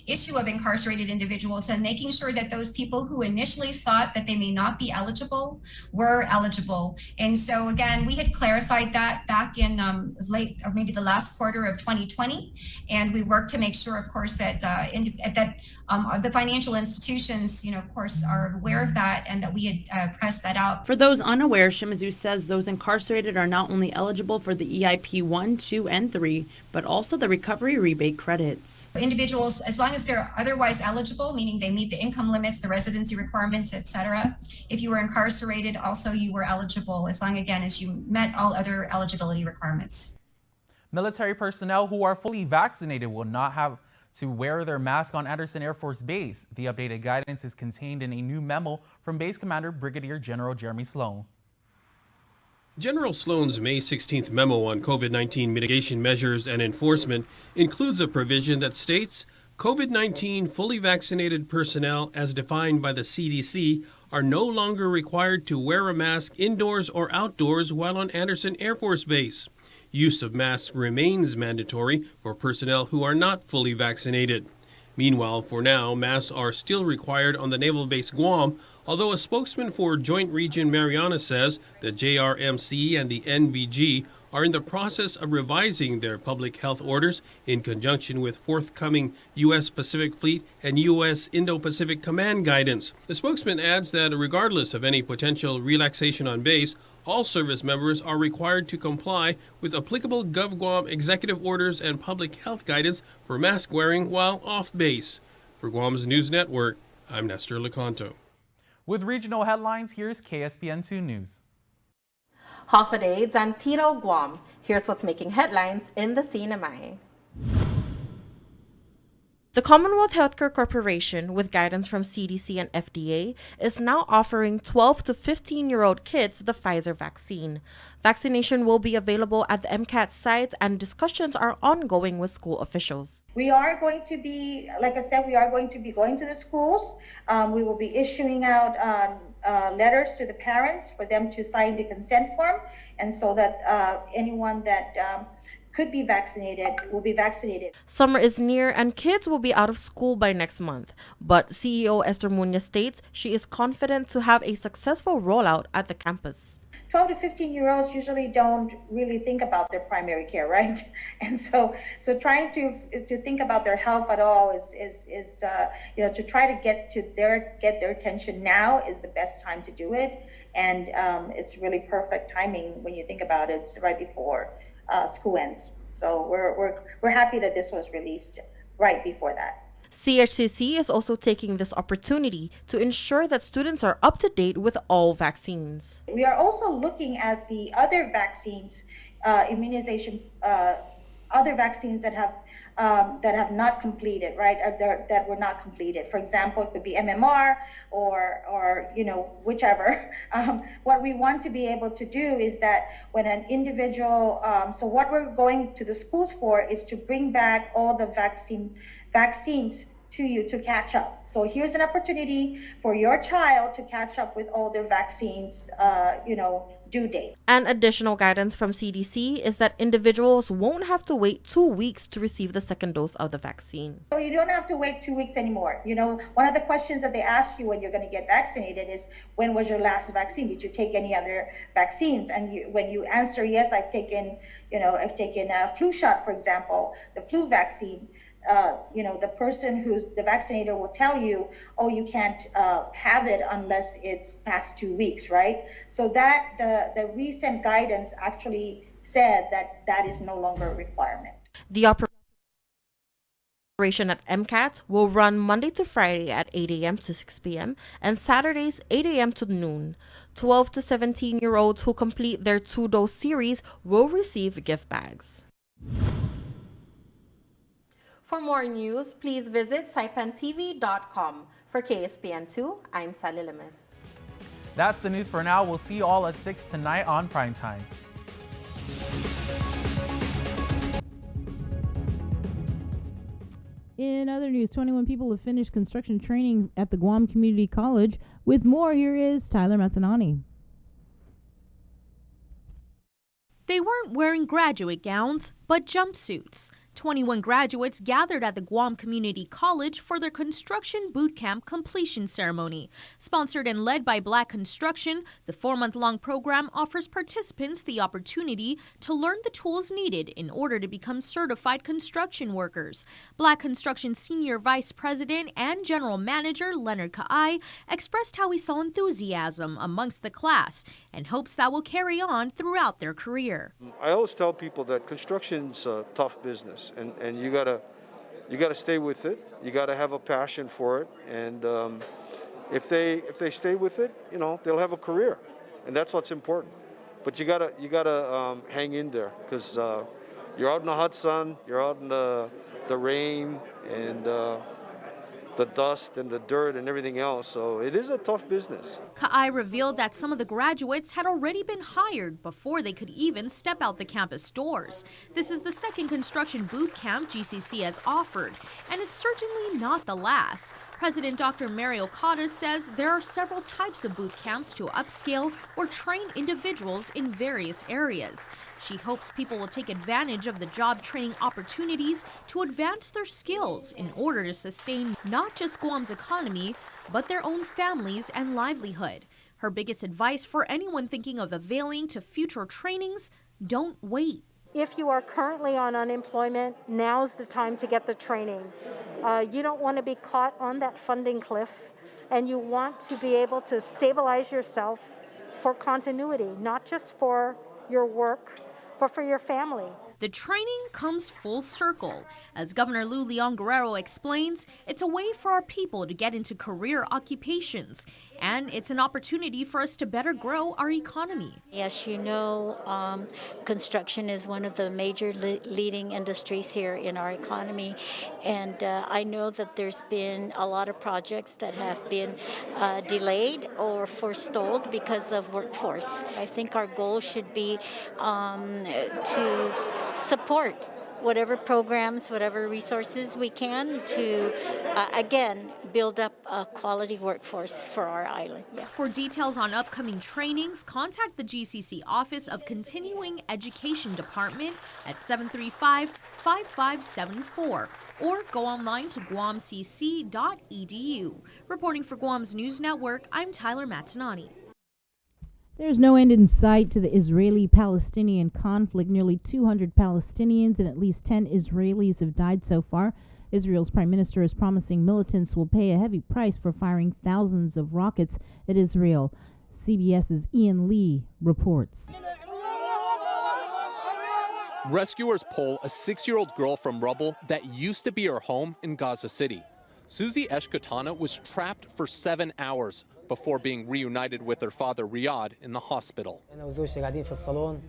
S25: issue of incarcerated individuals and making sure that those people who initially thought that they may not be eligible were eligible. And so, again, we had clarified that back in late or maybe the last quarter of 2020. And we worked to make sure, of course, that the financial institutions, of course, are aware of that and that we had pressed that out.
S18: For those unaware, Shimizu says those incarcerated are not only eligible for the EIP 1, 2, and 3, but also the recovery rebate credits.
S25: Individuals, as long as they're otherwise eligible, meaning they meet the income limits, the residency requirements, etc. If you were incarcerated, also you were eligible as long, again, as you met all other eligibility requirements.
S13: Military personnel who are fully vaccinated will not have to wear their mask on Andersen Air Force Base. The updated guidance is contained in a new memo from Base Commander Brigadier General Jeremy Sloan.
S1: General Sloan's May 16th memo on COVID-19 mitigation measures and enforcement includes a provision that states COVID-19 fully vaccinated personnel, as defined by the CDC, are no longer required to wear a mask indoors or outdoors while on Andersen Air Force Base. Use of masks remains mandatory for personnel who are not fully vaccinated. Meanwhile, for now, masks are still required on the Naval Base Guam, although a spokesman for Joint Region Mariana says the JRMC and the NVG are in the process of revising their public health orders in conjunction with forthcoming U.S. Pacific Fleet and U.S. Indo-Pacific Command guidance. The spokesman adds that regardless of any potential relaxation on base, all service members are required to comply with applicable GovGuam executive orders and public health guidance for mask wearing while off base. For Guam's News Network, I'm Nestor Lecanto.
S13: With regional headlines, here's KSPN2 News.
S3: Half a day, Dantino, Guam. Here's what's making headlines in the CNMI. The Commonwealth Healthcare Corporation, with guidance from CDC and FDA, is now offering 12 to 15-year-old kids the Pfizer vaccine. Vaccination will be available at the MCAT sites, and discussions are ongoing with school officials.
S14: We are going to be, like I said, we are going to be going to the schools. We will be issuing out letters to the parents for them to sign the consent form, and so that anyone that could be vaccinated will be vaccinated.
S3: Summer is near and kids will be out of school by next month. But CEO Esther Munoz states she is confident to have a successful rollout at the campus.
S14: 12 to 15-year-olds usually don't really think about their primary care, right? And so trying to think about their health at all is to try to get their attention now is the best time to do it. And it's really perfect timing when you think about it. It's right before school ends. So we're happy that this was released right before that.
S3: CHCC is also taking this opportunity to ensure that students are up to date with all vaccines.
S14: We are also looking at the other vaccines, immunization, other vaccines that have not completed, right? That were not completed. For example, it could be MMR or whichever. What we want to be able to do is that when an individual, so what we're going to the schools for is to bring back all the vaccines to you to catch up. So here's an opportunity for your child to catch up with all their vaccines, due date.
S3: And additional guidance from CDC is that individuals won't have to wait 2 weeks to receive the second dose of the vaccine.
S14: So you don't have to wait 2 weeks anymore. One of the questions that they ask you when you're going to get vaccinated is, when was your last vaccine? Did you take any other vaccines? And when you answer yes, I've taken a flu shot, for example, the flu vaccine. The person who's the vaccinator will tell you, oh, you can't have it unless it's past 2 weeks, right? So that the recent guidance actually said that is no longer a requirement.
S3: The operation at MCAT will run Monday to Friday at 8 a.m. to 6 p.m. and Saturdays 8 a.m. to noon. 12 to 17-year-olds who complete their 2-dose series will receive gift bags. For more news, please visit saipantv.com. For KSPN2, I'm Sally Limas.
S13: That's the news for now. We'll see you all at 6 tonight on Primetime.
S5: In other news, 21 people have finished construction training at the Guam Community College. With more, here is Tyler Mazzanani.
S17: They weren't wearing graduate gowns, but jumpsuits. 21 graduates gathered at the Guam Community College for their construction boot camp completion ceremony. Sponsored and led by Black Construction, the 4-month-long program offers participants the opportunity to learn the tools needed in order to become certified construction workers. Black Construction Senior Vice President and General Manager Leonard Ka'ai expressed how he saw enthusiasm amongst the class and hopes that will carry on throughout their career.
S22: I always tell people that construction's a tough business. And you gotta stay with it. You gotta have a passion for it. And if they stay with it, they'll have a career, and that's what's important. But you gotta hang in there, because you're out in the hot sun, you're out in the rain and the dust and the dirt and everything else. So it is a tough business.
S17: Ka'ai revealed that some of the graduates had already been hired before they could even step out the campus doors. This is the second construction boot camp GCC has offered, and it's certainly not the last. President Dr. Mary Okada says there are several types of boot camps to upscale or train individuals in various areas. She hopes people will take advantage of the job training opportunities to advance their skills in order to sustain not just Guam's economy, but their own families and livelihood. Her biggest advice for anyone thinking of availing to future trainings: don't wait.
S15: If you are currently on unemployment, now's the time to get the training. You don't want to be caught on that funding cliff, and you want to be able to stabilize yourself for continuity, not just for your work, but for your family.
S17: The training comes full circle. As Governor Lou Leon Guerrero explains, it's a way for our people to get into career occupations, and it's an opportunity for us to better grow our economy.
S10: As you know, construction is one of the major leading industries here in our economy, and I know that there's been a lot of projects that have been delayed or forestalled because of workforce. I think our goal should be to support whatever programs, whatever resources we can to, again, build up a quality workforce for our island. Yeah.
S17: For details on upcoming trainings, contact the GCC Office of Continuing Education Department at 735-5574 or go online to guamcc.edu. Reporting for Guam's News Network, I'm Tyler Matanani.
S5: There's no end in sight to the Israeli-Palestinian conflict. Nearly 200 Palestinians and at least 10 Israelis have died so far. Israel's prime minister is promising militants will pay a heavy price for firing thousands of rockets at Israel. CBS's Ian Lee reports.
S20: Rescuers pull a 6-year-old girl from rubble that used to be her home in Gaza City. Susie Eshkatana was trapped for 7 hours before being reunited with her father Riyadh in the hospital.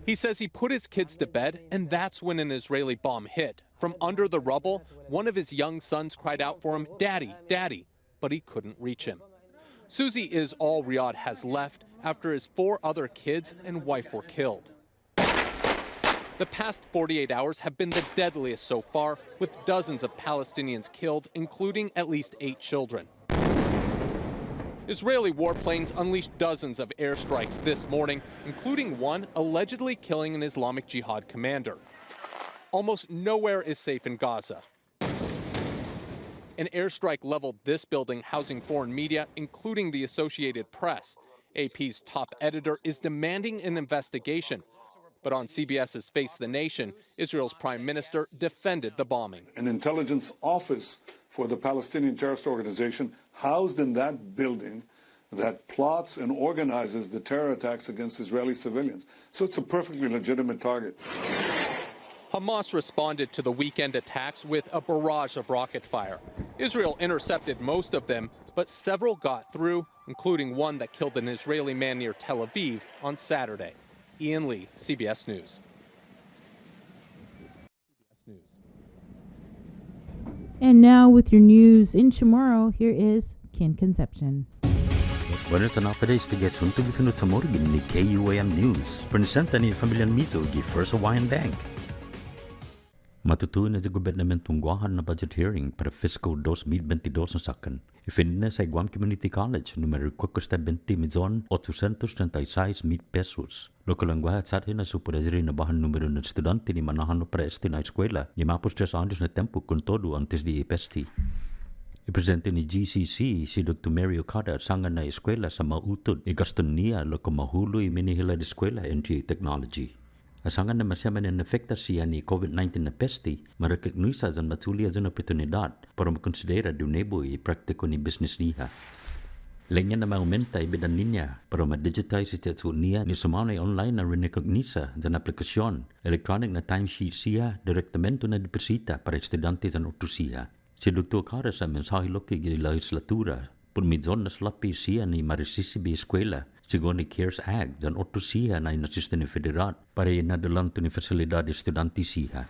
S20: He says he put his kids to bed, and that's when an Israeli bomb hit. From under the rubble, one of his young sons cried out for him, "Daddy, Daddy," but he couldn't reach him. Susie is all Riyadh has left after his 4 other kids and wife were killed. The past 48 hours have been the deadliest so far, with dozens of Palestinians killed, including at least 8 children. Israeli warplanes unleashed dozens of airstrikes this morning, including one allegedly killing an Islamic Jihad commander. Almost nowhere is safe in Gaza. An airstrike leveled this building housing foreign media, including the Associated Press. AP's top editor is demanding an investigation. But on CBS's Face the Nation, Israel's prime minister defended the bombing.
S21: An intelligence office for the Palestinian terrorist organization housed in that building that plots and organizes the terror attacks against Israeli civilians. So it's a perfectly legitimate target.
S20: Hamas responded to the weekend attacks with a barrage of rocket fire. Israel intercepted most of them, but several got through, including one that killed an Israeli man near Tel Aviv on Saturday. Ian Lee, CBS News.
S5: And now with your news in Chamorro, here is Ken Concepcion.
S23: Buenas tardes to get some to be sa morgan ni KUAM News. Presenta ni Familian Mizo gi First Hawaiian Bank. Matutuin na sa government tungguahan na budget hearing para fiscal 2022 na sakan. Ifinina sa Guam Community College numero 420,836 pesos. Local ang guahat sa atin na superaziri na bahan numero ng estudyante ni manahan no preste na eskwela. Ni mapos 3 anos na tempo kung todo antes di ipesti. Ipresente ni GCC si Dr. Mary Okada sangan na eskwela sa mautod. Igaston niya loko mahuloy minihila di eskwela NGA Technology. Asangan na masyaman na efekta siya ni COVID-19 na pesti, marekognisa dyan matsulia dyan oportunidad para makonsidera dunebo i-praktiko ni business niya. Lenya na maumenta ibidan niya para ma-digitize itatsu niya ni sumanay online na rekognisa dyan aplikasyon. Electronic na timesheet siya, direktamento na deposita para estudyante dyan oto siya. Si Dr. Okara sa mensahe loki gi legislatura, purmidyon na slapi siya ni marisisibi eskwela, sigo ni CARES Act, dan oto siya na inasisten ni federal para inadalan to ni fasilidad estudanti siya.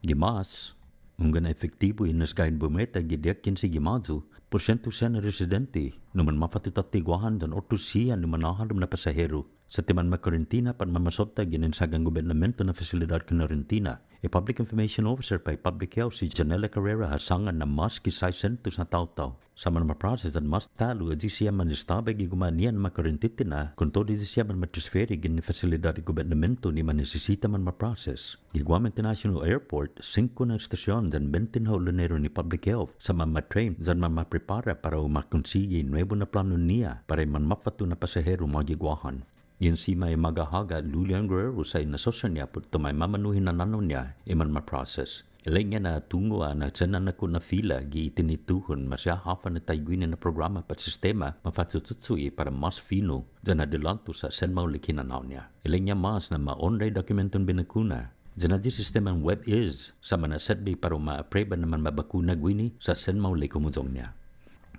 S23: Gimas, ungan efektibo inas gain bumeta gidiakin si Gimazu, porsyento siya na residente, naman mapatutatigwahan dan ortusiya ni manahalom na pasahero. Sa timan makarentina pan mamasota gininsagang gobernamento na fasilidad kanarentina. Public Information Officer pa Public Health si Janela Carrera hasangan na mas kisay sentos na tao-tao. Sa man maprocess dan mas talo at siya man istabe gigumanian makarentitina kung todo siya man matransferi gini fasilidad gobernamento ni man nesesita man maprocess. Giguam International Airport, 5 na estasyon dan 20 na ulanero ni Public Health sa man matrain dan man maprepara para umakonsigi nuevo na plano niya para man mapatu na pasahero magigwahan. Yun si may magahaga Lulian Guerrero sa inasosya niya po ito may mamanuhin na nanon niya iman ma-process. Ilay niya na tungo na sanan ako na fila giitinituhon masya hafan na taygwinin na programa pat sistema mafatsututsui para mas fino dyan adilanto sa senmaw likinanaw niya. Ilay niya mas na ma-online dokumenton binakuna. Dyan na sistema ng web is sa manasadbi para ma-apreba naman mabakuna gwini sa senmaw likumuzong niya.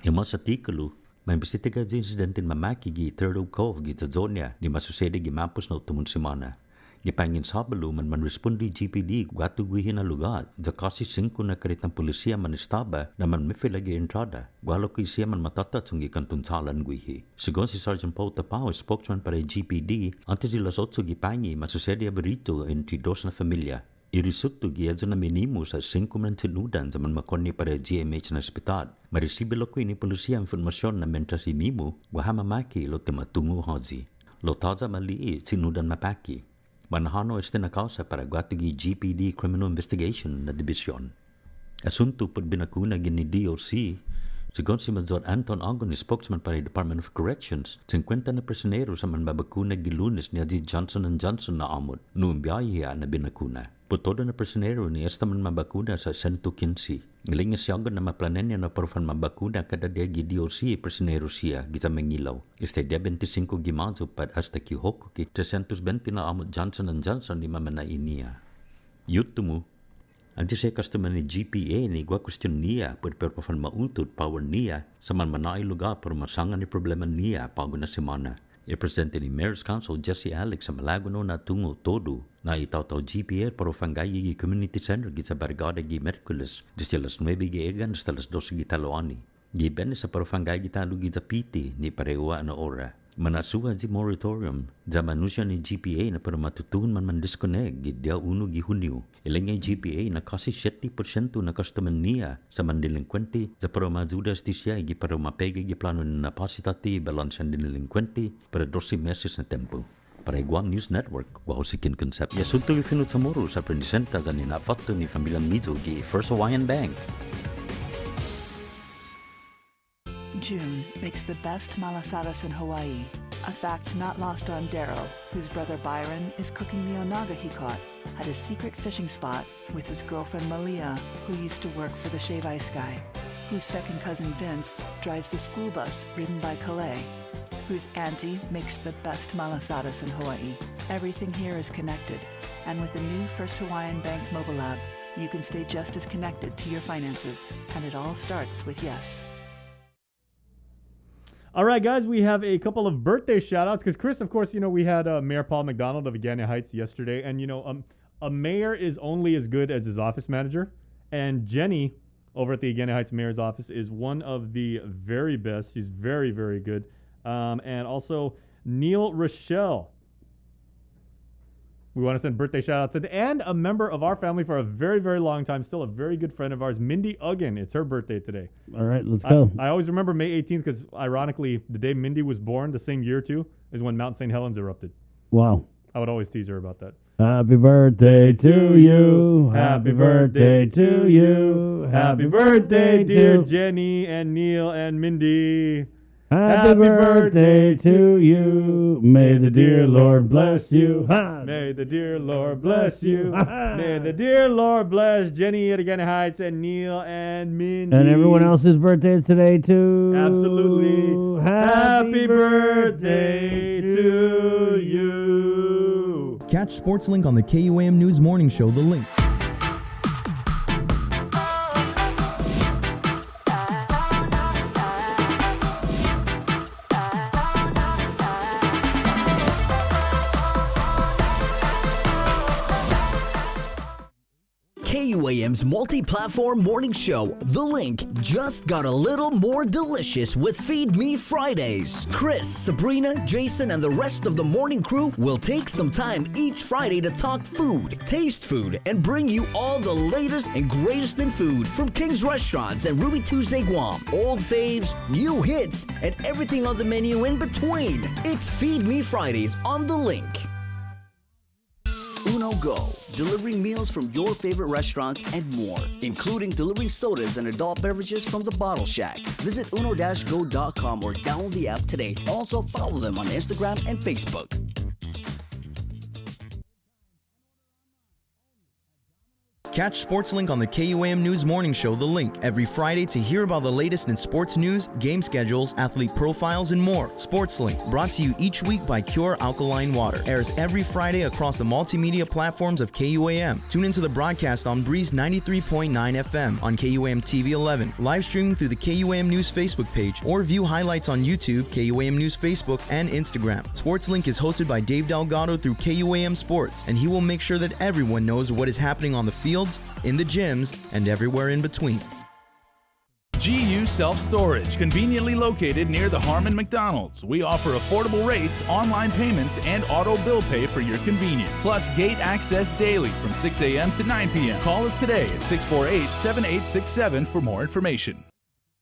S23: Yung mas artikulo may bisita ka din insidentin mamaki gi Turtle Cove gi Tazonia ni masusede gi mapos na utumun simana. Gipangin sabalo man respondi GPD guatugwihin na lugar. Ja kasi 5 na karitang polisiya man istaba na man mifila gi entrada. Gualo ko siya man matatat sung ikantunsalan gwihi. Sigon si Sergeant Paul Tapao, spokesman para GPD, antes di las 8 gipangi masusede aberito entre dos na familia. Irisutto giadso na minimo sa 5 man sinudan sa man makonni para GMH na ospital. Marisibilo ko ini polisiya informasyon na mentras imimo guhamamaki lo tematungo hozi. Lo taza mali sinudan mapaki. Manahano este na kausa para guatugi GPD Criminal Investigation na dibisyon. Asunto pod binakuna gini DOC. Sigon si Major Anton Agon, spokesman para Department of Corrections, 50 na personero sa man babakuna gilunes ni Adi Johnson & Johnson na amod noong biyahiya na binakuna. Putodo na personero ni esta man mabakuna sa 115. Ngaling nga siyagon na maplanen niya na porfan mabakuna kada dia DOC personero siya gisa mengilaw. Este dia 25 gimazo pad hasta kihoko ki 320 na amod Johnson & Johnson ni mamanain niya. Yutumu, anti sa customer ni GPA ni gua question niya pagperpafan mautod power niya sa man manay lugar para masangan ni problema niya pago na semana. I-presente ni Mayor's Council Jesse Alex sa Malagono na tungo todo na itaw-taw GPA para fangayi gi community center gi sa Bargada gi Merkules desde las 9 gi egan hasta las 12 gi taloani. Gi ben sa para fangayi gi talo gi zapiti ni parewa na ora. Manasuha di moratorium da manusya ni GPA na para matutuhon man disconnect gi dia 1 gi Hunyo. Ilang nga GPA na kasi 70% na customer niya sa mandelinkwente sa para majudas di siya gi para mapega gi plano na pasitati balance ang delinkwente para 12 meses na tempo. Para Guam News Network, wow sikin concept. Yasunto gi finut sa moro sa presenta sa ninafatto ni Familia Mizo gi First Hawaiian Bank.
S6: June makes the best malasadas in Hawaii, a fact not lost on Daryl, whose brother Byron is cooking the onaga he caught at his secret fishing spot with his girlfriend Malia, who used to work for the Shave Ice Guy, whose second cousin Vince drives the school bus ridden by Calais, whose auntie makes the best malasadas in Hawaii. Everything here is connected, and with the new First Hawaiian Bank mobile app, you can stay just as connected to your finances, and it all starts with yes.
S2: All right, guys, we have a couple of birthday shout-outs because, Chris, of course, we had Mayor Paul McDonald of Agana Heights yesterday. And, a mayor is only as good as his office manager. And Jenny over at the Agana Heights Mayor's office is one of the very best. She's very, very good. And also Neil Rochelle. We want to send birthday shout-outs to, and a member of our family for a very, very long time, still a very good friend of ours, Mindy Uggan. It's her birthday today.
S4: All right, let's go.
S2: I always remember May 18th because, ironically, the day Mindy was born, the same year, too, is when Mount St. Helens erupted.
S4: Wow.
S2: I would always tease her about that.
S4: Happy birthday to you. Happy birthday to you.
S2: Happy birthday, dear Jenny and Neil and Mindy.
S4: Happy birthday to you. May the dear Lord bless you. Ha!
S2: May the dear Lord bless you. May the dear Lord bless Jenny at Agana Heights and Neil and Mindy.
S4: And everyone else's birthdays today, too.
S2: Absolutely. Happy birthday to you.
S8: Catch SportsLink on the KUAM News Morning Show, The Link.
S7: KUAM's multi-platform morning show, The Link, just got a little more delicious with Feed Me Fridays. Chris, Sabrina, Jason, and the rest of the morning crew will take some time each Friday to talk food, taste food, and bring you all the latest and greatest in food from King's Restaurants and Ruby Tuesday Guam, old faves, new hits, and everything on the menu in between. It's Feed Me Fridays on The Link. Uno Go, delivering meals from your favorite restaurants and more, including delivering sodas and adult beverages from the Bottle Shack. Visit uno-go.com or download the app today. Also follow them on Instagram and Facebook.
S8: Catch SportsLink on the KUAM News Morning Show, The Link, every Friday to hear about the latest in sports news, game schedules, athlete profiles, and more. SportsLink, brought to you each week by Cure Alkaline Water, airs every Friday across the multimedia platforms of KUAM. Tune into the broadcast on Breeze 93.9 FM, on KUAM TV 11, live streaming through the KUAM News Facebook page, or view highlights on YouTube, KUAM News Facebook, and Instagram. SportsLink is hosted by Dave Delgado through KUAM Sports, and he will make sure that everyone knows what is happening on the field, in the gyms, and everywhere in between.
S9: GU Self-Storage, conveniently located near the Harmon McDonald's. We offer affordable rates, online payments, and auto bill pay for your convenience. Plus gate access daily from 6 a.m. to 9 p.m. Call us today at 648-7867 for more information.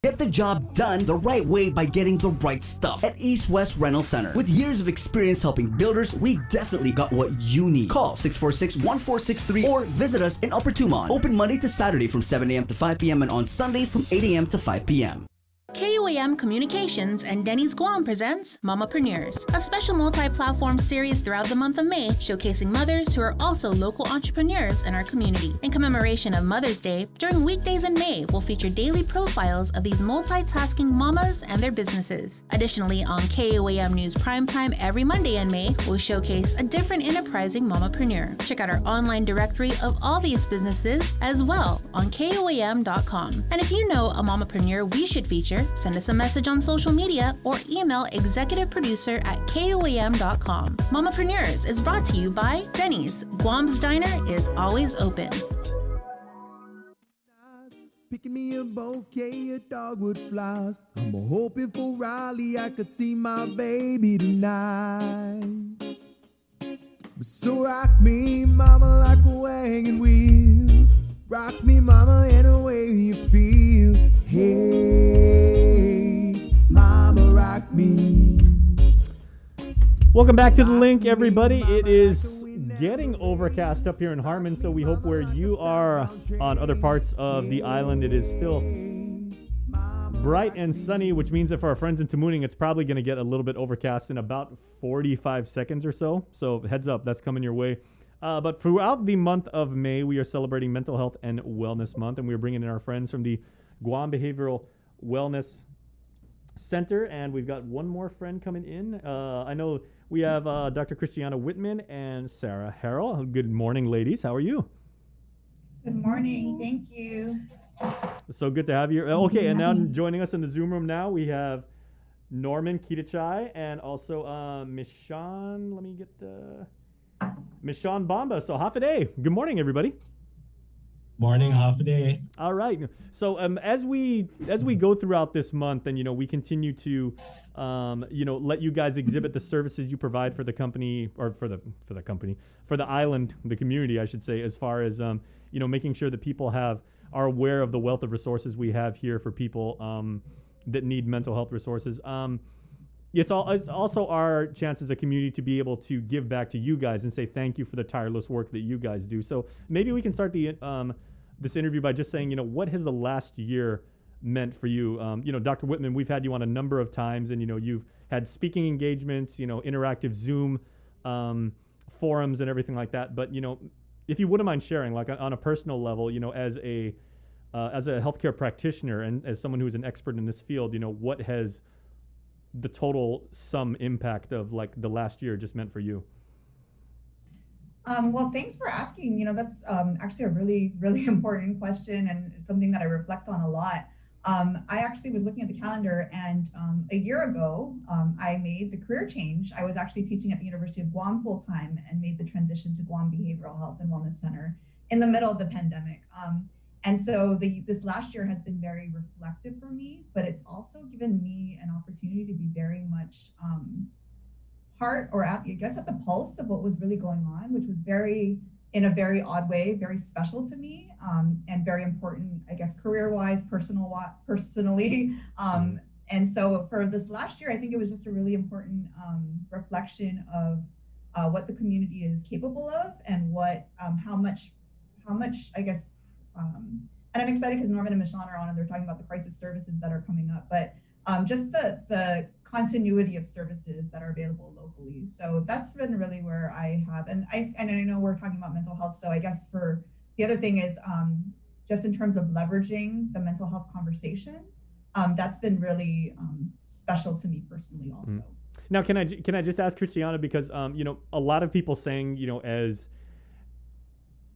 S7: Get the job done the right way by getting the right stuff at East West Rental Center. With years of experience helping builders, we definitely got what you need. Call 646-1463 or visit us in Upper Tumon. Open Monday to Saturday from 7 a.m. to 5 p.m. and on Sundays from 8 a.m. to 5 p.m.
S11: KUAM Communications and Denny's Guam presents Mamapreneurs, a special multi-platform series throughout the month of May showcasing mothers who are also local entrepreneurs in our community. In commemoration of Mother's Day, during weekdays in May, we'll feature daily profiles of these multitasking mamas and their businesses. Additionally, on KUAM News Primetime every Monday in May, we'll showcase a different enterprising mamapreneur. Check out our online directory of all these businesses as well on KUAM.com. And if you know a mamapreneur we should feature, send us a message on social media or email executiveproducer@kuam.com. Mamapreneurs is brought to you by Denny's. Guam's Diner is always open.
S19: Picking me a bouquet of dogwood flowers. I'm hoping for Raleigh I could see my baby tonight. But so rock me, mama, like a wagon wheel. Rock me, mama, any way you feel. Hey, mama, rock me.
S2: Welcome back to The Link, everybody. It is getting overcast up here in Harmon, so we hope where you are on other parts of the island, it is still bright and sunny, which means that for our friends in Tamuning, it's probably going to get a little bit overcast in about 45 seconds or so. So heads up, that's coming your way. But throughout the month of May, we are celebrating Mental Health and Wellness Month, and we're bringing in our friends from the Guam Behavioral Wellness Center, and we've got one more friend coming in. I know we have Dr. Christiana Whitman and Sarah Harrell. Good morning, ladies. How are you?
S24: Good morning. Thank you.
S2: So good to have you. Okay, and now joining us in the Zoom room now, we have Norman Kitachai and also Mishan. Let me get Mishan Bamba. So half a day. Good morning, everybody.
S26: Morning, half a day.
S2: All right. So as we go throughout this month, and we continue to let you guys exhibit the services you provide for the company, or for the island, the community, I should say, as far as making sure that people are aware of the wealth of resources we have here for people that need mental health resources. It's also our chance as a community to be able to give back to you guys and say thank you for the tireless work that you guys do. So maybe we can start this interview by just saying, what has the last year meant for you? Dr. Whitman, we've had you on a number of times, and you've had speaking engagements, interactive Zoom forums and everything like that. But if you wouldn't mind sharing, like on a personal level, as a healthcare practitioner and as someone who's an expert in this field, what has the total sum impact of like the last year just meant for you?
S24: Well, thanks for asking. That's actually a really, really important question, and it's something that I reflect on a lot. I actually was looking at the calendar, and a year ago, I made the career change. I was actually teaching at the University of Guam full-time and made the transition to Guam Behavioral Health and Wellness Center in the middle of the pandemic. And so this last year has been very reflective for me, but it's also given me an opportunity to be very much part, or at the pulse of what was really going on, which was in a very odd way, very special to me, and very important, I guess, career-wise, personally. And so for this last year, I think it was just a really important reflection of what the community is capable of, and how much, I guess, and I'm excited because Norman and Michonne are on, and they're talking about the crisis services that are coming up, but just the continuity of services that are available locally. So that's been really where I have, and I know we're talking about mental health. So I guess for the other thing is just in terms of leveraging the mental health conversation, that's been really special to me personally also.
S2: Mm. Now, can I just ask Christiana, because a lot of people saying,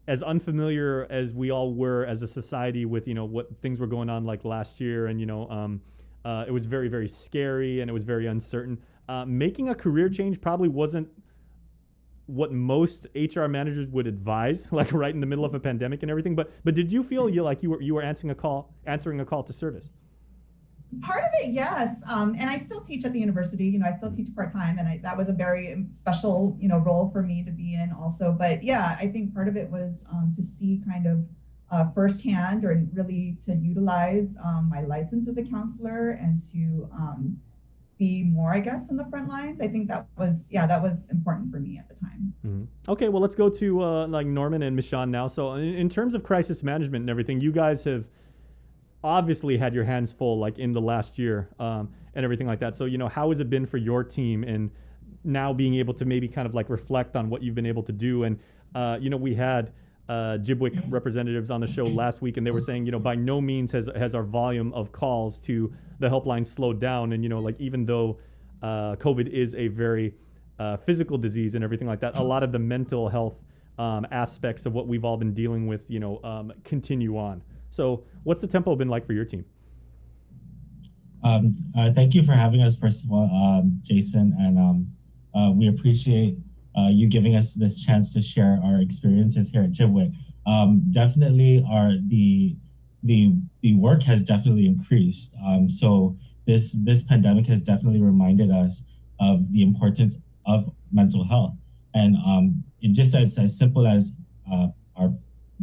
S2: as unfamiliar as we all were as a society with what things were going on like last year, and it was very, very scary, and it was very uncertain. Making a career change probably wasn't what most HR managers would advise, like right in the middle of a pandemic and everything. But did you feel you were answering a call to service?
S24: Part of it, yes. And I still teach at the university. I still teach part-time, and that was a very special, role for me to be in also. But yeah, I think part of it was to see kind of firsthand, or really to utilize my license as a counselor, and to be more, I guess, in the front lines. I think that was important for me at the time.
S2: Mm-hmm. Okay, well, let's go to like Norman and Michonne now. So in terms of crisis management and everything, you guys have obviously had your hands full, like in the last year and everything like that. So, how has it been for your team, and now being able to maybe kind of like reflect on what you've been able to do? And, we had Jibwick representatives on the show last week, and they were saying, by no means has our volume of calls to the helpline slowed down. And, like, even though COVID is a very physical disease and everything like that, a lot of the mental health aspects of what we've all been dealing with, continue on. So what's the tempo been like for your team?
S26: Thank you for having us, first of all, Jason, and we appreciate you giving us this chance to share our experiences here at Jibwick. Definitely the work has definitely increased. So this pandemic has definitely reminded us of the importance of mental health. And it just as simple as our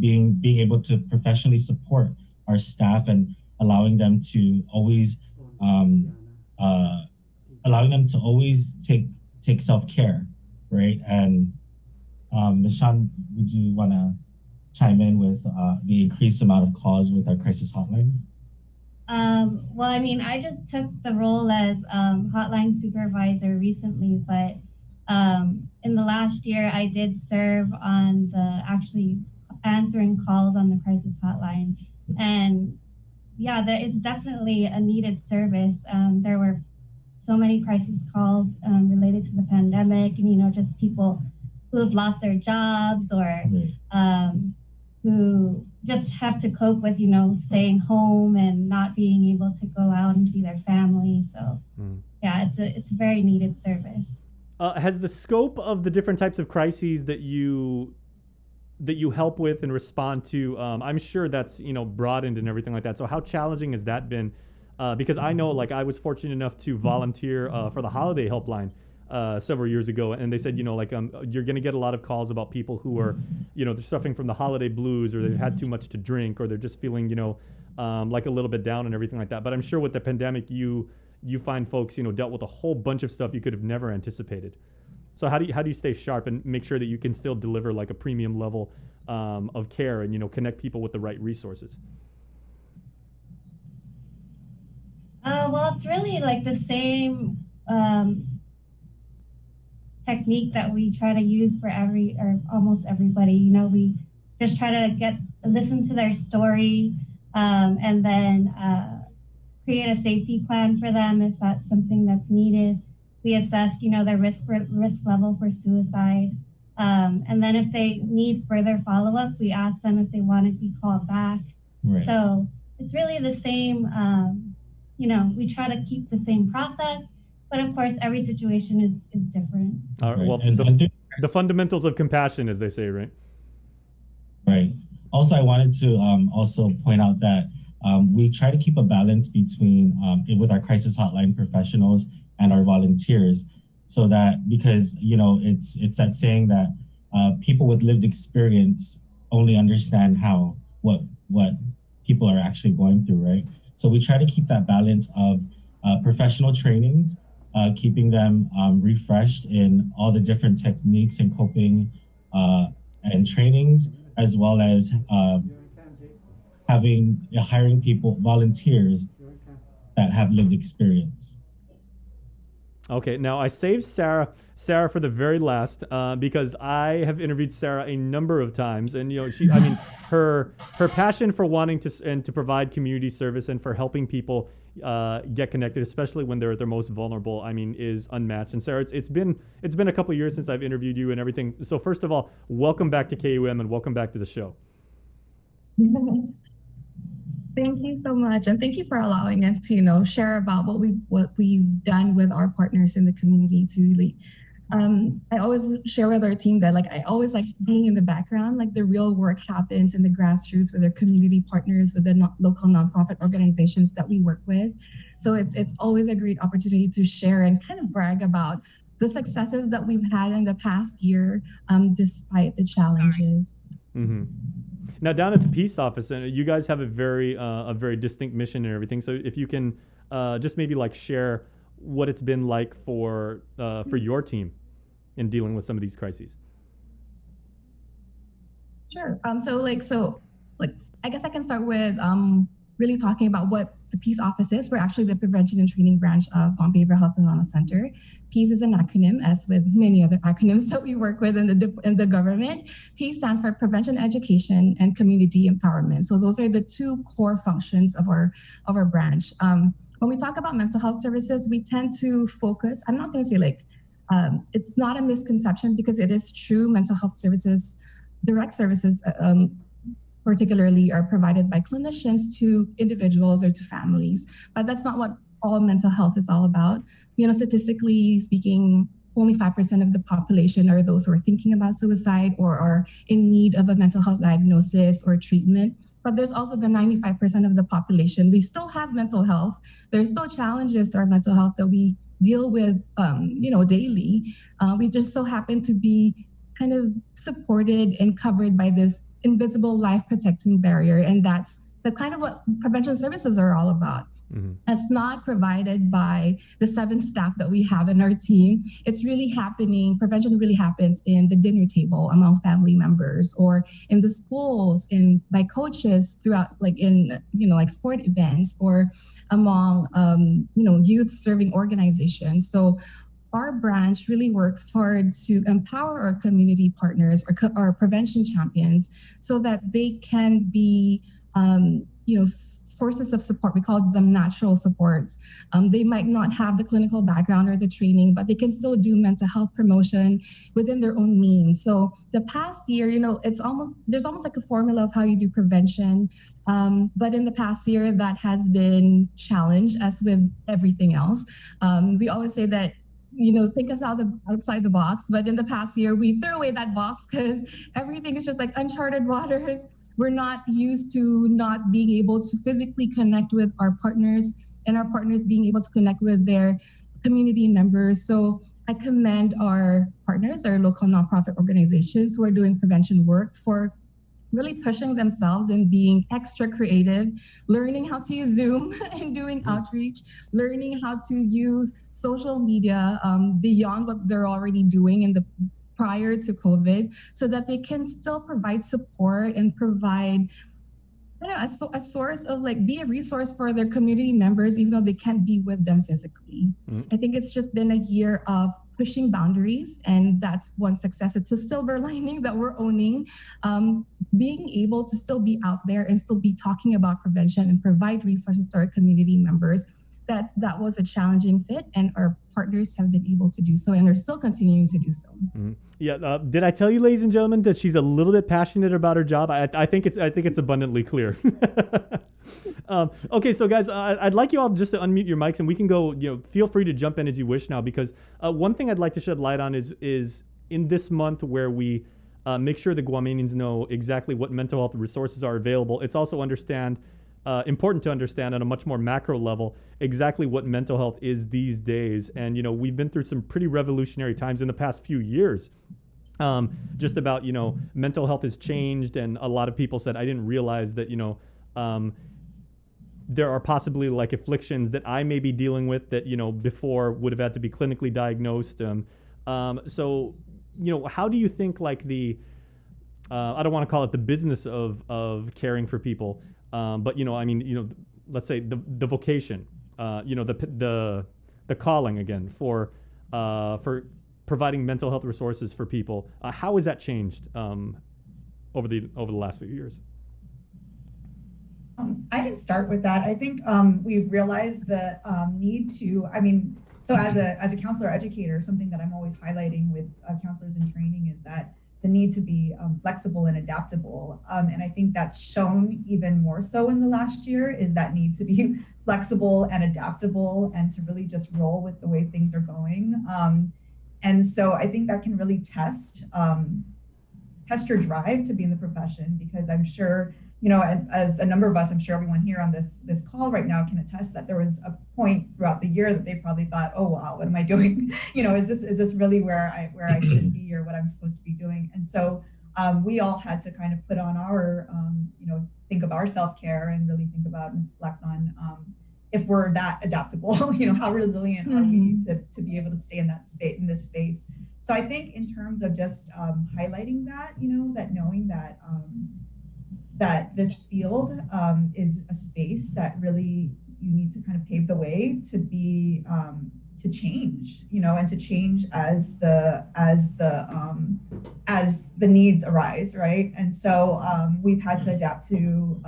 S26: being able to professionally support our staff, and allowing them to always take self-care, right? And Michonne, would you want to chime in with the increased amount of calls with our crisis hotline?
S1: Well, I mean, I just took the role as hotline supervisor recently, but in the last year, I did serve on actually answering calls on the crisis hotline. And yeah, it's definitely a needed service. There were so many crisis calls related to the pandemic, and just people who have lost their jobs, or who just have to cope with staying home and not being able to go out and see their family. So yeah, it's a very needed service.
S2: Has the scope of the different types of crises that you help with and respond to, I'm sure that's broadened and everything like that. So how challenging has that been? Because I know, like, I was fortunate enough to volunteer for the holiday helpline several years ago, and they said, you're going to get a lot of calls about people who are, they're suffering from the holiday blues, or they've had too much to drink, or they're just feeling, like a little bit down and everything like that. But I'm sure with the pandemic, you find folks, dealt with a whole bunch of stuff you could have never anticipated. So how do you stay sharp and make sure that you can still deliver like a premium level of care, and connect people with the right resources?
S1: Well, it's really like the same technique that we try to use for almost everybody. We just try to listen to their story, and then create a safety plan for them if that's something that's needed. We assess, their risk level for suicide. And then if they need further follow-up, we ask them if they want to be called back. Right. So it's really the same, we try to keep the same process, but of course every situation is different.
S2: All right. Well, the fundamentals of compassion, as they say, right?
S26: Right. Also, I wanted to also point out that we try to keep a balance between with our crisis hotline professionals and our volunteers, so that because it's that saying that people with lived experience only understand what people are actually going through, right? So we try to keep that balance of professional trainings, keeping them refreshed in all the different techniques and coping and trainings, as well as hiring volunteers that have lived experience.
S2: Okay, now I saved Sarah for the very last because I have interviewed Sarah a number of times, and her passion for wanting to provide community service and for helping people get connected, especially when they're at their most vulnerable, is unmatched. And Sarah, it's been a couple years since I've interviewed you and everything. So first of all, welcome back to KUM and welcome back to the show.
S3: Thank you so much, and thank you for allowing us to, share about what we've done with our partners in the community to really. I always share with our team that I always like being in the background, the real work happens in the grassroots with our community partners, with the local nonprofit organizations that we work with. So it's always a great opportunity to share and kind of brag about the successes that we've had in the past year, despite the challenges.
S2: Mm-hmm. Now, down at the Peace Office, you guys have a very distinct mission and everything. So if you can just maybe share what it's been like for your team in dealing with some of these crises.
S3: Sure. So I guess I can start with really talking about what the Peace Office is. We're actually the prevention and training branch of Guam Behavioral Health and Wellness Center. PEACE is an acronym, as with many other acronyms that we work with in the government. PEACE stands for Prevention, Education, and Community Empowerment. So those are the two core functions of our branch. When we talk about mental health services, we tend to focus. I'm not going to say it's not a misconception, because it is true. Mental health services, direct services, particularly are provided by clinicians to individuals or to families, but that's not what all mental health is all about. Statistically speaking, only 5% of the population are those who are thinking about suicide or are in need of a mental health diagnosis or treatment. But there's also the 95% of the population. We still have mental health. There's still challenges to our mental health that we deal with, daily. We just so happen to be kind of supported and covered by this invisible life protecting barrier, and that's kind of what prevention services are all about. Mm-hmm. It's not provided by the 7 staff that we have in our team. It's really happening. Prevention really happens in the dinner table among family members, or in the schools, by coaches throughout, in sport events, or among youth serving organizations. So our branch really works hard to empower our community partners, our prevention champions, so that they can be, sources of support. We call them natural supports. They might not have the clinical background or the training, but they can still do mental health promotion within their own means. So the past year, there's almost like a formula of how you do prevention. But in the past year, that has been challenged, as with everything else. We always say that, think us outside the box. But in the past year, we threw away that box because everything is just uncharted waters. We're not used to not being able to physically connect with our partners, and our partners being able to connect with their community members. So I commend our partners, our local nonprofit organizations who are doing prevention work, for really pushing themselves and being extra creative, learning how to use Zoom and doing outreach, learning how to use social media beyond what they're already doing prior to COVID, so that they can still provide support and provide a source of be a resource for their community members, even though they can't be with them physically. Mm-hmm. I think it's just been a year of pushing boundaries, and that's one success. It's a silver lining that we're owning. Being able to still be out there and still be talking about prevention and provide resources to our community members. That was a challenging fit, and our partners have been able to do so, and are still continuing to do so.
S2: Mm-hmm. Yeah. Did I tell you, ladies and gentlemen, that she's a little bit passionate about her job? I think it's abundantly clear. Okay, so guys, I'd like you all just to unmute your mics, and we can go. Feel free to jump in as you wish now, because one thing I'd like to shed light on is in this month where we make sure the Guamanians know exactly what mental health resources are available. It's also important to understand at a much more macro level exactly what mental health is these days. And, we've been through some pretty revolutionary times in the past few years. Just about, mental health has changed, and a lot of people said, I didn't realize that, there are possibly like afflictions that I may be dealing with that, before would have had to be clinically diagnosed. So, how do you think like I don't want to call it the business of caring for people, but, let's say the vocation, the calling again for providing mental health resources for people. How has that changed over the last few years?
S24: I can start with that. I think we've realized the need to, so as a counselor educator, something that I'm always highlighting with counselors in training is that the need to be flexible and adaptable. And I think that's shown even more so in the last year, is that need to be flexible and adaptable and to really just roll with the way things are going. And so I think that can really test your drive to be in the profession, because I'm sure, as a number of us, I'm sure everyone here on this call right now can attest that there was a point throughout the year that they probably thought, oh wow, what am I doing? Is this really where I should be, or what I'm supposed to be doing? And so we all had to kind of put on our, think of our self-care and really think about and reflect on if we're that adaptable, how resilient are we to be able to stay in that state, in this space. So I think in terms of just highlighting that, that knowing that that this field is a space that really you need to kind of pave the way to be to change, and to change as the needs arise, right? And so we've had to adapt to,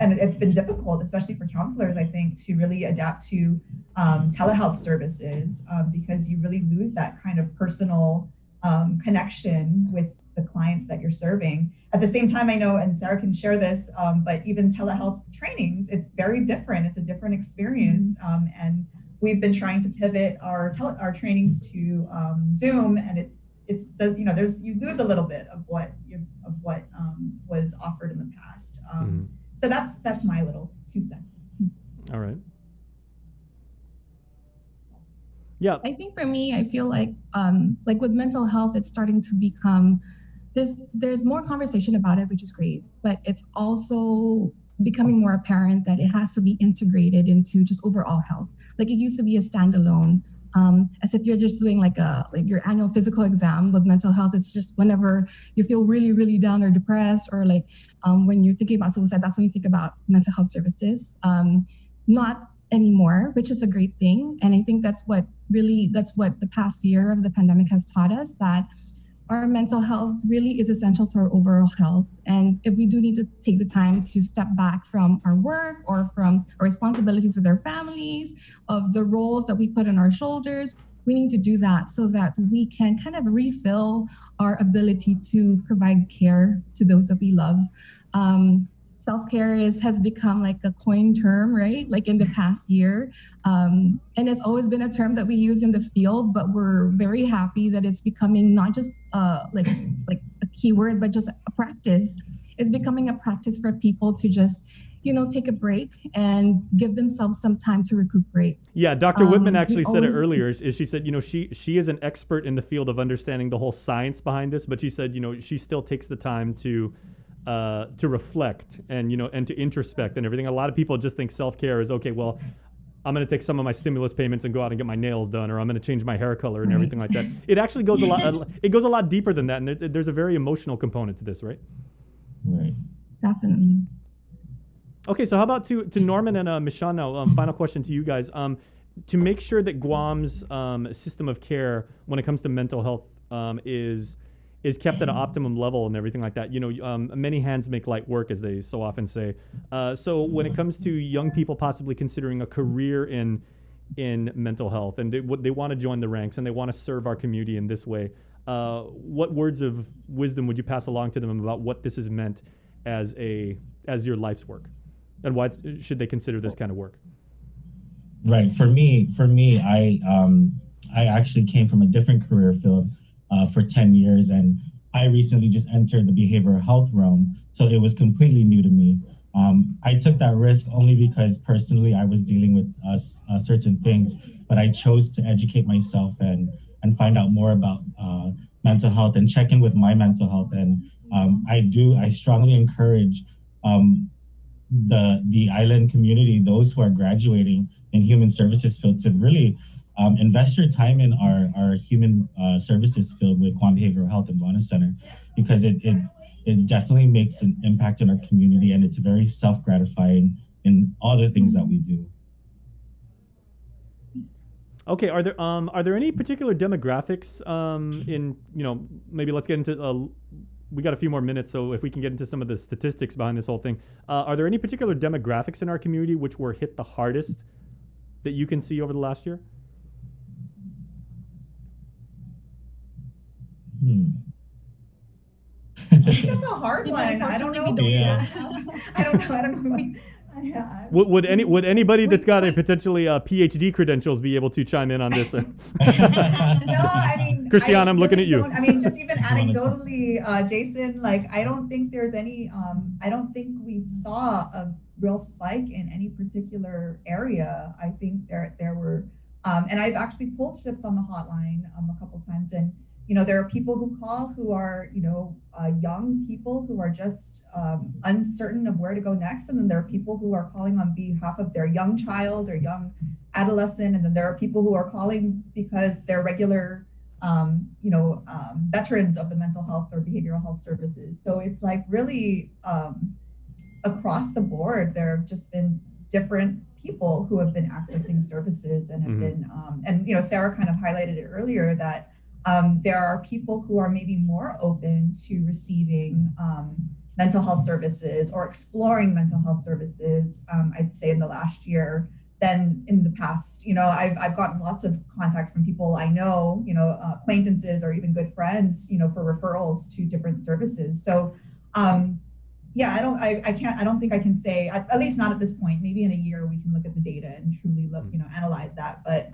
S24: and it's been difficult, especially for counselors, I think, to really adapt to telehealth services, because you really lose that kind of personal connection with the clients that you're serving. At the same time, I know, and Sarah can share this, but even telehealth trainings, it's very different. It's a different experience. And we've been trying to pivot our trainings to Zoom, and you lose a little bit of what was offered in the past. So that's my little 2 cents.
S2: All right. Yeah.
S3: I think for me, I feel like with mental health, it's starting to become, there's more conversation about it, which is great, but it's also becoming more apparent that it has to be integrated into just overall health. Like it used to be a standalone, as if you're just doing like your annual physical exam. With mental health, it's just whenever you feel really, really down or depressed, or when you're thinking about suicide, that's when you think about mental health services. Not anymore, which is a great thing. And I think that's what the past year of the pandemic has taught us, that our mental health really is essential to our overall health. And if we do need to take the time to step back from our work or from our responsibilities with our families, of the roles that we put on our shoulders, we need to do that so that we can kind of refill our ability to provide care to those that we love. Self-care has become like a coined term, right? Like in the past year. And it's always been a term that we use in the field, but we're very happy that it's becoming not just like a keyword, but just a practice. It's becoming a practice for people to just, take a break and give themselves some time to recuperate.
S2: Yeah, Dr. Whitman actually said it earlier. She said, she is an expert in the field of understanding the whole science behind this, but she said, she still takes the time to reflect and to introspect and everything. A lot of people just think self-care is, okay, well, I'm going to take some of my stimulus payments and go out and get my nails done, or I'm going to change my hair color and everything like that. It actually goes a lot deeper than that, and there's a very emotional component to this, right?
S26: Right.
S3: Definitely.
S2: Okay, so how about to Norman and Michelle now? Final question to you guys. To make sure that Guam's system of care when it comes to mental health is kept at an optimum level and everything like that. Many hands make light work, as they so often say. So when it comes to young people possibly considering a career in mental health, and they want to join the ranks and they want to serve our community in this way, what words of wisdom would you pass along to them about what this is meant as your life's work, and why should they consider this kind of work?
S26: Right. For me, I actually came from a different career field for 10 years. And I recently just entered the behavioral health realm, so it was completely new to me. I took that risk only because personally I was dealing with certain things, but I chose to educate myself and find out more about mental health and check in with my mental health. And I strongly encourage the island community, those who are graduating in human services field, to really invest your time in our human services field with Guam Behavioral Health and Wellness Center, because it definitely makes an impact in our community, and it's very self-gratifying in all the things that we do.
S2: Okay, are there any particular demographics in, maybe let's get into we got a few more minutes, so if we can get into some of the statistics behind this whole thing. Are there any particular demographics in our community which were hit the hardest that you can see over the last year?
S24: That's a hard one. I don't know.
S26: Yeah.
S24: I don't know.
S2: Would anybody that's got a potentially PhD credentials be able to chime in on this?
S24: No, I mean,
S2: Christiane, I'm looking at you.
S24: I mean, just even anecdotally, Jason, like, I don't think there's any, I don't think we saw a real spike in any particular area. I think there were, and I've actually pulled shifts on the hotline a couple times, and there are people who call who are, young people who are just uncertain of where to go next. And then there are people who are calling on behalf of their young child or young adolescent. And then there are people who are calling because they're regular, veterans of the mental health or behavioral health services. So it's like really across the board, there have just been different people who have been accessing services and have been, and Sarah kind of highlighted it earlier that there are people who are maybe more open to receiving mental health services or exploring mental health services, I'd say in the last year than in the past. I've gotten lots of contacts from people I know, acquaintances or even good friends, for referrals to different services. So I don't think I can say, at least not at this point. Maybe in a year we can look at the data and truly look, analyze that. But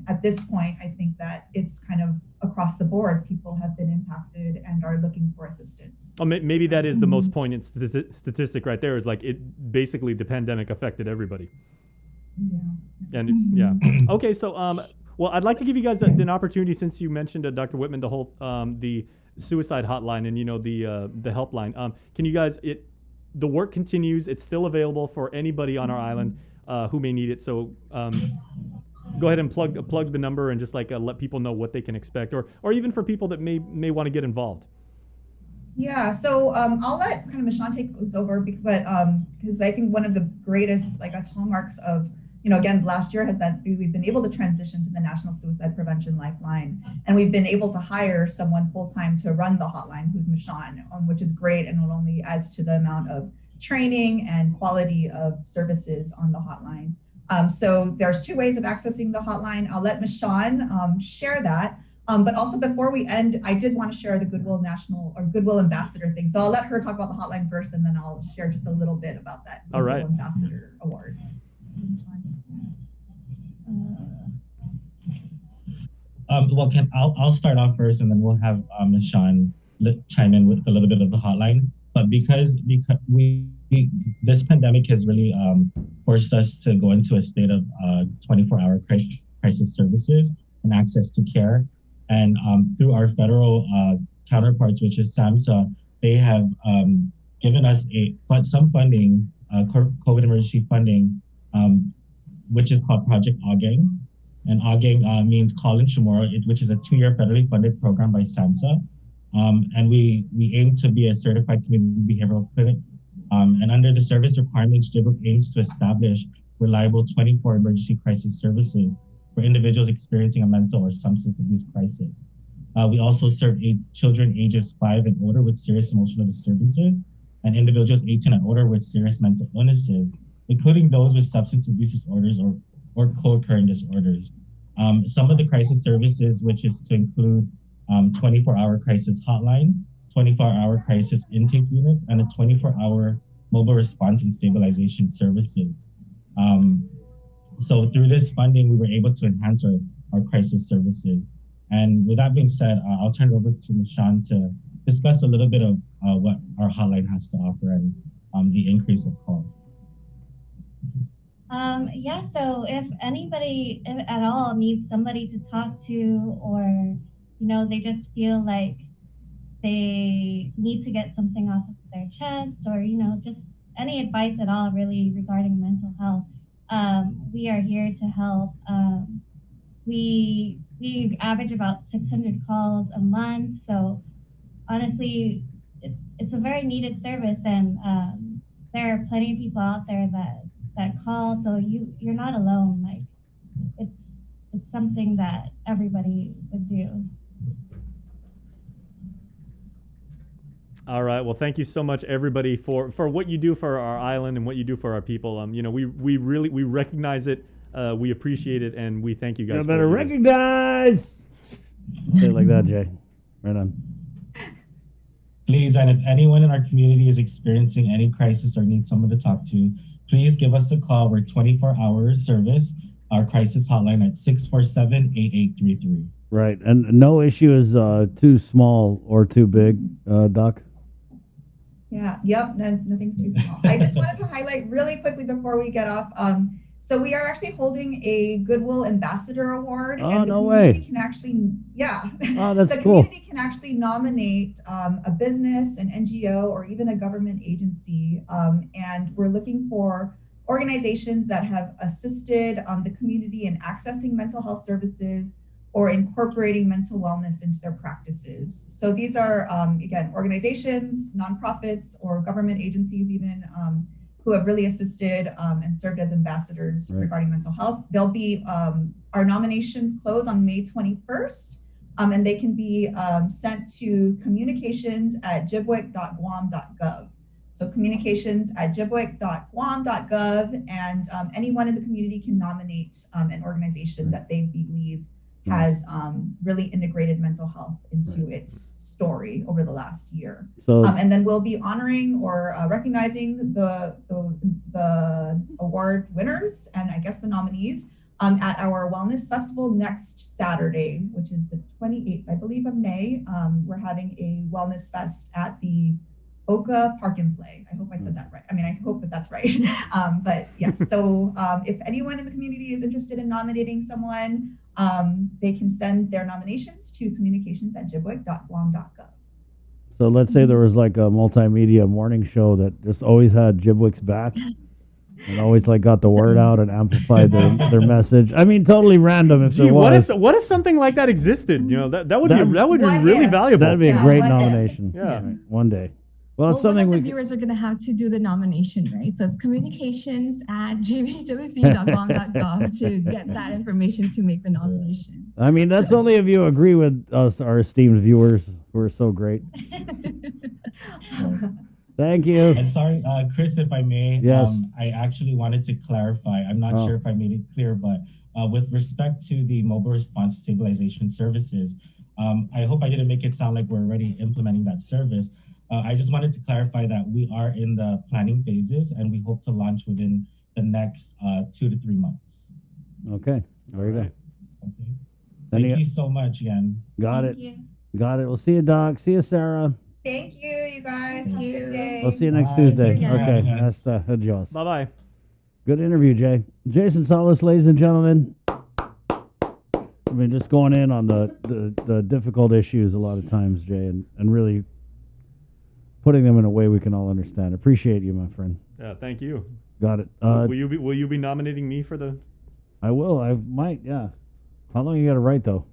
S24: at this point, I think that it's kind of across the board. People have been impacted and are looking for assistance.
S2: Well, maybe that is the most poignant statistic right there, is like it basically the pandemic affected everybody. Yeah. And yeah. Okay, so well, I'd like to give you guys an opportunity, since you mentioned, Dr. Whitman, the whole the suicide hotline and the helpline. Can you guys? The work continues. It's still available for anybody on our island who may need it. So go ahead and plug the number and just let people know what they can expect, or even for people that may want to get involved.
S24: Yeah, so I'll let kind of Michonne take this over, but because I think one of the greatest hallmarks of again, last year has that we've been able to transition to the National Suicide Prevention Lifeline, and we've been able to hire someone full-time to run the hotline, who's Michonne, which is great, and it only adds to the amount of training and quality of services on the hotline. So there's two ways of accessing the hotline. I'll let Michonne share that. But also before we end, I did want to share the Goodwill National or Goodwill Ambassador thing. So I'll let her talk about the hotline first, and then I'll share just a little bit about that Goodwill Ambassador Award.
S26: Well, I'll start off first, and then we'll have Michonne chime in with a little bit of the hotline. But because this pandemic has really forced us to go into a state of 24-hour crisis services and access to care, and through our federal counterparts, which is SAMHSA, they have given us some funding, COVID emergency funding, which is called Project Ageng. And Ageng means Call in Chamorro, which is a 2-year federally funded program by SAMHSA. And we aim to be a certified community behavioral clinic. And under the service requirements, JBOOC aims to establish reliable 24 emergency crisis services for individuals experiencing a mental or substance abuse crisis. We also serve children ages 5 and older with serious emotional disturbances, and individuals 18 and older with serious mental illnesses, including those with substance abuse disorders or co-occurring disorders. Some of the crisis services, which is to include 24-hour crisis hotline, 24-hour crisis intake units, and a 24-hour mobile response and stabilization services. So through this funding, we were able to enhance our crisis services. And with that being said, I'll turn it over to Michonne to discuss a little bit of what our hotline has to offer and the increase of calls.
S1: Yeah, so if anybody at all needs somebody to talk to, or, you know, they just feel like they need to get something off of their chest, or, you know, just any advice at all really regarding mental health, we are here to help. We average about 600 calls a month, so honestly, it's a very needed service, and there are plenty of people out there that call, so you're not alone. Like, it's something that everybody would do.
S2: All right. Well, thank you so much, everybody, for what you do for our island and what you do for our people. You know, we recognize it, we appreciate it, and we thank you guys.
S4: You better recognize. Say it like that, Jay. Right on.
S26: Please, and if anyone in our community is experiencing any crisis or needs someone to talk to, please give us a call. We're 24-hour service. Our crisis hotline at 647-8833.
S4: Right, and no issue is too small or too big, Doc.
S24: Yeah, yep, nothing's too small. I just wanted to highlight really quickly before we get off. So we are actually holding a Goodwill Ambassador Award.
S4: Oh,
S24: and the
S4: no
S24: community
S4: way.
S24: Can actually, yeah.
S4: Oh, that's
S24: the
S4: cool.
S24: community can actually nominate a business, an NGO, or even a government agency. And we're looking for organizations that have assisted the community in accessing mental health services or incorporating mental wellness into their practices. So these are, again, organizations, nonprofits, or government agencies even, who have really assisted and served as ambassadors regarding mental health. They'll be, our nominations close on May 21st, and they can be sent to communications@jibwick.guam.gov. So communications@jibwick.guam.gov, and anyone in the community can nominate an organization that they believe has really integrated mental health into its story over the last year.
S4: So,
S24: and then we'll be honoring or recognizing the award winners and I guess the nominees at our Wellness Festival next Saturday, which is the 28th, I believe, of May. We're having a Wellness Fest at the Oka Park and Play. I hope I said that right. I mean, I hope that that's right. But yes, so if anyone in the community is interested in nominating someone, they can send their nominations to communications@jibwick.guam.gov.
S4: So let's say there was like a multimedia morning show that just always had Jibwick's back and always like got the word out and amplified their message. I mean, totally random if there was.
S2: What if something like that existed? You know, that would be really valuable.
S4: That'd be a great
S24: one day.
S4: nomination.
S2: Yeah.
S4: Right, one day. Well, it's
S3: One
S4: something
S3: of the
S4: we
S3: viewers are going to have to do the nomination, right? So it's communications@gbwc.guam.gov to get that information to make the nomination.
S4: I mean, that's only if you agree with us, our esteemed viewers, who are so great. Thank you.
S26: And sorry, Chris, if I may,
S4: Yes.
S26: I actually wanted to clarify. I'm not sure if I made it clear, but with respect to the mobile response stabilization services, I hope I didn't make it sound like we're already implementing that service. I just wanted to clarify that we are in the planning phases and we hope to launch within the next 2 to 3 months.
S4: Okay, there you go.
S26: Okay. Thank you so much again.
S4: Got
S24: Thank
S4: it.
S24: you.
S4: Got it. We'll see you, Doc. See you, Sarah.
S24: Thank you, you guys. Have a good day.
S4: We'll see you next
S26: Bye.
S4: Tuesday.
S26: Thank you.
S4: Okay,
S26: Yes.
S4: that's adios.
S2: Bye-bye.
S4: Good interview, Jay. Jason Solis, ladies and gentlemen. I mean, just going in on the difficult issues a lot of times, Jay, and really putting them in a way we can all understand. Appreciate you, my friend.
S2: Yeah, thank you.
S4: Got it.
S2: Will you be nominating me for the?
S4: I will. I might. Yeah. How long you got to write though?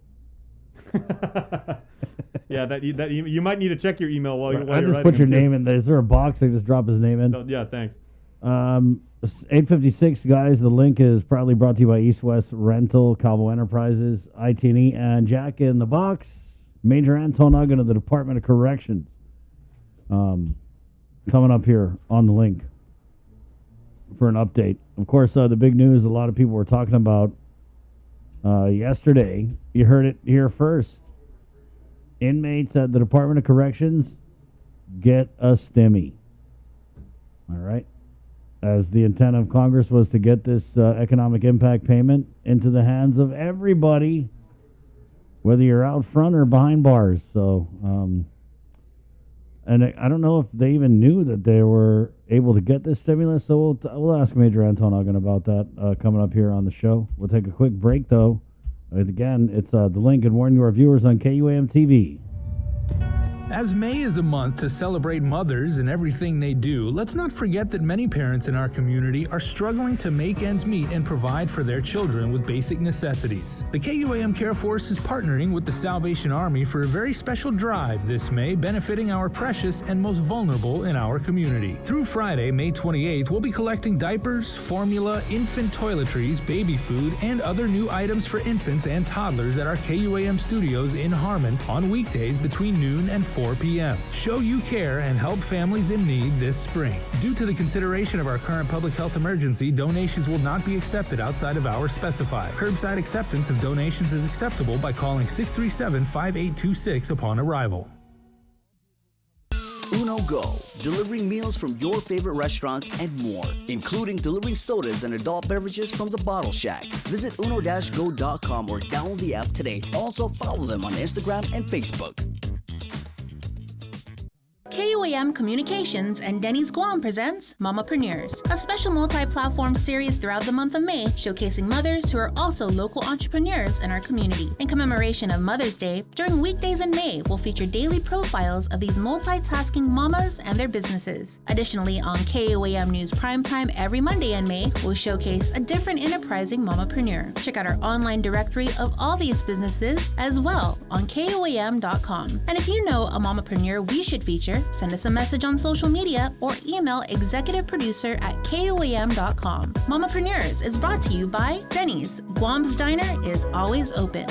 S2: Yeah, you might need to check your email while
S4: I
S2: you're
S4: just put your
S2: writing
S4: name in there. Is there a box I just drop his name in?
S2: No, yeah, thanks.
S4: 856 guys. The link is proudly brought to you by East West Rental, Calvo Enterprises, IT&E, and Jack in the Box. Major Anton Uggan of the Department of Corrections. Coming up here on the link for an update. Of course, the big news a lot of people were talking about yesterday. You heard it here first. Inmates at the Department of Corrections get a stimmy. All right. As the intent of Congress was to get this economic impact payment into the hands of everybody, whether you're out front or behind bars. So And I don't know if they even knew that they were able to get this stimulus. So we'll ask Major Anton Ogden about that coming up here on the show. We'll take a quick break, though. Again, it's the link. Good morning to our viewers on KUAM TV.
S12: As May is a month to celebrate mothers and everything they do, let's not forget that many parents in our community are struggling to make ends meet and provide for their children with basic necessities. The KUAM Care Force is partnering with the Salvation Army for a very special drive this May, benefiting our precious and most vulnerable in our community. Through Friday, May 28th, we'll be collecting diapers, formula, infant toiletries, baby food, and other new items for infants and toddlers at our KUAM studios in Harmon on weekdays between noon and 4 p.m. Show you care and help families in need this spring. Due to the consideration of our current public health emergency, donations will not be accepted outside of hours specified. Curbside acceptance of donations is acceptable by calling 637-5826 upon arrival.
S7: Uno Go, delivering meals from your favorite restaurants and more, including delivering sodas and adult beverages from the Bottle Shack. Visit uno-go.com or download the app today. Also follow them on Instagram and Facebook.
S11: KUAM Communications and Denny's Guam presents Mamapreneurs, a special multi-platform series throughout the month of May showcasing mothers who are also local entrepreneurs in our community. In commemoration of Mother's Day, during weekdays in May, we'll feature daily profiles of these multitasking mamas and their businesses. Additionally, on KUAM News Primetime every Monday in May, we'll showcase a different enterprising mamapreneur. Check out our online directory of all these businesses as well on KUAM.com. And if you know a mamapreneur we should feature, send us a message on social media or email executiveproducer@KUAM.com. Mamapreneurs is brought to you by Denny's. Guam's Diner is always open.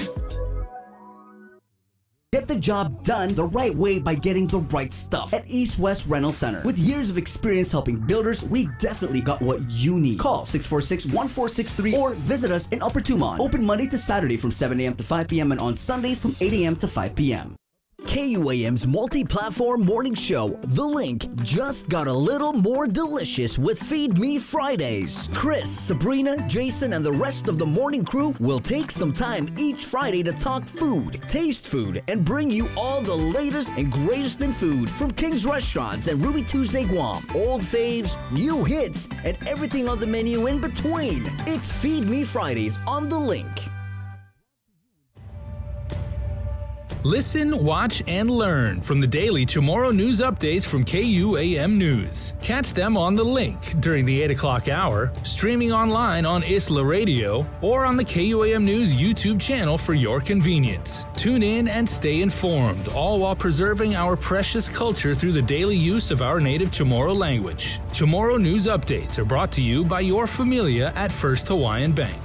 S7: Get the job done the right way by getting the right stuff at East West Rental Center. With years of experience helping builders, we definitely got what you need. Call 646-1463 or visit us in Upper Tumon. Open Monday to Saturday from 7 a.m. to 5 p.m. and on Sundays from 8 a.m. to 5 p.m. KUAM's multi-platform morning show, The Link, just got a little more delicious with Feed Me Fridays. Chris, Sabrina, Jason, and the rest of the morning crew will take some time each Friday to talk food, taste food, and bring you all the latest and greatest in food from King's Restaurants and Ruby Tuesday Guam, old faves, new hits, and everything on the menu in between. It's Feed Me Fridays on The Link.
S12: Listen, watch, and learn from the daily Chamorro news updates from KUAM News. Catch them on The Link during the 8 o'clock hour, streaming online on Isla Radio, or on the KUAM News YouTube channel for your convenience. Tune in and stay informed, all while preserving our precious culture through the daily use of our native Chamorro language. Chamorro news updates are brought to you by your familia at First Hawaiian Bank.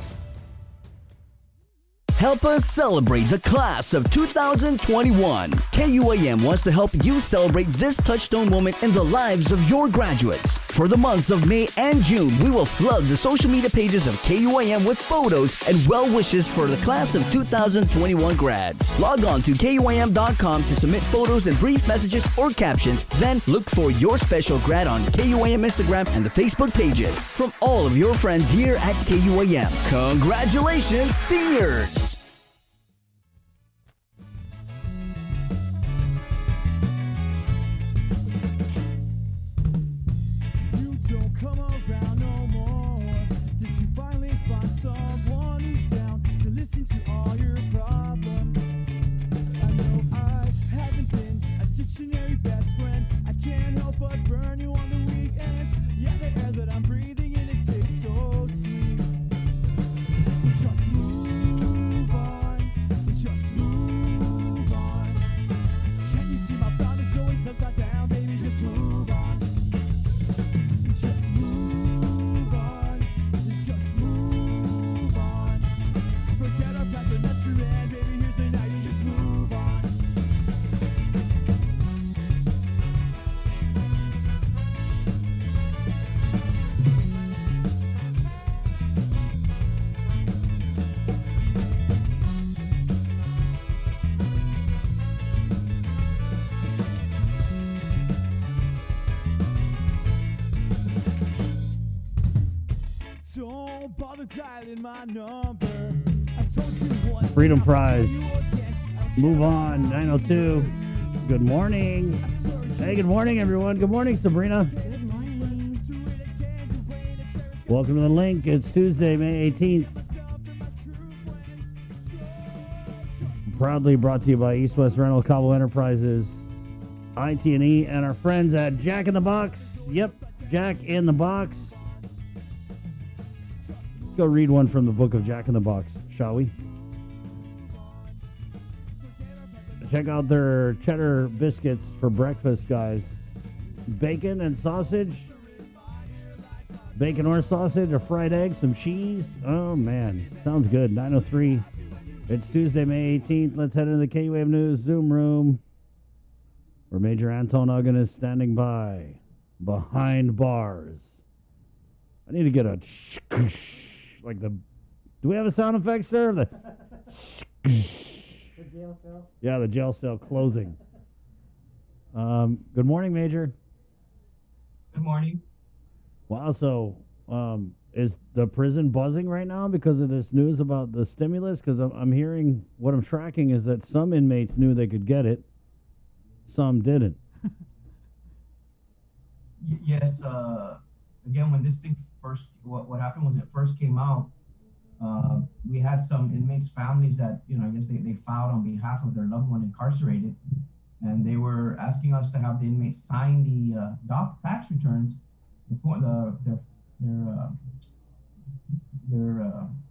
S7: Help us celebrate the class of 2021. KUAM wants to help you celebrate this touchstone moment in the lives of your graduates. For the months of May and June, we will flood the social media pages of KUAM with photos and well wishes for the class of 2021 grads. Log on to KUAM.com to submit photos and brief messages or captions. Then look for your special grad on KUAM Instagram and the Facebook pages. From all of your friends here at KUAM, congratulations, seniors!
S4: Freedom Fries. Move on. 902. Good morning. Hey, good morning, everyone. Good morning, Sabrina.
S5: Good morning.
S4: Welcome to The Link. It's Tuesday, May 18th. Proudly brought to you by East West Rental, Cabo Enterprises, IT&E, and our friends at Jack in the Box. Yep, Jack in the Box. Let's go read one from the book of Jack in the Box, shall we? Check out their cheddar biscuits for breakfast, guys. Bacon and sausage. Bacon or sausage, a fried egg, some cheese. Oh, man. Sounds good. 9:03. It's Tuesday, May 18th. Let's head into the KUAM News Zoom room, where Major Anton Uggan is standing by, behind bars. I need to get a like the... Do we have a sound effect, sir? The
S13: jail cell?
S4: Yeah, the jail cell closing. Good morning, Major.
S13: Good morning.
S4: Wow, so is the prison buzzing right now because of this news about the stimulus? Because I'm hearing, what I'm tracking is that some inmates knew they could get it, some didn't.
S13: Yes, again, when this thing first, what happened when it first came out, we had some inmates' families that, I guess they filed on behalf of their loved one incarcerated, and they were asking us to have the inmates sign the tax returns before their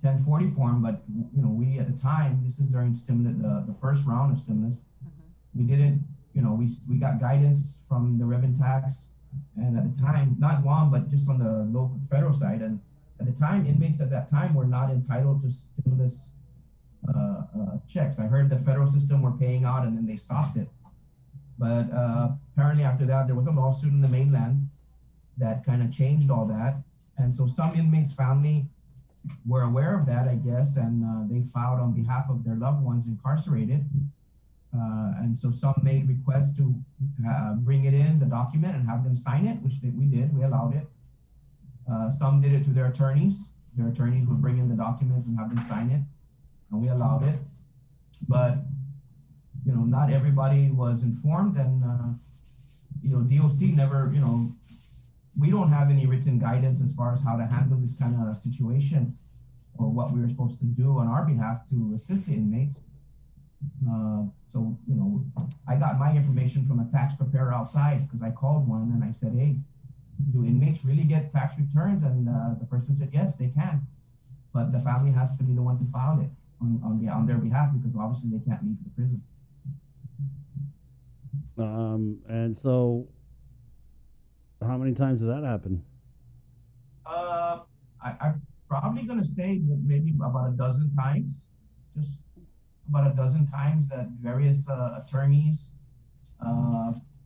S13: 1040 form. But we at the time, this is during stimulus, the first round of stimulus, we didn't, we got guidance from the revenue tax, and at the time, not Guam, but just on the local federal side, and at the time, inmates at that time were not entitled to stimulus checks. I heard the federal system were paying out and then they stopped it. But apparently after that, there was a lawsuit in the mainland that kind of changed all that. And so some inmates' family were aware of that, I guess, and they filed on behalf of their loved ones incarcerated. And so some made requests to bring it in, the document, and have them sign it, which we did, we allowed it. Some did it through their attorneys. Their attorneys would bring in the documents and have them sign it, and we allowed it. But, not everybody was informed, and, DOC never, we don't have any written guidance as far as how to handle this kind of situation or what we were supposed to do on our behalf to assist the inmates. So, I got my information from a tax preparer outside because I called one and I said, hey, do inmates really get tax returns? And the person said, yes, they can. But the family has to be the one to file it on their behalf because obviously they can't leave the prison.
S4: And so how many times did that happen?
S13: I'm probably going to say maybe about a dozen times. Just about a dozen times that various attorneys,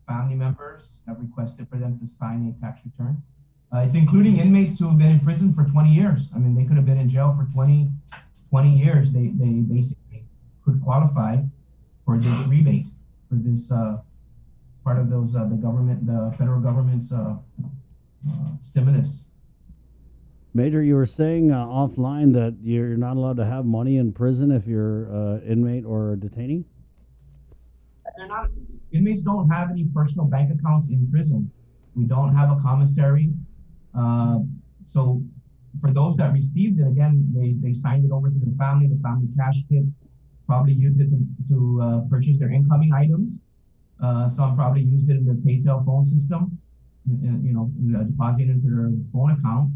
S13: family members have requested for them to sign a tax return. It's including inmates who have been in prison for 20 years. I mean, they could have been in jail for 20 years. They basically could qualify for this rebate, for this part of those, the federal government's stimulus.
S4: Major, you were saying offline that you're not allowed to have money in prison if you're inmate or a detainee?
S13: They're not. Inmates don't have any personal bank accounts in prison. We don't have a commissary. So for those that received it, again, they signed it over to the family cash kit, probably used it to purchase their incoming items. Some probably used it in their Paytel phone system, depositing into their phone account.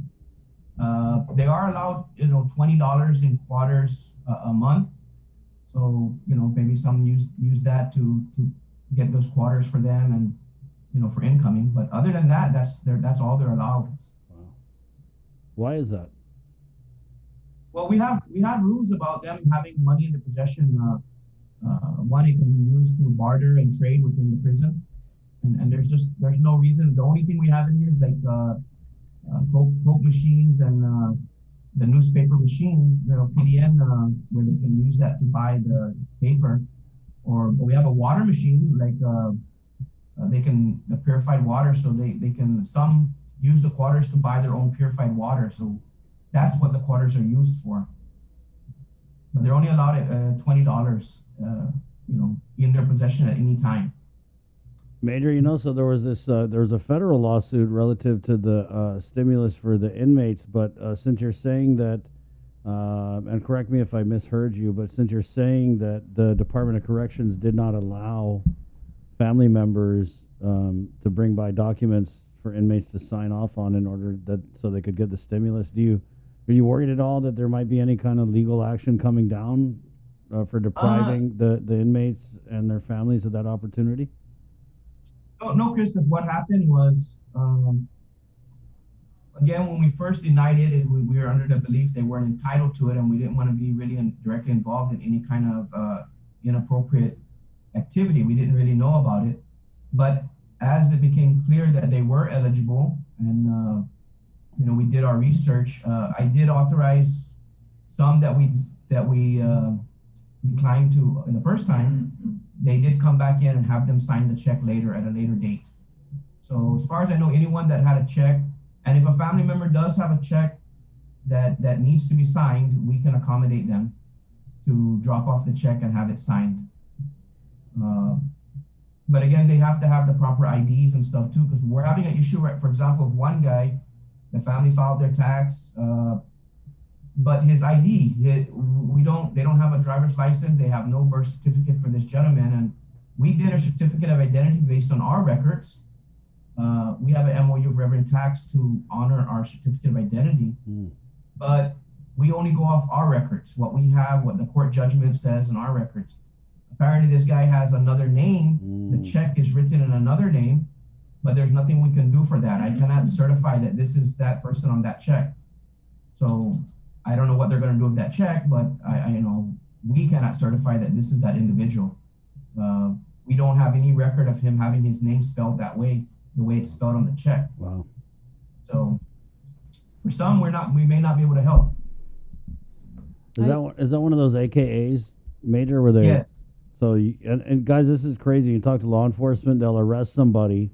S13: They are allowed, $20 in quarters a month. So, maybe some use that to get those quarters for them and, for incoming. But other than that, that's all they're allowed.
S4: Wow. Why is that?
S13: Well, we have rules about them having money in their possession. One, it can be used to barter and trade within the prison. And there's no reason. The only thing we have in here is like Coke machines and the newspaper machine, PDN, where they can use that to buy the paper. Or we have a water machine, like the purified water, so they can, some use the quarters to buy their own purified water. So that's what the quarters are used for. But they're only allowed at $20, in their possession at any time.
S4: Major, so there was there was a federal lawsuit relative to the stimulus for the inmates, but since you're saying that, and correct me if I misheard you, but since you're saying that the Department of Corrections did not allow family members to bring by documents for inmates to sign off on in order that so they could get the stimulus, are you worried at all that there might be any kind of legal action coming down for depriving the inmates and their families of that opportunity?
S13: No, Chris, because what happened was, again, when we first denied it, we were under the belief they weren't entitled to it, and we didn't want to be really directly involved in any kind of inappropriate activity. We didn't really know about it. But as it became clear that they were eligible, and we did our research, I did authorize some that we declined to in the first time. They did come back in and have them sign the check later at a later date. So as far as I know, anyone that had a check, and if a family member does have a check that needs to be signed, we can accommodate them to drop off the check and have it signed. But again, they have to have the proper IDs and stuff too, because we're having an issue, right? For example, of one guy, the family filed their tax, but his ID, they don't have a driver's license. They have no birth certificate for this gentleman. And we did a certificate of identity based on our records. We have an MOU of Reverend Tax to honor our certificate of identity, but we only go off our records, what we have, what the court judgment says in our records. Apparently this guy has another name. The check is written in another name, but there's nothing we can do for that. I cannot certify that this is that person on that check. So I don't know what they're going to do with that check, but we cannot certify that this is that individual. We don't have any record of him having his name spelled that way, the way it's spelled on the check.
S4: Wow.
S13: So for some, we may not be able to help.
S4: Is that one of those AKAs, Major, where they?
S13: Yeah.
S4: So and guys, this is crazy. You talk to law enforcement, they'll arrest somebody, and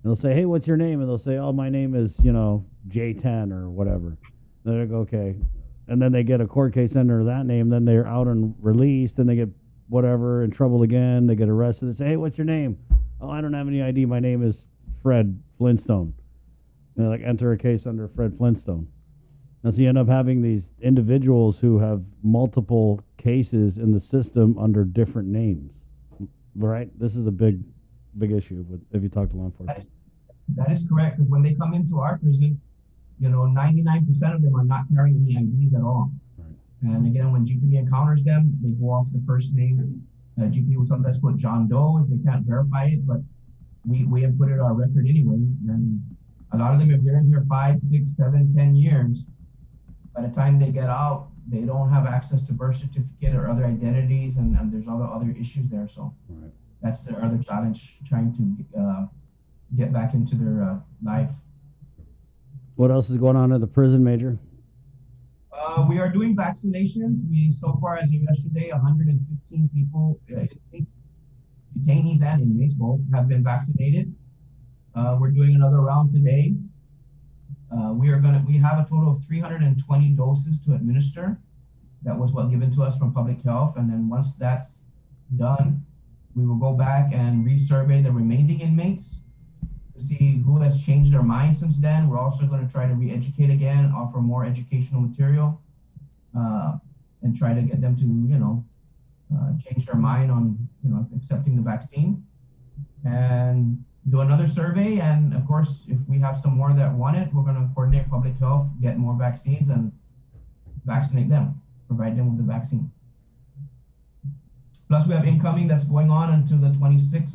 S4: they'll say, "Hey, what's your name?" And they'll say, "Oh, my name is J10 or whatever." Then they go, "Okay," and then they get a court case under that name. Then they're out and released, and they get whatever in trouble again. They get arrested. They say, "Hey, what's your name?" "Oh, I don't have any ID. My name is Fred Flintstone." And they enter a case under Fred Flintstone. And so you end up having these individuals who have multiple cases in the system under different names, right? This is a big issue if you talk to law enforcement.
S13: That is correct, because when they come into our prison, 99% of them are not carrying any IDs at all. Right. And again, when GPD encounters them, they go off the first name. GPD will sometimes put John Doe if they can't verify it, but we have put it on our record anyway. And a lot of them, if they're in here 5, 6, 7, 10 years, by the time they get out, they don't have access to birth certificate or other identities, and there's other issues there. So that's their other challenge, trying to get back into their life.
S4: What else is going on at the prison, Major?
S13: We are doing vaccinations. So far as of yesterday, 115 people, detainees and inmates both, have been vaccinated. We're doing another round today. We have a total of 320 doses to administer. That was what given to us from public health. And then once that's done, we will go back and resurvey the remaining inmates to see who has changed their mind since then. We're also going to try to re-educate again, offer more educational material, and try to get them to, change their mind on, accepting the vaccine. And do another survey, and of course, if we have some more that want it, we're going to coordinate public health, get more vaccines, and vaccinate them, provide them with the vaccine. Plus, we have incoming that's going on until the 26th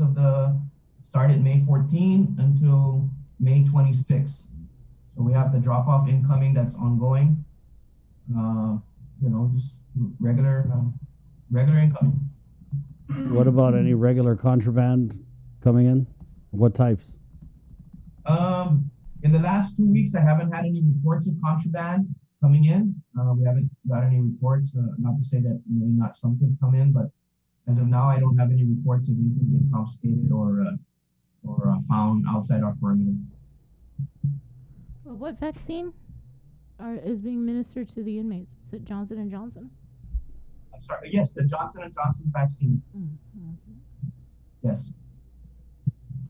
S13: started May 14 until May 26. So we have the drop-off incoming that's ongoing. Just regular incoming.
S4: What about any regular contraband coming in? What types?
S13: In the last 2 weeks, I haven't had any reports of contraband coming in. We haven't got any reports, not to say that may not something come in, but as of now, I don't have any reports of anything being confiscated or found outside our perimeter.
S5: Well, what vaccine is being administered to the inmates? Is it Johnson & Johnson?
S13: I'm sorry, yes, the Johnson & Johnson vaccine. Yes.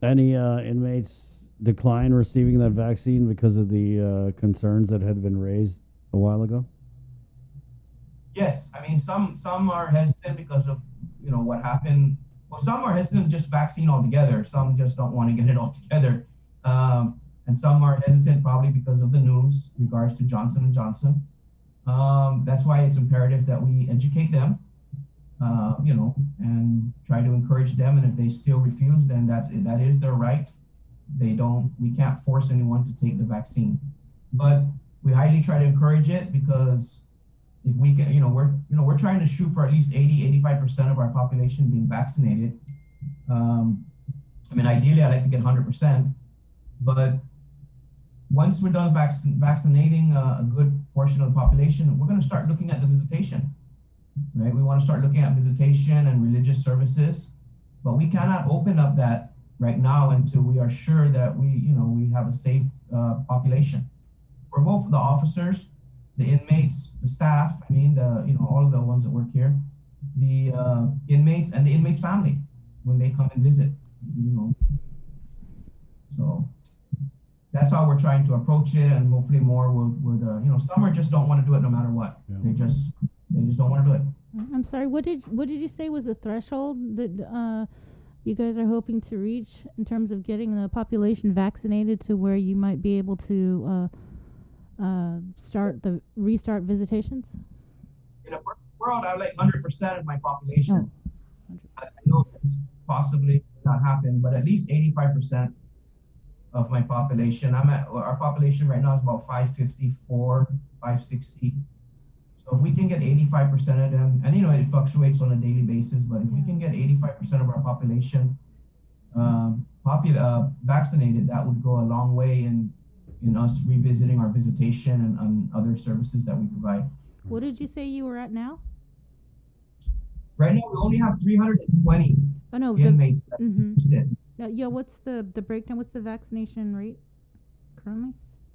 S4: Any inmates decline receiving that vaccine because of the concerns that had been raised a while ago?
S13: Yes, I mean some are hesitant because of what happened. Well, some are hesitant just vaccine altogether. Some just don't want to get it altogether, and some are hesitant probably because of the news regards to Johnson and Johnson. That's why it's imperative that we educate them, and try to encourage them. And if they still refuse, then that is their right. We can't force anyone to take the vaccine, but we highly try to encourage it because if we can, we're trying to shoot for at least 85% of our population being vaccinated. I mean, ideally, I'd like to get 100%, but once we're done vaccinating a good portion of the population, we're going to start looking at the visitation, right? We want to start looking at visitation and religious services, but we cannot open up that right now until we are sure that we have a safe population. For both the officers, the inmates, the staff, I mean, all of the ones that work here, the inmates and the inmates' family when they come and visit, So that's how we're trying to approach it, and hopefully more would some are just don't want to do it no matter what. Yeah. They just don't want to do it.
S5: I'm sorry. What did you say was the threshold that you guys are hoping to reach in terms of getting the population vaccinated to where you might be able to restart visitations?
S13: In a perfect world, I would like 100% of my population. I know this possibly not happen, but at least 85% of my population. Our population right now is about 554, 560. So if we can get 85% of them, and it fluctuates on a daily basis, but if we can get 85% of our population vaccinated, that would go a long way in us revisiting our visitation and other services that we provide.
S5: What did you say you were at now?
S13: Right now, we only have 320 inmates.
S5: Yeah, what's the breakdown? What's the vaccination rate currently?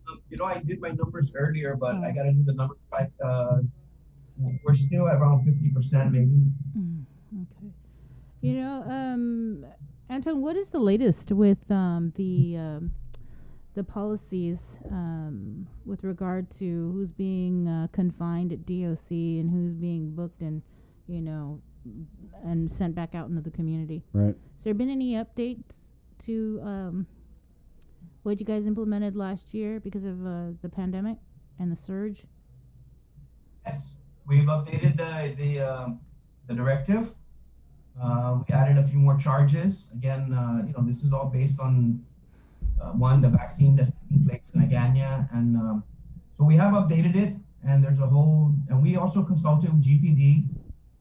S13: I did my numbers earlier, but I got to do the numbers back. We're still at around 50%, maybe.
S5: Okay. Anton, what is the latest with the policies with regard to who's being confined at DOC and who's being booked and and sent back out into the community?
S4: Right.
S5: Has there been any updates to what you guys implemented last year because of the pandemic and the surge?
S13: Yes, we've updated the directive. We added a few more charges. Again, this is all based on the vaccine that's taking place in Agana, and so we have updated it. And and we also consulted with GPD,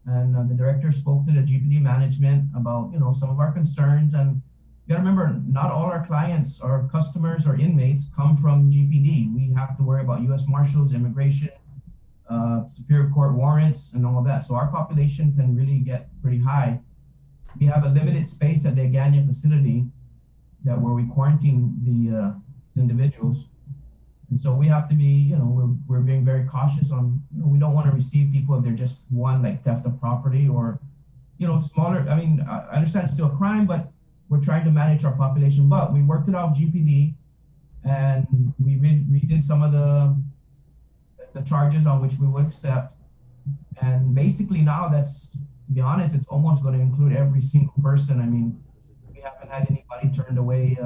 S13: and the director spoke to the GPD management about some of our concerns. And you gotta remember, not all our clients or customers or inmates come from GPD. We have to worry about U.S. Marshals, immigration, Superior Court warrants, and all of that. So our population can really get pretty high. We have a limited space at the Agana facility where we quarantine the individuals. And so we have to be, we're being very cautious on, we don't want to receive people if they're just like theft of property or, smaller. I mean, I understand it's still a crime, but we're trying to manage our population. But we worked it out with GPD, and we redid some of the charges on which we would accept. And basically now to be honest, it's almost going to include every single person. I mean, we haven't had anybody turned away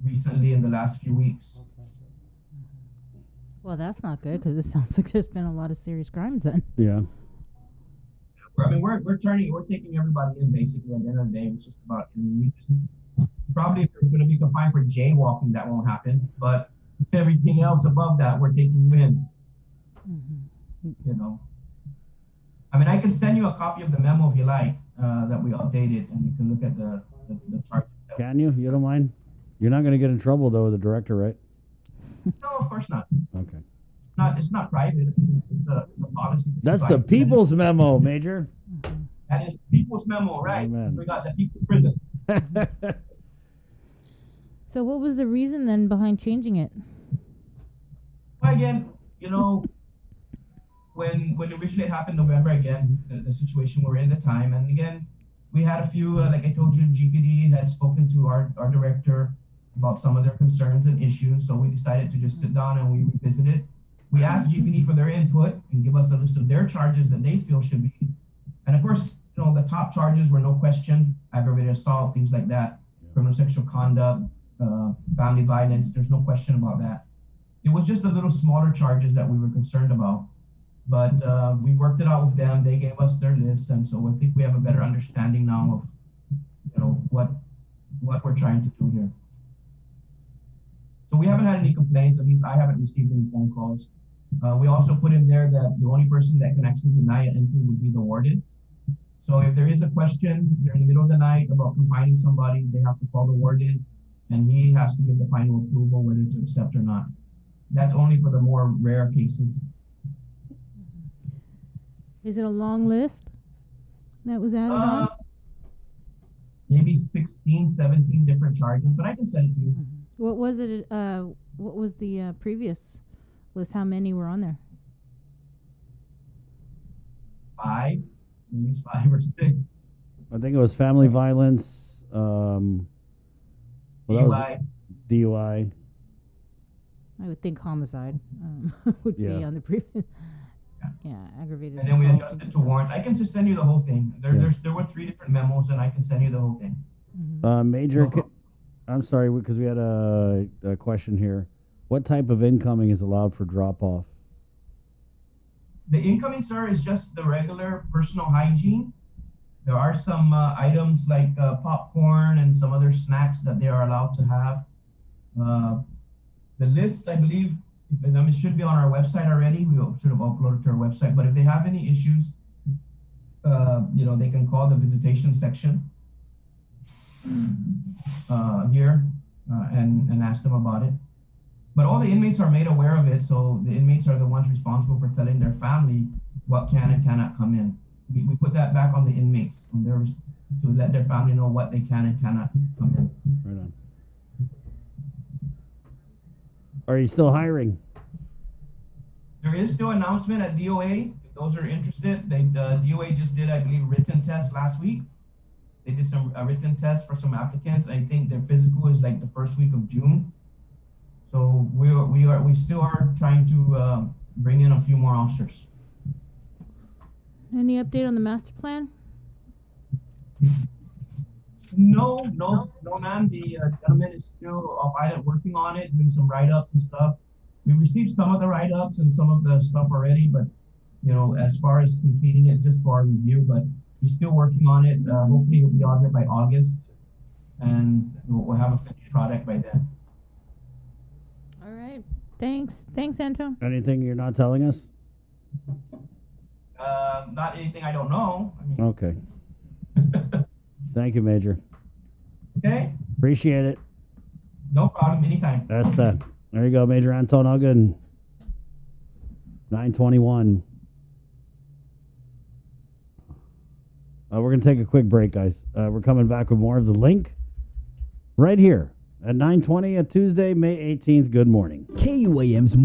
S13: recently in the last few weeks.
S5: Well, that's not good because it sounds like there's been a lot of serious crimes then.
S4: Yeah.
S13: I mean, we're taking everybody in basically at the end of the day. It's just about, probably if you're going to be confined for jaywalking, that won't happen. But everything else above that, we're taking you in. I mean, I can send you a copy of the memo if you like, that we updated, and you can look at the chart.
S4: Can you? You don't mind? You're not going to get in trouble though with the director, right?
S13: No, of course not.
S4: Okay.
S13: It's not private. It's a policy.
S4: That's the people's memo, Major.
S13: That is the people's memo, right?
S4: Amen.
S13: We got the people's prison.
S5: So what was the reason then behind changing it?
S13: Well, again, when originally it happened, November, again, the situation we're in at the time, and again, we had a few, like I told you, GPD had spoken to our director about some of their concerns and issues. So we decided to just sit down and we revisited. We asked GPD for their input and give us a list of their charges that they feel should be. And of course, you know, the top charges were no question, aggravated assault, things like that, criminal sexual conduct, family violence. There's no question about that. It was just the little smaller charges that we were concerned about. But we worked it out with them. They gave us their list, and so I think we have a better understanding now of, you know, what we're trying to do here. So we haven't had any complaints. At least I haven't received any phone calls. We also put in there that the only person that can actually deny an entry would be the warden. So if there is a question during the middle of the night about confining somebody, they have to call the warden, and he has to give the final approval whether to accept or not. That's only for the more rare cases.
S5: Is it a long list that was added on?
S13: Maybe 16, 17 different charges, but I can send it to you.
S5: What was it? What was the previous list? How many were on there?
S13: 5, maybe 5 or 6.
S4: I think it was family violence,
S13: DUI.
S4: DUI.
S5: I would think homicide would be on the previous. Yeah, aggravated.
S13: And then we adjusted to warrants. I can just send you the whole thing. There were 3 different memos, and I can send you the whole thing.
S4: Major, I'm sorry, because we had a question here. What type of incoming is allowed for drop-off?
S13: The incoming, sir, is just the regular personal hygiene. There are some items like popcorn and some other snacks that they are allowed to have. The list, I believe, it should be on our website already. We should have uploaded to our website. But if they have any issues, you know, they can call the visitation section here and ask them about it. But all the inmates are made aware of it, so the inmates are the ones responsible for telling their family what can and cannot come in. We put that back on the inmates, to let their family know what they can and cannot come in.
S4: Right on. Are you still hiring?
S13: There is still an announcement at DOA. If those are interested, DOA just did, I believe, written test last week. They did some written tests for some applicants. I think their physical is like the first week of June. So we still are trying to bring in a few more officers.
S5: Any update on the master plan?
S13: No, ma'am. The gentleman is still off island working on it, doing some write-ups and stuff. We received some of the write-ups and some of the stuff already, but you know, as far as completing it, just for our review. But he's still working on it. Hopefully, he'll be out here by August, and we'll have a finished product by then.
S5: All right. Thanks, Anton.
S4: Anything you're not telling us?
S13: Not anything I don't know.
S4: Okay. Thank you, Major.
S13: Okay.
S4: Appreciate it.
S13: No problem. Anytime.
S4: That's that. There you go, Major Anton Uggan. 9:21. We're going to take a quick break, guys. We're coming back with more of The Link right here at 9:20 at Tuesday, May 18th. Good morning.
S7: KUAM's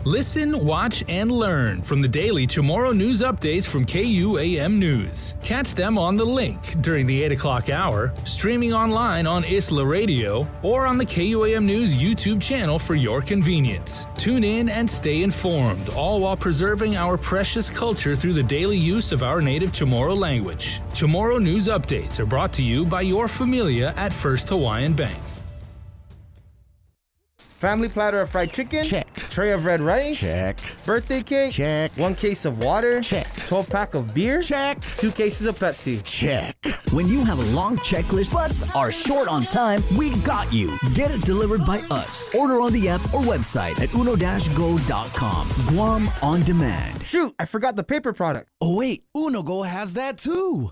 S12: Listen, watch, and learn from the daily Tomorrow News updates from KUAM News. Catch them on The Link during the 8 o'clock hour, streaming online on Isla Radio, or on the KUAM News YouTube channel for your convenience. Tune in and stay informed, all while preserving our precious culture through the daily use of our native Chamorro language. Tomorrow News updates are brought to you by your familia at First Hawaiian Bank.
S14: Family platter of fried chicken? Check. Tray of red rice? Check. Birthday cake? Check. 1 case of water? Check. 12-pack of beer? Check. 2 cases of Pepsi?
S7: Check. When you have a long checklist but are short on time, we got you. Get it delivered by us. Order on the app or website at uno-go.com. Guam on demand.
S14: Shoot, I forgot the paper product.
S7: Oh wait, UnoGo has that too.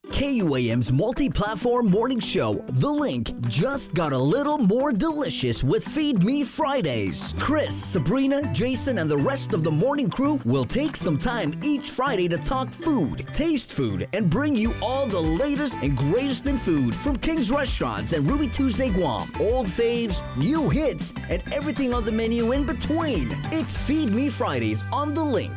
S7: KUAM's multi-platform morning show, The Link, just got a little more delicious with Feed Me Fridays. Chris, Sabrina, Jason, and the rest of the morning crew will take some time each Friday to talk food, taste food, and bring you all the latest and greatest in food from King's Restaurants and Ruby Tuesday Guam, old faves, new hits, and everything on the menu in between. It's Feed Me Fridays on The Link.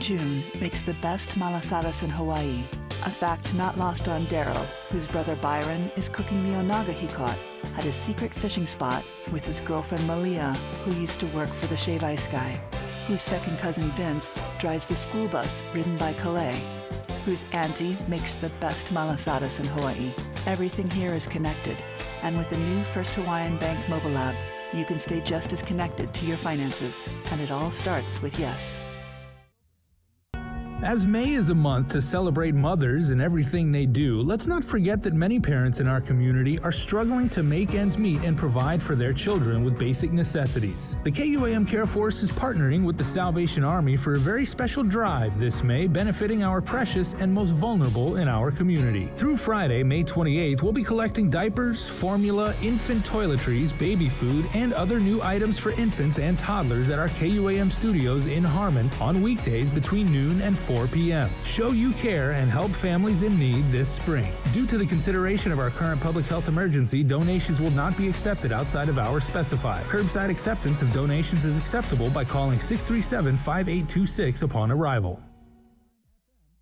S6: June makes the best malasadas in Hawaii, a fact not lost on Daryl, whose brother Byron is cooking the onaga he caught at his secret fishing spot with his girlfriend Malia, who used to work for the Shave Ice Guy, whose second cousin Vince drives the school bus ridden by Calais, whose auntie makes the best malasadas in Hawaii. Everything here is connected, and with the new First Hawaiian Bank mobile app, you can stay just as connected to your finances, and it all starts with yes.
S12: As May is a month to celebrate mothers and everything they do, let's not forget that many parents in our community are struggling to make ends meet and provide for their children with basic necessities. The KUAM Care Force is partnering with the Salvation Army for a very special drive this May, benefiting our precious and most vulnerable in our community. Through Friday, May 28th, we'll be collecting diapers, formula, infant toiletries, baby food, and other new items for infants and toddlers at our KUAM studios in Harmon on weekdays between noon and 4 p.m. Show you care and help families in need this spring. Due to the consideration of our current public health emergency, donations will not be accepted outside of hours specified. Curbside acceptance of donations is acceptable by calling 637-5826 upon arrival.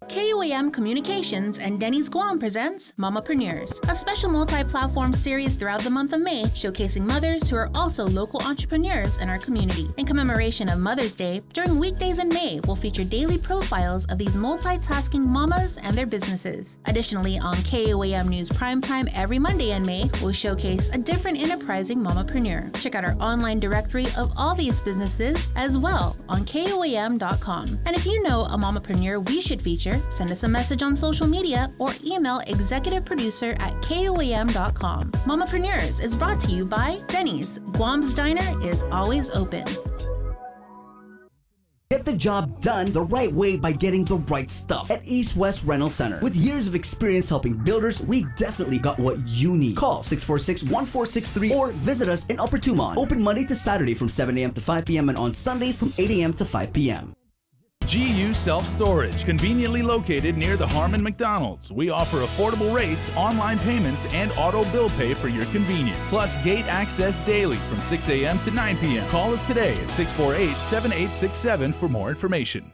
S11: KUAM Communications and Denny's Guam presents Mamapreneurs, a special multi-platform series throughout the month of May showcasing mothers who are also local entrepreneurs in our community. In commemoration of Mother's Day, during weekdays in May, we'll feature daily profiles of these multitasking mamas and their businesses. Additionally, on KUAM News Primetime every Monday in May, we'll showcase a different enterprising mamapreneur. Check out our online directory of all these businesses as well on KUAM.com. And if you know a mamapreneur we should feature, send us a message on social media or email executiveproducer@KUAM.com. Mamapreneurs is brought to you by Denny's. Guam's Diner is always open.
S7: Get the job done the right way by getting the right stuff at East West Rental Center. With years of experience helping builders, we definitely got what you need. Call 646-1463 or visit us in Upper Tumon. Open Monday to Saturday from 7 a.m. to 5 p.m. and on Sundays from 8 a.m. to 5 p.m.
S9: GU Self-Storage, conveniently located near the Harmon McDonald's. We offer affordable rates, online payments, and auto bill pay for your convenience. Plus gate access daily from 6 a.m. to 9 p.m. Call us today at 648-7867 for more information.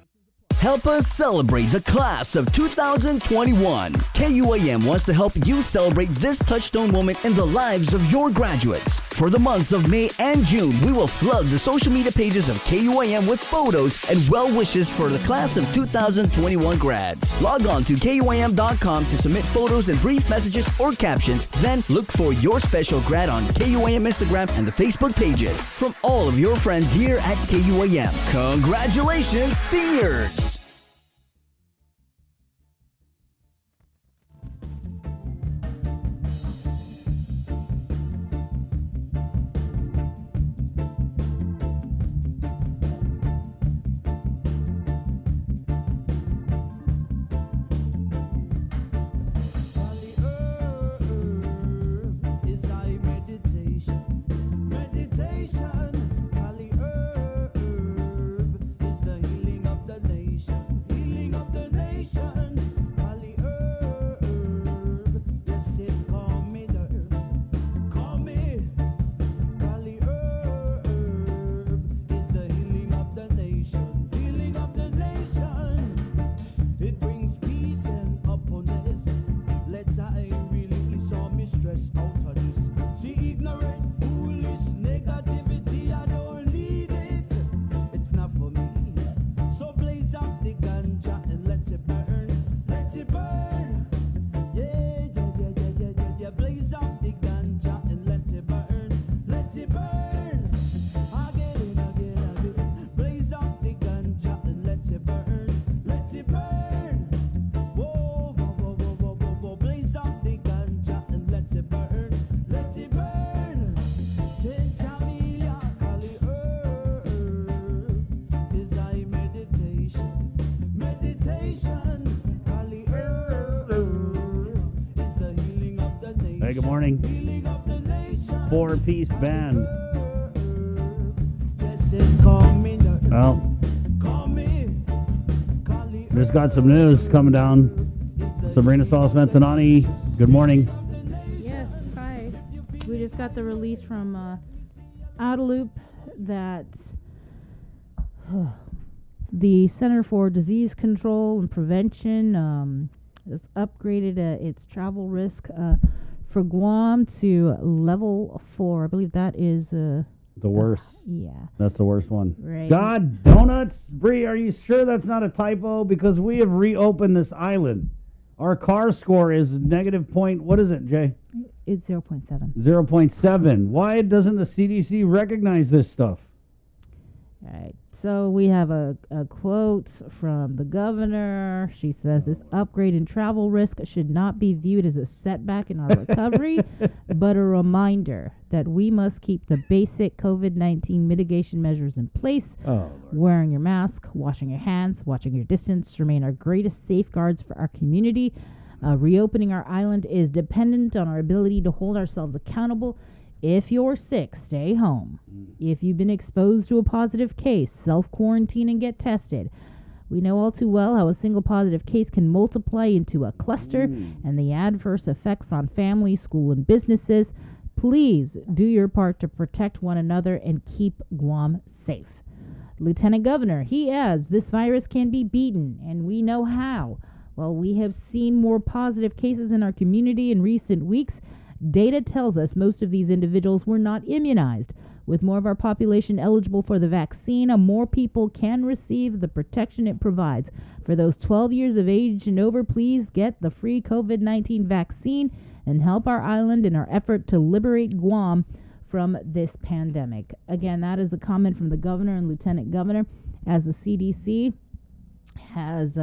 S7: Help us celebrate the class of 2021. KUAM wants to help you celebrate this touchstone moment in the lives of your graduates. For the months of May and June, we will flood the social media pages of KUAM with photos and well wishes for the class of 2021 grads. Log on to KUAM.com to submit photos and brief messages or captions. Then look for your special grad on KUAM Instagram and the Facebook pages. From all of your friends here at KUAM, congratulations, seniors!
S4: Hey, good morning. 4-piece band. Well, just got some news coming down. Sabrina Salas-Mentanani, good morning.
S5: Yes, hi. We just got the release from Out of Loop that the Center for Disease Control and Prevention has upgraded its travel risk for Guam to level 4. I believe that is
S4: the worst.
S5: Yeah.
S4: That's the worst one.
S5: Right.
S4: God donuts, Bree, are you sure that's not a typo? Because we have reopened this island. Our CAR score is negative point. What is it, Jay?
S5: It's 0.7.
S4: 0.7. Why doesn't the CDC recognize this stuff?
S5: All right. So we have a quote from the governor. She says this upgrade in travel risk should not be viewed as a setback in our recovery, but a reminder that we must keep the basic COVID-19 mitigation measures in place. Wearing your mask, washing your hands, watching your distance remain our greatest safeguards for our community. Reopening our island is dependent on our ability to hold ourselves accountable. If you're sick, stay home. If you've been exposed to a positive case, self-quarantine and get tested. We know all too well how a single positive case can multiply into a cluster and the adverse effects on family, school, and businesses. Please do your part to protect one another and keep Guam safe. Lieutenant Governor, he adds, this virus can be beaten, and we know how. While we have seen more positive cases in our community in recent weeks, data tells us most of these individuals were not immunized. With more of our population eligible for the vaccine, more people can receive the protection it provides. For those 12 years of age and over, please get the free COVID-19 vaccine and help our island in our effort to liberate Guam from this pandemic. Again, that is the comment from the governor and lieutenant governor as the CDC has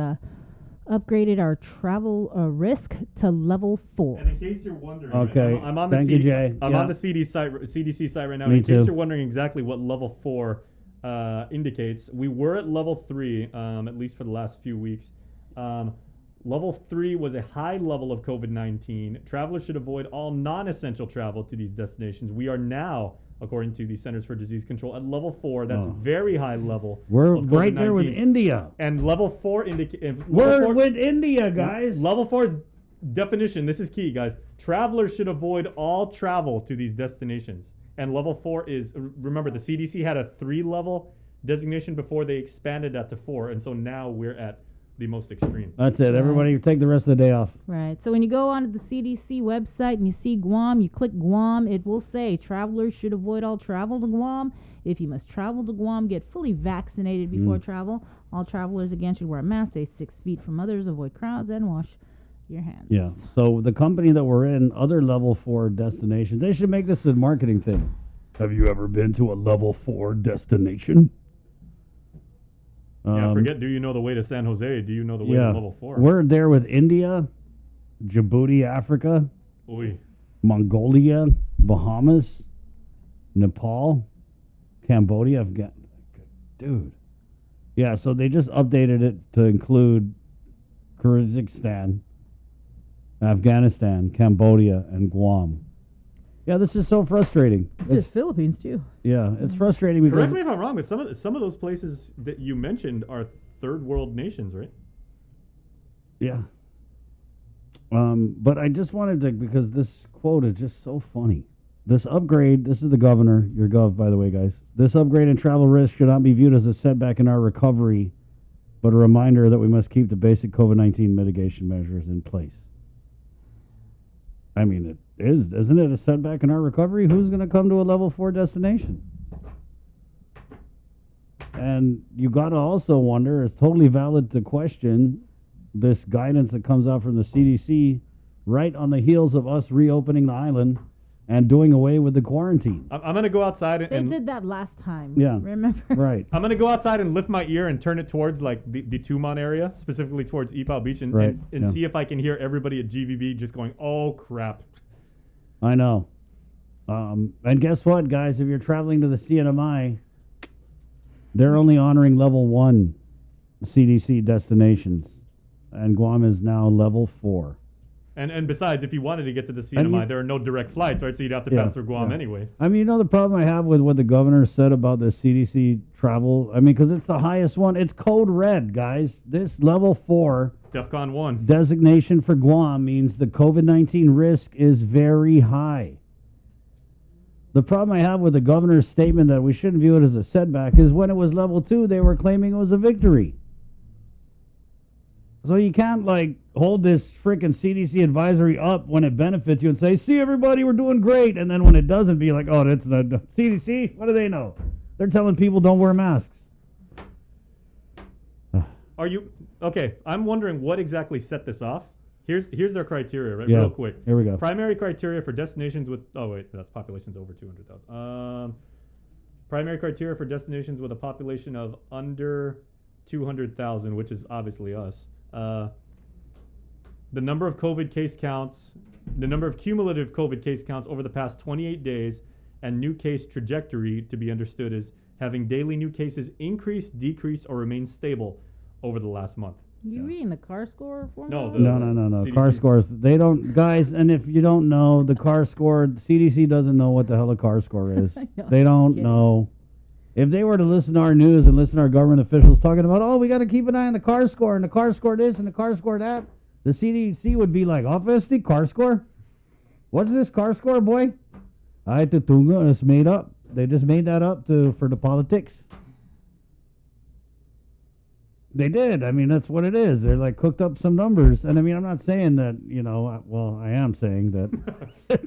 S5: upgraded our travel risk to level 4.
S2: And in case you're wondering,
S4: okay,
S2: I'm on the
S4: thank you, Jay.
S2: I'm on the CDC site right now.
S4: Me
S2: In case
S4: too.
S2: you're wondering exactly what level 4 indicates, we were at level 3, at least for the last few weeks. Level 3 was a high level of COVID-19. Travelers should avoid all non-essential travel to these destinations. We are now, according to the Centers for Disease Control, at level 4. That's very high level.
S4: We're
S2: of
S4: right there with
S2: COVID-19.
S4: India.
S2: And level 4 indicates...
S4: We're with India, guys.
S2: Level 4's definition, this is key, guys. Travelers should avoid all travel to these destinations. And level 4 is... Remember, the CDC had a 3-level designation before they expanded that to 4. And so now we're at the most extreme.
S4: That's it. Everybody take the rest of the day off.
S5: Right. So when you go onto the CDC website and you see Guam, you click Guam, it will say travelers should avoid all travel to Guam. If you must travel to Guam, get fully vaccinated before travel. All travelers again should wear a mask, stay 6 feet from others, avoid crowds, and wash your hands.
S4: Yeah. So the company that we're in, other level 4 destinations, they should make this a marketing thing. Have you ever been to a level 4 destination?
S2: Yeah, forget, do you know the way to San Jose? Do you know the way to level 4?
S4: We're there with India, Djibouti, Africa, Mongolia, Bahamas, Nepal, Cambodia, dude. Yeah, so they just updated it to include Kyrgyzstan, Afghanistan, Cambodia, and Guam. Yeah, this is so frustrating.
S5: It's the Philippines too.
S4: Yeah, it's frustrating because...
S2: Correct me if I'm wrong, but some of those places that you mentioned are third world nations, right?
S4: Yeah. But I just wanted to, because this quote is just so funny. This upgrade, this is the governor, your gov, by the way, guys. This upgrade in travel risk should not be viewed as a setback in our recovery, but a reminder that we must keep the basic COVID-19 mitigation measures in place. I mean, it is, isn't it a setback in our recovery? Who's going to come to a level 4 destination? And you got to also wonder, it's totally valid to question this guidance that comes out from the CDC right on the heels of us reopening the island and doing away with the quarantine.
S2: I'm going to go outside
S5: They did that last time.
S4: Yeah.
S5: Remember?
S4: Right.
S2: I'm going to go outside and lift my ear and turn it towards like the Tumon area, specifically towards Ipao Beach, and see if I can hear everybody at GVB just going, oh, crap.
S4: I know. And guess what, guys? If you're traveling to the CNMI, they're only honoring level 1 CDC destinations. And Guam is now level 4.
S2: And besides, if you wanted to get to the CNMI, there are no direct flights, right? So you'd have to pass through Guam anyway.
S4: I mean, you know the problem I have with what the governor said about the CDC travel? I mean, because it's the highest one. It's code red, guys. This level 4
S2: DEFCON 1
S4: designation for Guam means the COVID-19 risk is very high. The problem I have with the governor's statement that we shouldn't view it as a setback is when it was level 2, they were claiming it was a victory. So you can't like hold this freaking CDC advisory up when it benefits you and say, see everybody, we're doing great. And then when it doesn't, be like, oh, that's the CDC. What do they know? They're telling people don't wear masks.
S2: Are you okay? I'm wondering what exactly set this off. Here's their criteria, right?
S4: Yeah.
S2: Real quick.
S4: Here we go.
S2: Primary criteria for destinations with that's populations over 200,000. Primary criteria for destinations with a population of under 200,000, which is obviously us. The number of COVID case counts, the number of cumulative COVID case counts over the past 28 days, and new case trajectory to be understood as having daily new cases increase, decrease, or remain stable over the last month.
S5: You reading the CAR score for
S2: No,
S5: me?
S4: No.
S2: CDC.
S4: CAR scores, they don't, guys, and if you don't know, the CAR score, CDC doesn't know what the hell a CAR score is. They don't know. If they were to listen to our news and listen to our government officials talking about, oh, we got to keep an eye on the CAR score and the CAR score this and the CAR score that, the CDC would be like, obviously, CAR score? What's this CAR score, boy? Ay, tutungo, it's made up. They just made that up for the politics. They did. I mean, that's what it is. They're like cooked up some numbers. And I mean, I'm not saying that, well, I am saying that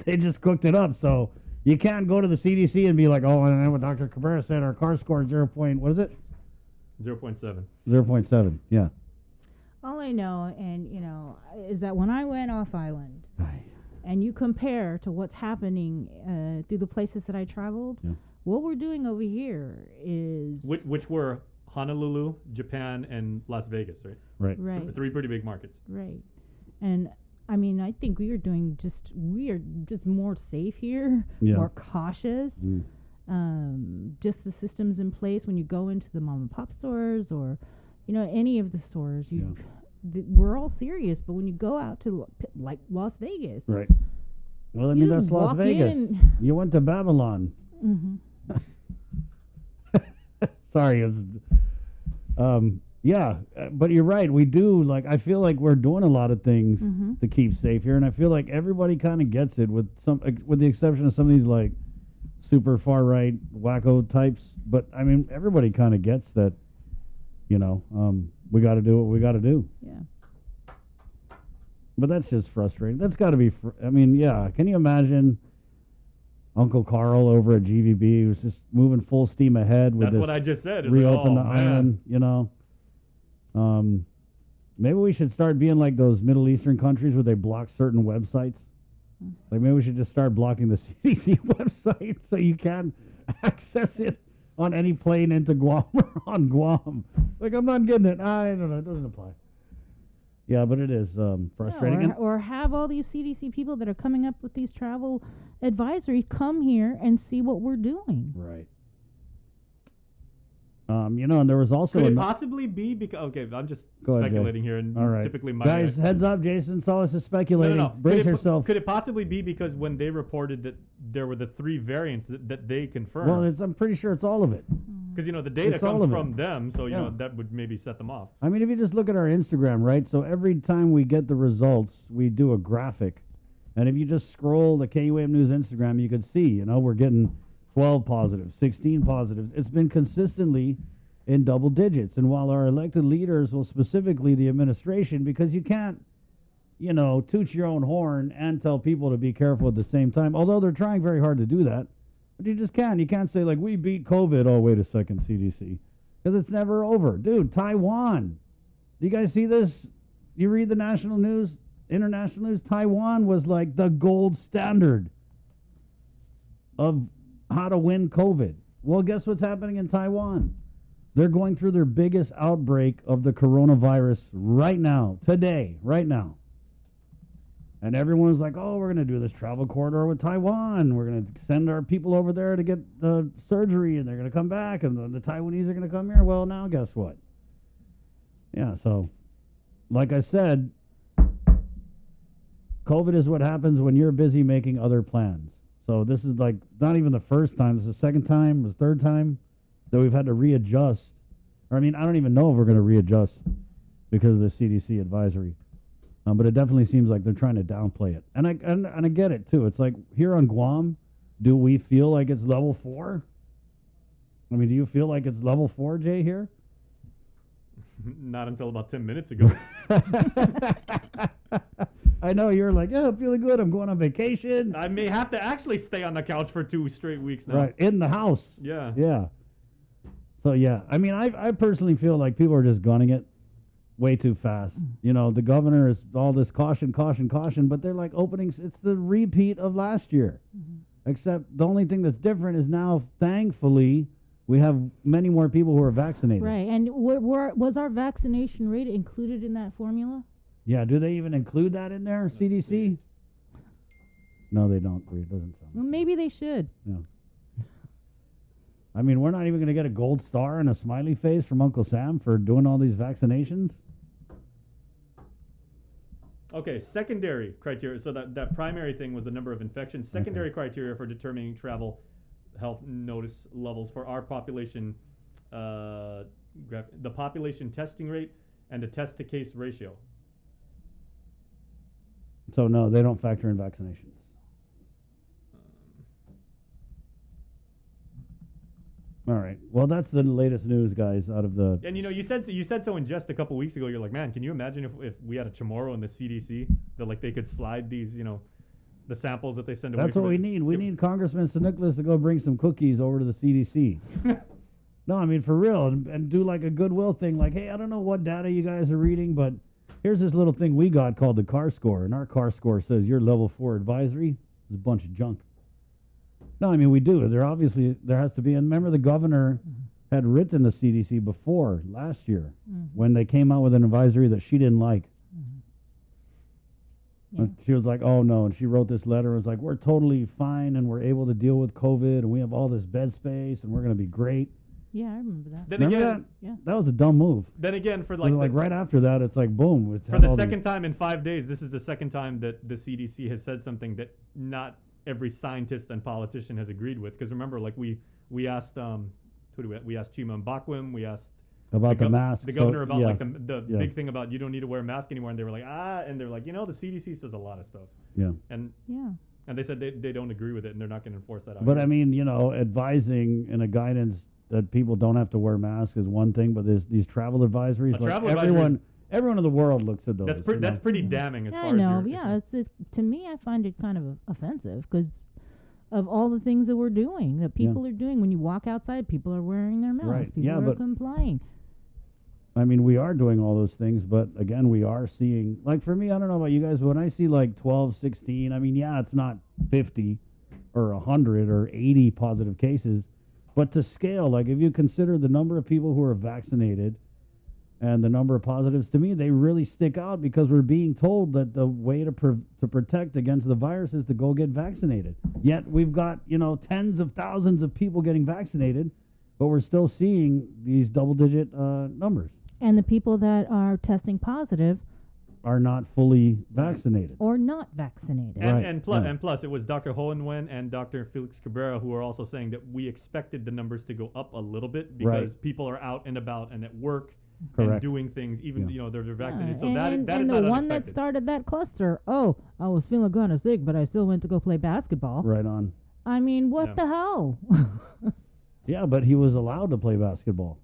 S4: they just cooked it up. So you can't go to the CDC and be like, oh, I know what Dr. Cabrera said, our CAR score is 0.7. 0.7, yeah.
S5: All I know, is that when I went off island, and you compare to what's happening through the places that I traveled, what we're doing over here is...
S2: Which were Honolulu, Japan, and Las Vegas, right?
S5: Right.
S2: Three pretty big markets.
S5: Right. And I mean, I think we are just more safe here, more cautious. Just the systems in place when you go into the mom and pop stores or, any of the stores, we're all serious. But when you go out to like Las Vegas,
S4: right? Well, I mean, that's Las Vegas. You went to Babylon.
S5: Mm-hmm.
S4: Sorry, but you're right. We do I feel like we're doing a lot of things to keep safe here, and I feel like everybody kind of gets it, with the exception of some of these super far right wacko types. But I mean, everybody kind of gets that. We got to do what we got to do.
S5: Yeah.
S4: But that's just frustrating. That's got to be. Can you imagine Uncle Carl over at GVB who's just moving full steam ahead with
S2: That's
S4: this
S2: what I just said. It's
S4: reopen
S2: like,
S4: the island, maybe we should start being like those Middle Eastern countries where they block certain websites. Like maybe we should just start blocking the CDC website so you can't access it on any plane into Guam or on Guam. Like, I'm not getting it. I don't know. It doesn't apply. Yeah, but it is frustrating.
S5: Yeah, or have all these CDC people that are coming up with these travel advisories come here and see what we're doing.
S4: Right. And there was also...
S2: Could it possibly be because... Okay, I'm just speculating here, and
S4: all right.
S2: typically my...
S4: Guys, heads up, Jason Solis is speculating.
S2: No.
S4: Brace yourself.
S2: Could it possibly be because when they reported that there were the 3 variants that they confirmed...
S4: Well, I'm pretty sure it's all of it.
S2: Because, the data comes from them, so, that would maybe set them off.
S4: I mean, if you just look at our Instagram, right? So every time we get the results, we do a graphic. And if you just scroll the KUAM News Instagram, you could see, we're getting 12 positives, 16 positives. It's been consistently in double digits. And while our elected leaders, well, specifically the administration, because you can't, toot your own horn and tell people to be careful at the same time, although they're trying very hard to do that. But you just can't. You can't say, we beat COVID. Oh, wait a second, CDC. Because it's never over. Dude, Taiwan. Do you guys see this? You read the national news, international news? Taiwan was like the gold standard of how to win COVID. Well, guess what's happening in Taiwan? They're going through their biggest outbreak of the coronavirus right now, today, right now. And everyone's like, oh, we're going to do this travel corridor with Taiwan. We're going to send our people over there to get the surgery, and they're going to come back, and the Taiwanese are going to come here. Well, now guess what? Yeah, so like I said, COVID is what happens when you're busy making other plans. So this is not even the first time. This is the second time, the third time that we've had to readjust. I don't even know if we're going to readjust because of the CDC advisory. But it definitely seems like they're trying to downplay it. And I get it, too. It's like here on Guam, Do we feel like it's level 4? I mean, do you feel like it's level 4, Jay, here?
S2: Not until about 10 minutes ago.
S4: I know you're like, yeah, I'm feeling good. I'm going on vacation.
S2: I may have to actually stay on the couch for 2 straight weeks now.
S4: Right, in the house.
S2: Yeah.
S4: Yeah. So, yeah, I mean, I personally feel like people are just gunning it way too fast. You know, the governor is all this caution, but they're like openings. It's the repeat of last year. Except the only thing that's different is now, thankfully, we have many more people who are vaccinated.
S5: Right, and was our vaccination rate included in that formula?
S4: Yeah, do they even include that in there, CDC? No, they don't. It doesn't sound.
S5: Well, maybe they should.
S4: Yeah. I mean, we're not even going to get a gold star and a smiley face from Uncle Sam for doing all these vaccinations.
S2: Okay, secondary criteria. So that primary thing was the number of infections. Secondary criteria for determining travel health notice levels for our population, the population testing rate and the test to case ratio.
S4: So no, they don't factor in vaccinations. All right. Well, that's the latest news, guys, out of the...
S2: And, you know, you said so in just a couple weeks ago. You're like, man, can you imagine if we had a Chamorro in the CDC that, like, they could slide these, you know, the samples that they send away.
S4: That's what we need. We need Congressman St. Nicholas to go bring some cookies over to the CDC. No, I mean, for real, and do like a goodwill thing. Like, hey, I don't know what data you guys are reading, but here's this little thing we got called the CAR score, and our CAR score says you're level 4 advisory. It's a bunch of junk. No, I mean, we do. There has to be. And remember, the governor had written the CDC before last year when they came out with an advisory that she didn't like. Yeah. She was like, oh, no. And she wrote this letter. It was like, we're totally fine and we're able to deal with COVID and we have all this bed space and we're going to be great.
S5: Yeah, I remember that.
S2: Then
S4: remember
S2: again,
S4: that?
S5: Yeah.
S4: That was a dumb move.
S2: Then again, for
S4: like right after that, it's like, boom.
S2: For the second time in 5 days, this is the second time that the CDC has said something that not every scientist and politician has agreed with. Because remember, like we asked, we asked Chima Mbakwe, we asked
S4: about the mask.
S2: The governor about like the
S4: yeah.
S2: big thing about you don't need to wear a mask anymore, and they were like, and they're like, you know, the CDC says a lot of stuff.
S4: Yeah.
S2: And they said they don't agree with it, and they're not going to enforce that.
S4: But I mean, you know, advising and a guidance that people don't have to wear masks is one thing, but there's these travel advisories. Everyone in the world looks at those.
S2: That's pretty damning as far
S5: I know.
S2: as
S5: Yeah, it's to me, I find it kind of offensive because of all the things that we're doing, that people are doing. When you walk outside, people are wearing their masks.
S4: Right.
S5: People are complying.
S4: I mean, we are doing all those things, but again, we are seeing, like for me, I don't know about you guys, but when I see like 12, 16, I mean, yeah, it's not 50 or 100 or 80 positive cases, but to scale, like if you consider the number of people who are vaccinated and the number of positives, to me, they really stick out because we're being told that the way to protect against the virus is to go get vaccinated. Yet we've got, you know, tens of thousands of people getting vaccinated, but we're still seeing these double-digit numbers.
S5: And the people that are testing positive
S4: are not fully vaccinated.
S5: Or not vaccinated.
S2: And plus, it was Dr. Hohenwen and Dr. Felix Cabrera who are also saying that we expected the numbers to go up a little bit because people are out and about and at work and doing things, even you know they're vaccinated. So that is
S5: the
S2: not
S5: one
S2: unexpected.
S5: that started that cluster. Oh, I was feeling kind of sick, but I still went to go play basketball.
S4: Right on.
S5: I mean, what the hell?
S4: Yeah, but he was allowed to play basketball.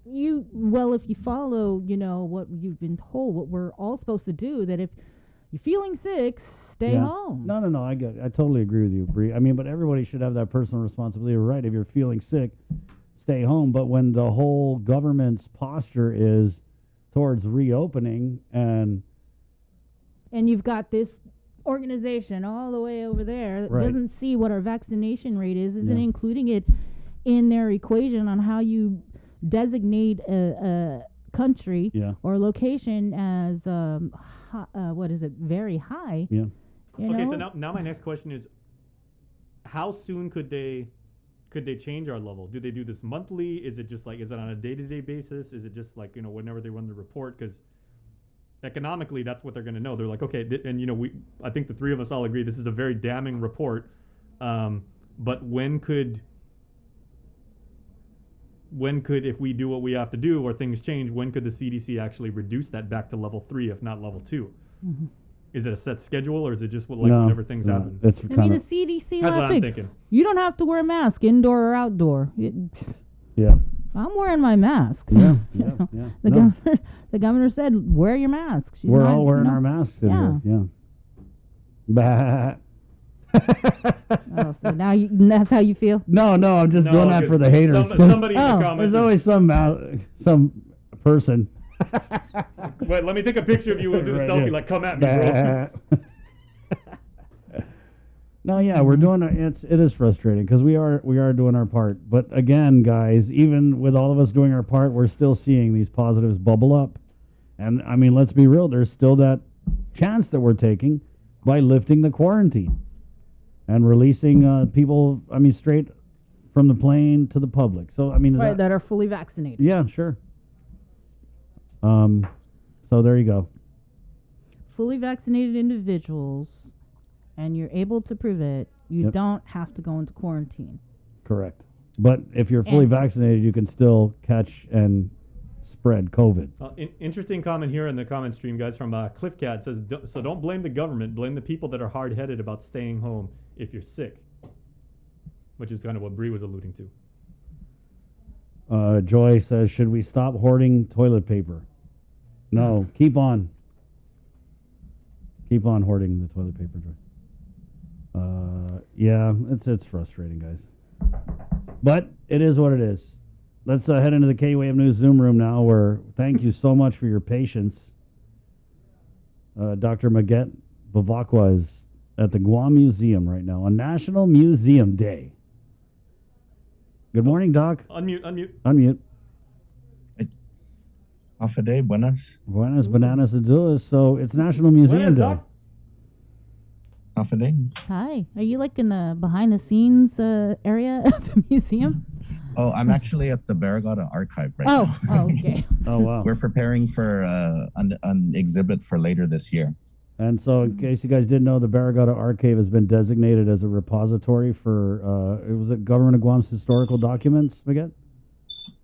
S5: If you follow, you know, what you've been told, what we're all supposed to do, that if you're feeling sick, stay home.
S4: No, I totally agree with you, Bree. I mean, but everybody should have that personal responsibility, right? If you're feeling sick, stay home. But when the whole government's posture is towards reopening and
S5: you've got this organization all the way over there that doesn't see what our vaccination rate isn't including it in their equation on how you designate a country or location as very high.
S4: Yeah.
S2: Okay, so now my next question is, how soon could they change our level? Do they do this monthly? Is it on a day-to-day basis? Is it just like, you know, whenever they run the report? Because economically, that's what they're going to know. They're like, okay, and you know, I think the three of us all agree this is a very damning report. But when could, if we do what we have to do or things change, when could the CDC actually reduce that back to level 3, if not level 2?
S5: Mm-hmm.
S2: Is it a set schedule, or is it just whenever things happen?
S4: It's
S5: I mean, the CDC
S2: That's what
S5: last
S2: I'm
S5: week.
S2: thinking.
S5: You don't have to wear a mask, indoor or outdoor.
S4: Yeah.
S5: I'm wearing my mask.
S4: Yeah,
S5: You
S4: yeah,
S5: know,
S4: yeah.
S5: The governor said, wear your mask. She's
S4: We're
S5: not,
S4: all wearing
S5: you know,
S4: our masks in
S5: yeah.
S4: here. Yeah.
S5: Oh, so now that's how you feel?
S4: No, I'm just
S2: No,
S4: doing that
S2: 'cause
S4: for the haters.
S2: somebody in the comments
S4: There's always some person.
S2: Wait, let me take a picture of you and do a
S4: Right,
S2: selfie.
S4: yeah.
S2: Like, come at me, bro.
S4: No, yeah, we're doing it is frustrating because we are doing our part. But again, guys, even with all of us doing our part, we're still seeing these positives bubble up. And I mean, let's be real, there's still that chance that we're taking by lifting the quarantine and releasing people, I mean, straight from the plane to the public. So I mean,
S5: Right, that are fully vaccinated.
S4: yeah, sure. So there you go.
S5: Fully vaccinated individuals, and you're able to prove it, you
S4: Yep.
S5: don't have to go into quarantine.
S4: Correct. But if you're fully vaccinated, you can still catch and spread COVID.
S2: Interesting comment here in the comment stream, guys, from Cliffcat. Says, so don't blame the government, blame the people that are hard-headed about staying home if you're sick, which is kind of what Bree was alluding to.
S4: Joy says, should we stop hoarding toilet paper? No, keep on. Keep on hoarding the toilet paper, Joy. Yeah, it's frustrating, guys. But it is what it is. Let's head into the KUAM News Zoom room now, where thank you so much for your patience. Dr. Maget Bavakwa is at the Guam Museum right now on National Museum Day. Good morning, Doc.
S2: Unmute.
S10: Hafa day, buenas.
S4: Buenas, bananas, azules. So it's National Museum Day.
S10: Hafa day.
S5: Hi. Are you like in the behind the scenes area of the museum?
S10: Oh, I'm actually at the Barragata Archive right now.
S5: Oh, okay.
S4: Oh, wow.
S10: We're preparing for an exhibit for later this year.
S4: And so, in case you guys didn't know, the Barragata Archive has been designated as a repository for, was it Government of Guam's historical documents, Maget?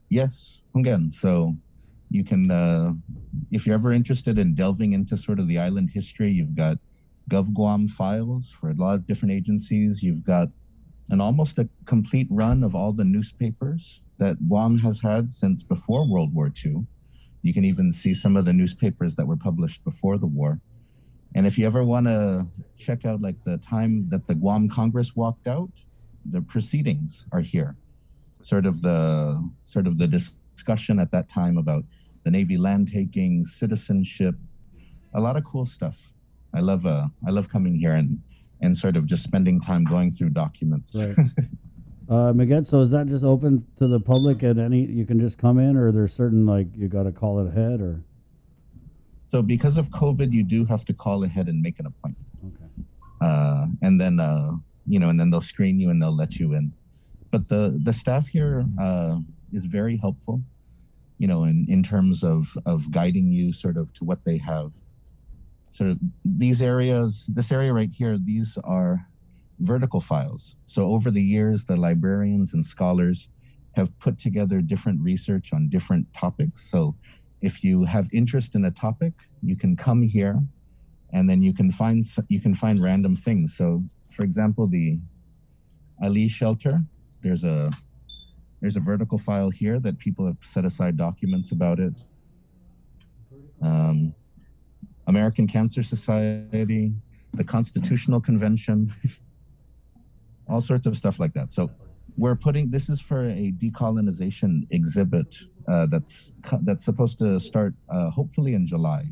S10: Yes, again. So you can, if you're ever interested in delving into sort of the island history, you've got GovGuam files for a lot of different agencies. You've got almost a complete run of all the newspapers that Guam has had since before World War II. You can even see some of the newspapers that were published before the war. And if you ever want to check out like the time that the Guam Congress walked out, the proceedings are here. Sort of the discussion at that time about the Navy land taking, citizenship, a lot of cool stuff. I love coming here and sort of just spending time going through documents.
S4: Right. Maget, so is that just open to the public and you can just come in, or there's certain, like, you got to call it ahead, or?
S10: So because of COVID, you do have to call ahead and make an appointment.
S4: Okay.
S10: And then, and then they'll screen you and they'll let you in. But the staff here is very helpful, in terms of guiding you sort of to what they have. Sort of this area right here, these are vertical files. So over the years, the librarians and scholars have put together different research on different topics. So if you have interest in a topic, you can come here and then you can find random things. So for example, the Ali shelter, there's a vertical file here that people have set aside documents about it. American Cancer Society, the Constitutional Convention, all sorts of stuff like that. So this is for a decolonization exhibit that's supposed to start hopefully in July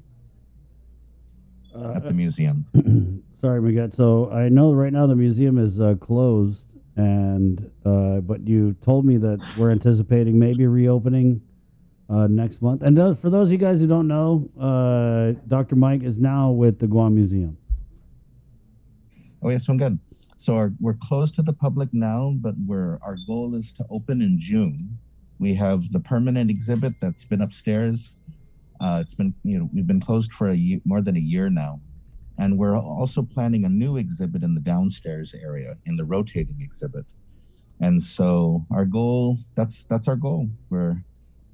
S10: at the museum.
S4: Sorry, Maget. So I know right now the museum is closed, and but you told me that we're anticipating maybe reopening next month. And for those of you guys who don't know, Dr. Mike is now with the Guam Museum.
S10: Oh, yes, I'm good. So we're closed to the public now, but our goal is to open in June. We have the permanent exhibit that's been upstairs. We've been closed for more than a year now. And we're also planning a new exhibit in the downstairs area, in the rotating exhibit. And so our goal, that's our goal.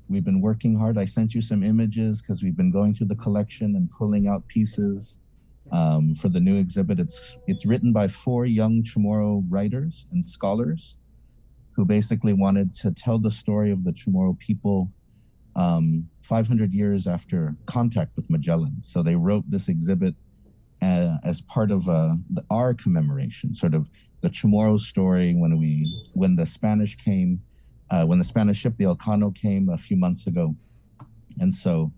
S10: We've been working hard. I sent you some images because we've been going through the collection and pulling out pieces. for the new exhibit. It's written by 4 young Chamorro writers and scholars who basically wanted to tell the story of the Chamorro people 500 years after contact with Magellan. So they wrote this exhibit as part of our commemoration, sort of the Chamorro story when the Spanish came, when the Spanish ship, the Elcano, came a few months ago. And so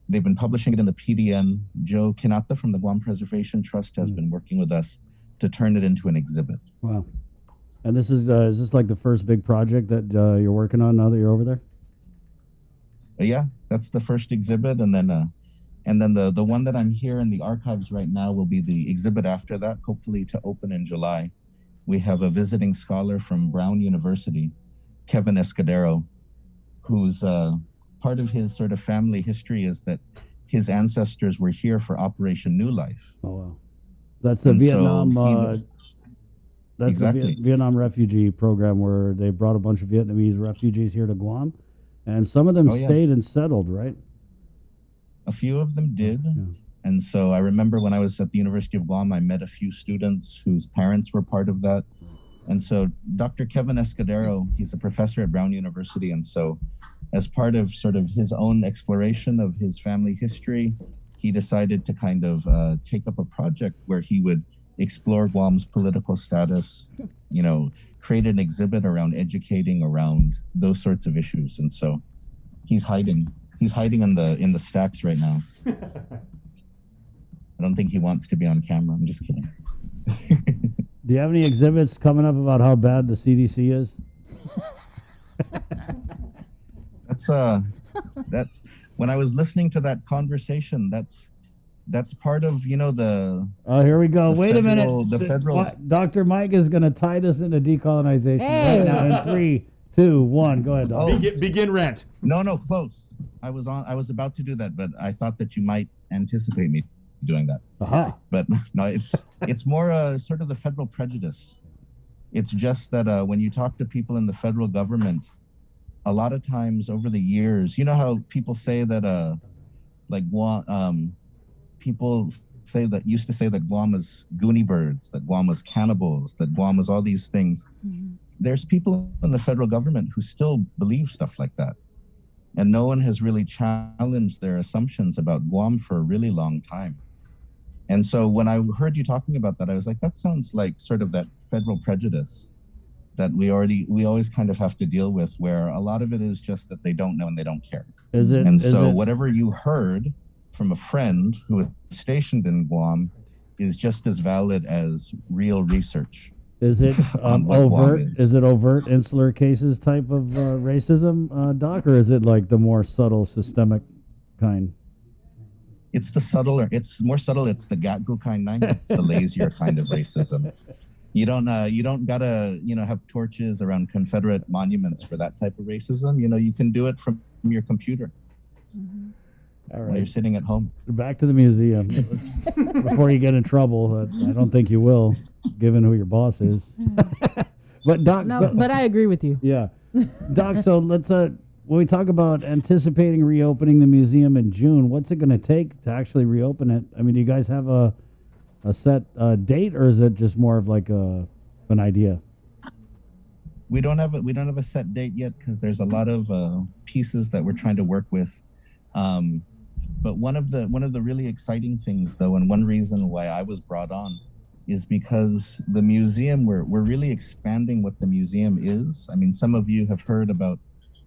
S10: they've been publishing it in the PDN. Joe Kinata from the Guam Preservation Trust has been working with us to turn it into an exhibit.
S4: Wow. And this is this like the first big project that you're working on now that you're over there?
S10: Yeah, that's the first exhibit, and then the one that I'm here in the archives right now will be the exhibit after that, hopefully to open in July. We have a visiting scholar from Brown University, Kevin Escudero, who's part of his sort of family history is that his ancestors were here for Operation New Life.
S4: Oh wow, that's the Vietnam. That's
S10: exactly.
S4: the Vietnam refugee program where they brought a bunch of Vietnamese refugees here to Guam, and some of them stayed and settled, right?
S10: A few of them did. Yeah. And so I remember when I was at the University of Guam, I met a few students whose parents were part of that. And so Dr. Kevin Escudero, he's a professor at Brown University. And so as part of sort of his own exploration of his family history, he decided to kind of take up a project where he would explore Guam's political status, you know, create an exhibit around educating around those sorts of issues. And so he's hiding in the stacks right now. I don't think he wants to be on camera. I'm just kidding.
S4: Do you have any exhibits coming up about how bad the CDC is?
S10: That's when I was listening to that conversation, that's part of, you know, the...
S4: Oh, here we go. Wait a minute.
S10: The federal...
S4: Dr. Mike is going to tie this into decolonization right now in 3, 2, 1. Go ahead, Doc.
S2: Begin rant.
S10: No, close. I was about to do that, but I thought that you might anticipate me doing that.
S4: Aha.
S10: But no, it's more sort of the federal prejudice. It's just that when you talk to people in the federal government, a lot of times over the years, you know how people say that people used to say that Guam is Goonie birds, that Guam is cannibals, that Guam is all these things. Mm-hmm. There's people in the federal government who still believe stuff like that. And no one has really challenged their assumptions about Guam for a really long time. And so when I heard you talking about that, I was like, that sounds like sort of that federal prejudice that we always kind of have to deal with, where a lot of it is just that they don't know and they don't care. Whatever you heard from a friend who is stationed in Guam is just as valid as real research.
S4: Is it overt? Is it overt insular cases type of racism, Doc, or is it like the more subtle systemic kind?
S10: It's the subtler. It's more subtle. It's the Gatgu kind. It's the lazier kind of racism. You don't gotta have torches around Confederate monuments for that type of racism. You can do it from your computer. Mm-hmm. All right. While you're sitting at home.
S4: Back to the museum. Before you get in trouble, I don't think you will, given who your boss is. But Doc,
S5: but I agree with you.
S4: Yeah, Doc. So let's when we talk about anticipating reopening the museum in June, what's it going to take to actually reopen it? I mean, do you guys have a set date, or is it just more of like an idea?
S10: We don't have a set date yet because there's a lot of pieces that we're trying to work with. But one of the really exciting things, though, and one reason why I was brought on, is because the museum, we're really expanding what the museum is. I mean, some of you have heard about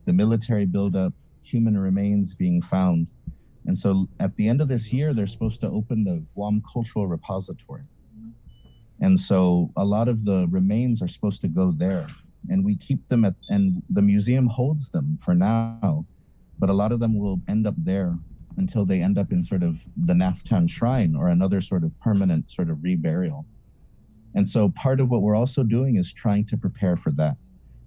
S10: the military buildup, human remains being found. And so at the end of this year, they're supposed to open the Guam Cultural Repository. And so a lot of the remains are supposed to go there. And we keep them and the museum holds them for now. But a lot of them will end up there until they end up in sort of the Naftan Shrine or another sort of permanent sort of reburial. And so part of what we're also doing is trying to prepare for that.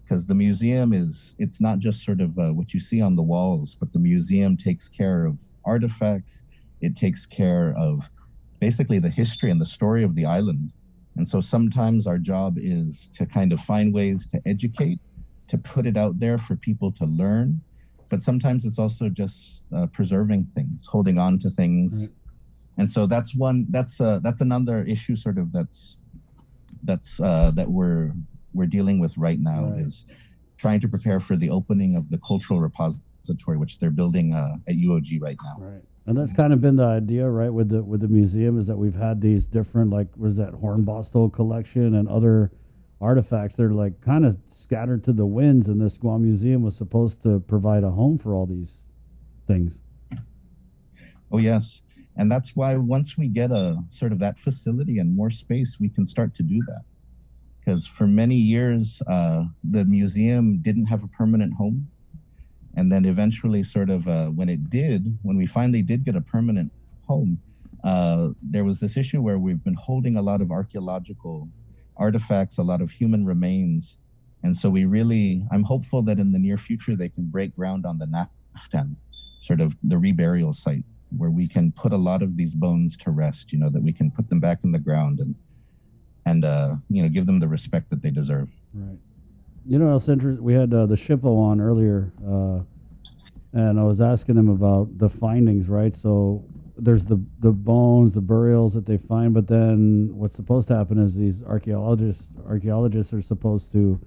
S10: Because the museum it's not just sort of what you see on the walls, but the museum takes care of artifacts. It takes care of basically the history and the story of the island. And so sometimes our job is to kind of find ways to educate, to put it out there for people to learn. But sometimes it's also just preserving things, holding on to things, And so that's another issue sort of that we're dealing with right now, is trying to prepare for the opening of the cultural repository, which they're building at UOG right now.
S4: Right. And that's kind of been the idea, right, with the museum, is that we've had these different, like, was that Hornbostel collection and other artifacts. They're like kind of scattered to the winds, and this Guam Museum was supposed to provide a home for all these things.
S10: Oh, yes. And that's why once we get a sort of that facility and more space, we can start to do that. Because for many years, the museum didn't have a permanent home. And then eventually sort of when we finally did get a permanent home, there was this issue where we've been holding a lot of archaeological artifacts, a lot of human remains. And so I'm hopeful that in the near future, they can break ground on the Naftan, sort of the reburial site, where we can put a lot of these bones to rest, that we can put them back in the ground and give them the respect that they deserve.
S4: Right. It's interesting. We had the Shippo on earlier, and I was asking him about the findings, right? So there's the bones, the burials that they find, but then what's supposed to happen is these archaeologists are supposed to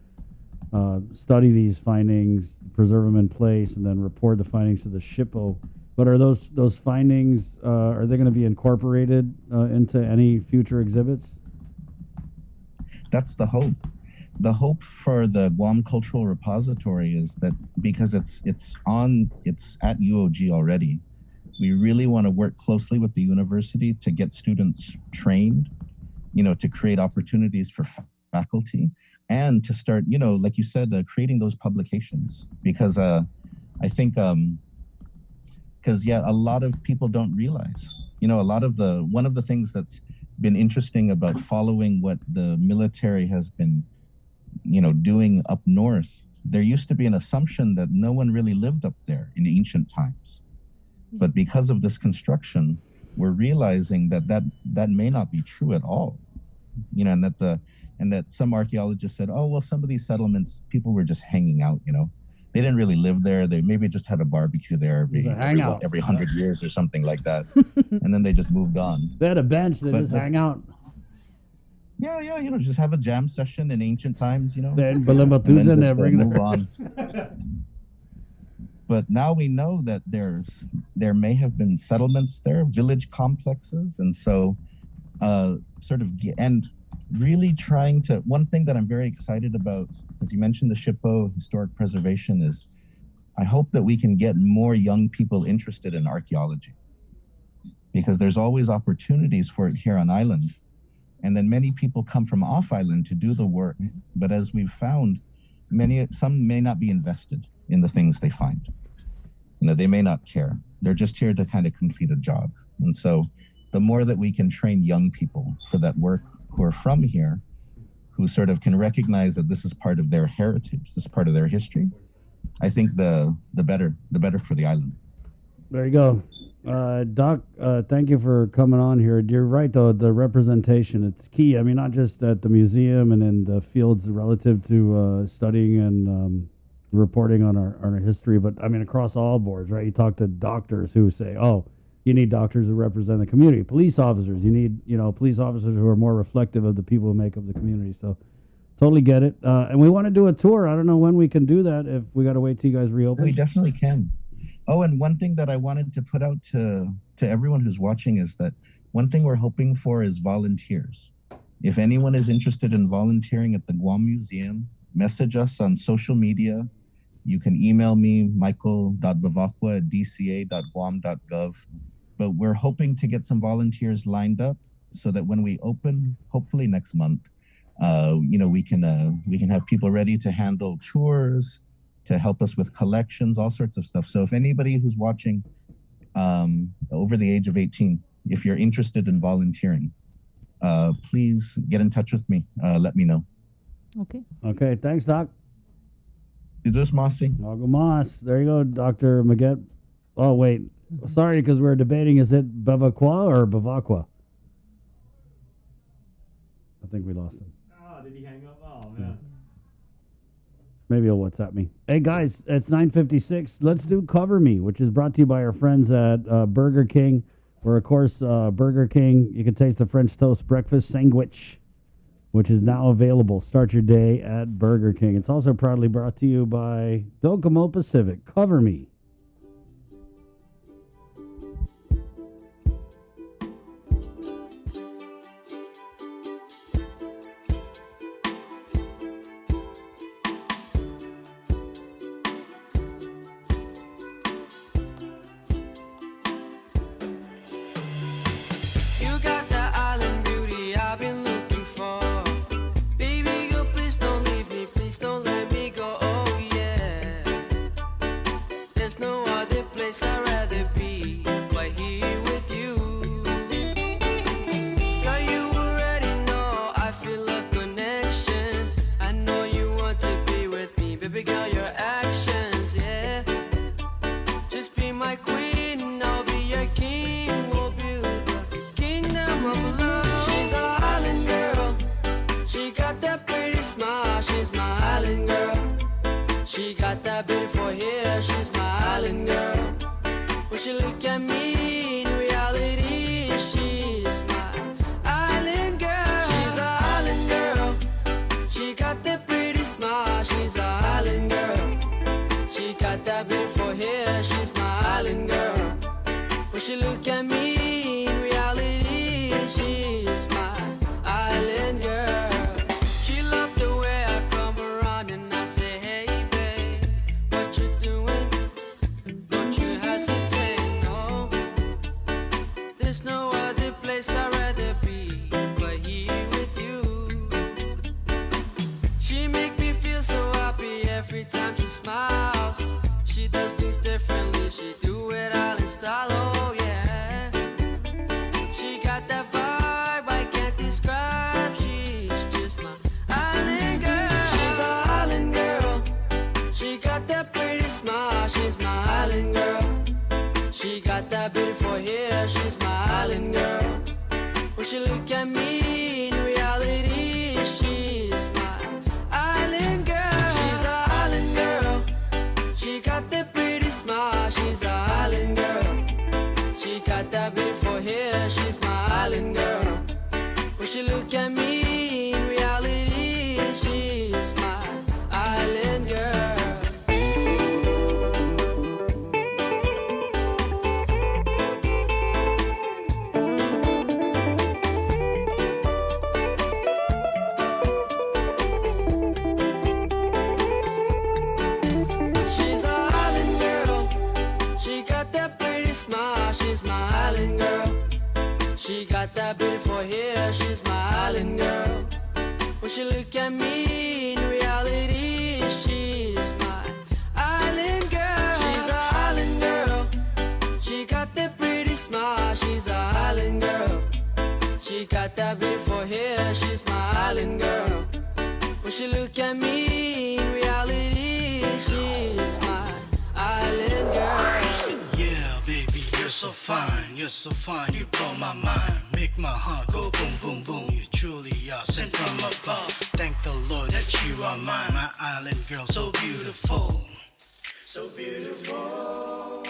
S4: study these findings, preserve them in place, and then report the findings to the Shippo. But are those findings, are they going to be incorporated into any future exhibits?
S10: That's the hope. The hope for the Guam Cultural Repository is that because it's at UOG already, we really want to work closely with the university to get students trained, to create opportunities for faculty, and to start, like you said, creating those publications. Because I think, a lot of people don't realize, one of the things that's been interesting about following what the military has been doing up north, there used to be an assumption that no one really lived up there in ancient times. But because of this construction, we're realizing that may not be true at all. And that some archaeologists said, oh, well, some of these settlements, people were just hanging out, They didn't really live there. They maybe just had a barbecue there every 100 years or something like that. And then they just moved on.
S4: They had a bench, they just hang out.
S10: Yeah, just have a jam session in ancient times,
S4: Then
S10: move on. But now we know that there may have been settlements there, village complexes, and so really trying to. One thing that I'm very excited about, as you mentioned, the Shippo historic preservation, is I hope that we can get more young people interested in archaeology, because there's always opportunities for it here on island. And then many people come from off island to do the work. But as we've found, some may not be invested in the things they find. They may not care. They're just here to kind of complete a job. And so the more that we can train young people for that work who are from here, who sort of can recognize that this is part of their heritage, this is part of their history, I think the better for the island.
S4: There you go. Doc, thank you for coming on here. You're right, though, the representation, it's key. I mean, not just at the museum and in the fields relative to studying and reporting on our history, but I mean, across all boards, right? You talk to doctors who say, oh, you need doctors who represent the community. Police officers, you need, police officers who are more reflective of the people who make up the community. So totally get it. And we want to do a tour. I don't know when we can do that, if we got to wait till you guys reopen.
S10: We definitely can. Oh, and one thing that I wanted to put out to everyone who's watching is that one thing we're hoping for is volunteers. If anyone is interested in volunteering at the Guam Museum, message us on social media. You can email me, michael.bavacqua@dca.guam.gov. But we're hoping to get some volunteers lined up so that when we open, hopefully next month, we can have people ready to handle tours, to help us with collections, all sorts of stuff. So if anybody who's watching over the age of 18, if you're interested in volunteering, please get in touch with me. Let me know.
S5: Okay,
S4: thanks, Doc.
S10: Idris Masi.
S4: Mas. There you go, Dr. Maget. Oh, wait. Sorry, because we're debating, is it Bavacqua or Bavacqua? I think we lost him.
S2: Oh, did he hang up? Oh, man.
S4: Maybe he'll WhatsApp me. Hey, guys, it's 9:56. Let's do Cover Me, which is brought to you by our friends at Burger King. Or, of course, Burger King. You can taste the French toast breakfast sandwich, which is now available. Start your day at Burger King. It's also proudly brought to you by Docomo Pacific. Cover me.
S15: You got that island beauty I've been looking for. Baby girl, please don't leave me, please don't let me go. Oh yeah. There's no other place I'd rather be but here with you. Girl, you already know I feel a connection. I know you want to be with me, baby girl, your actions, yeah. Just be my queen, I'll be your king. We'll build a kingdom of love. She's an island girl. She got that pretty smile. She's my island girl. She got that beautiful hair. She's my island girl. When she look at me, in reality, she's my island girl. She's an island girl. She got that pretty smile. She's an island girl. She got that beautiful hair. She's my island girl. When she look at me, in reality, she's my island girl. She loved the way I come around and I say, hey babe, what you doing? Don't you hesitate, no. There's no other place I'd rather be but here with you. She make me feel so happy every time she smiles. She does things differently, she do it all in style, oh yeah. She got that vibe I can't describe. She's just my island girl. She's an island girl. She got that pretty smile. She's my island girl. She got that beautiful hair. She's my island girl. When she look at me, in reality, she's my island girl. She's an island girl. She got that pretty smile. She's an island girl. She got that beautiful hair. She's my island girl. When she look at me, in reality, she's my island girl. She's an island girl. She got that pretty smile. She's my island girl. She got that beautiful hair. She's my island girl. When she look at me, in reality, she's my island girl. She's an island girl. She got that pretty smile. She's an island girl. She got that beautiful hair. She's my island girl. When she look at me, in reality, she's my island girl.
S16: Yeah, baby, you're so fine, you're so fine, you blow my mind, make my heart go boom, boom, boom. You truly are sent from above. Thank the Lord that you are mine, my island girl, so beautiful. So beautiful.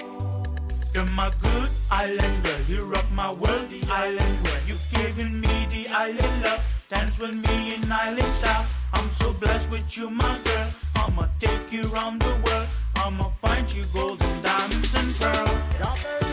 S17: You're my good island girl, you rock my world, the island world. You've given me the island love, dance with me in island style. I'm so blessed with you, my girl. I'ma take you around the world. I'ma find you gold and diamonds and pearls.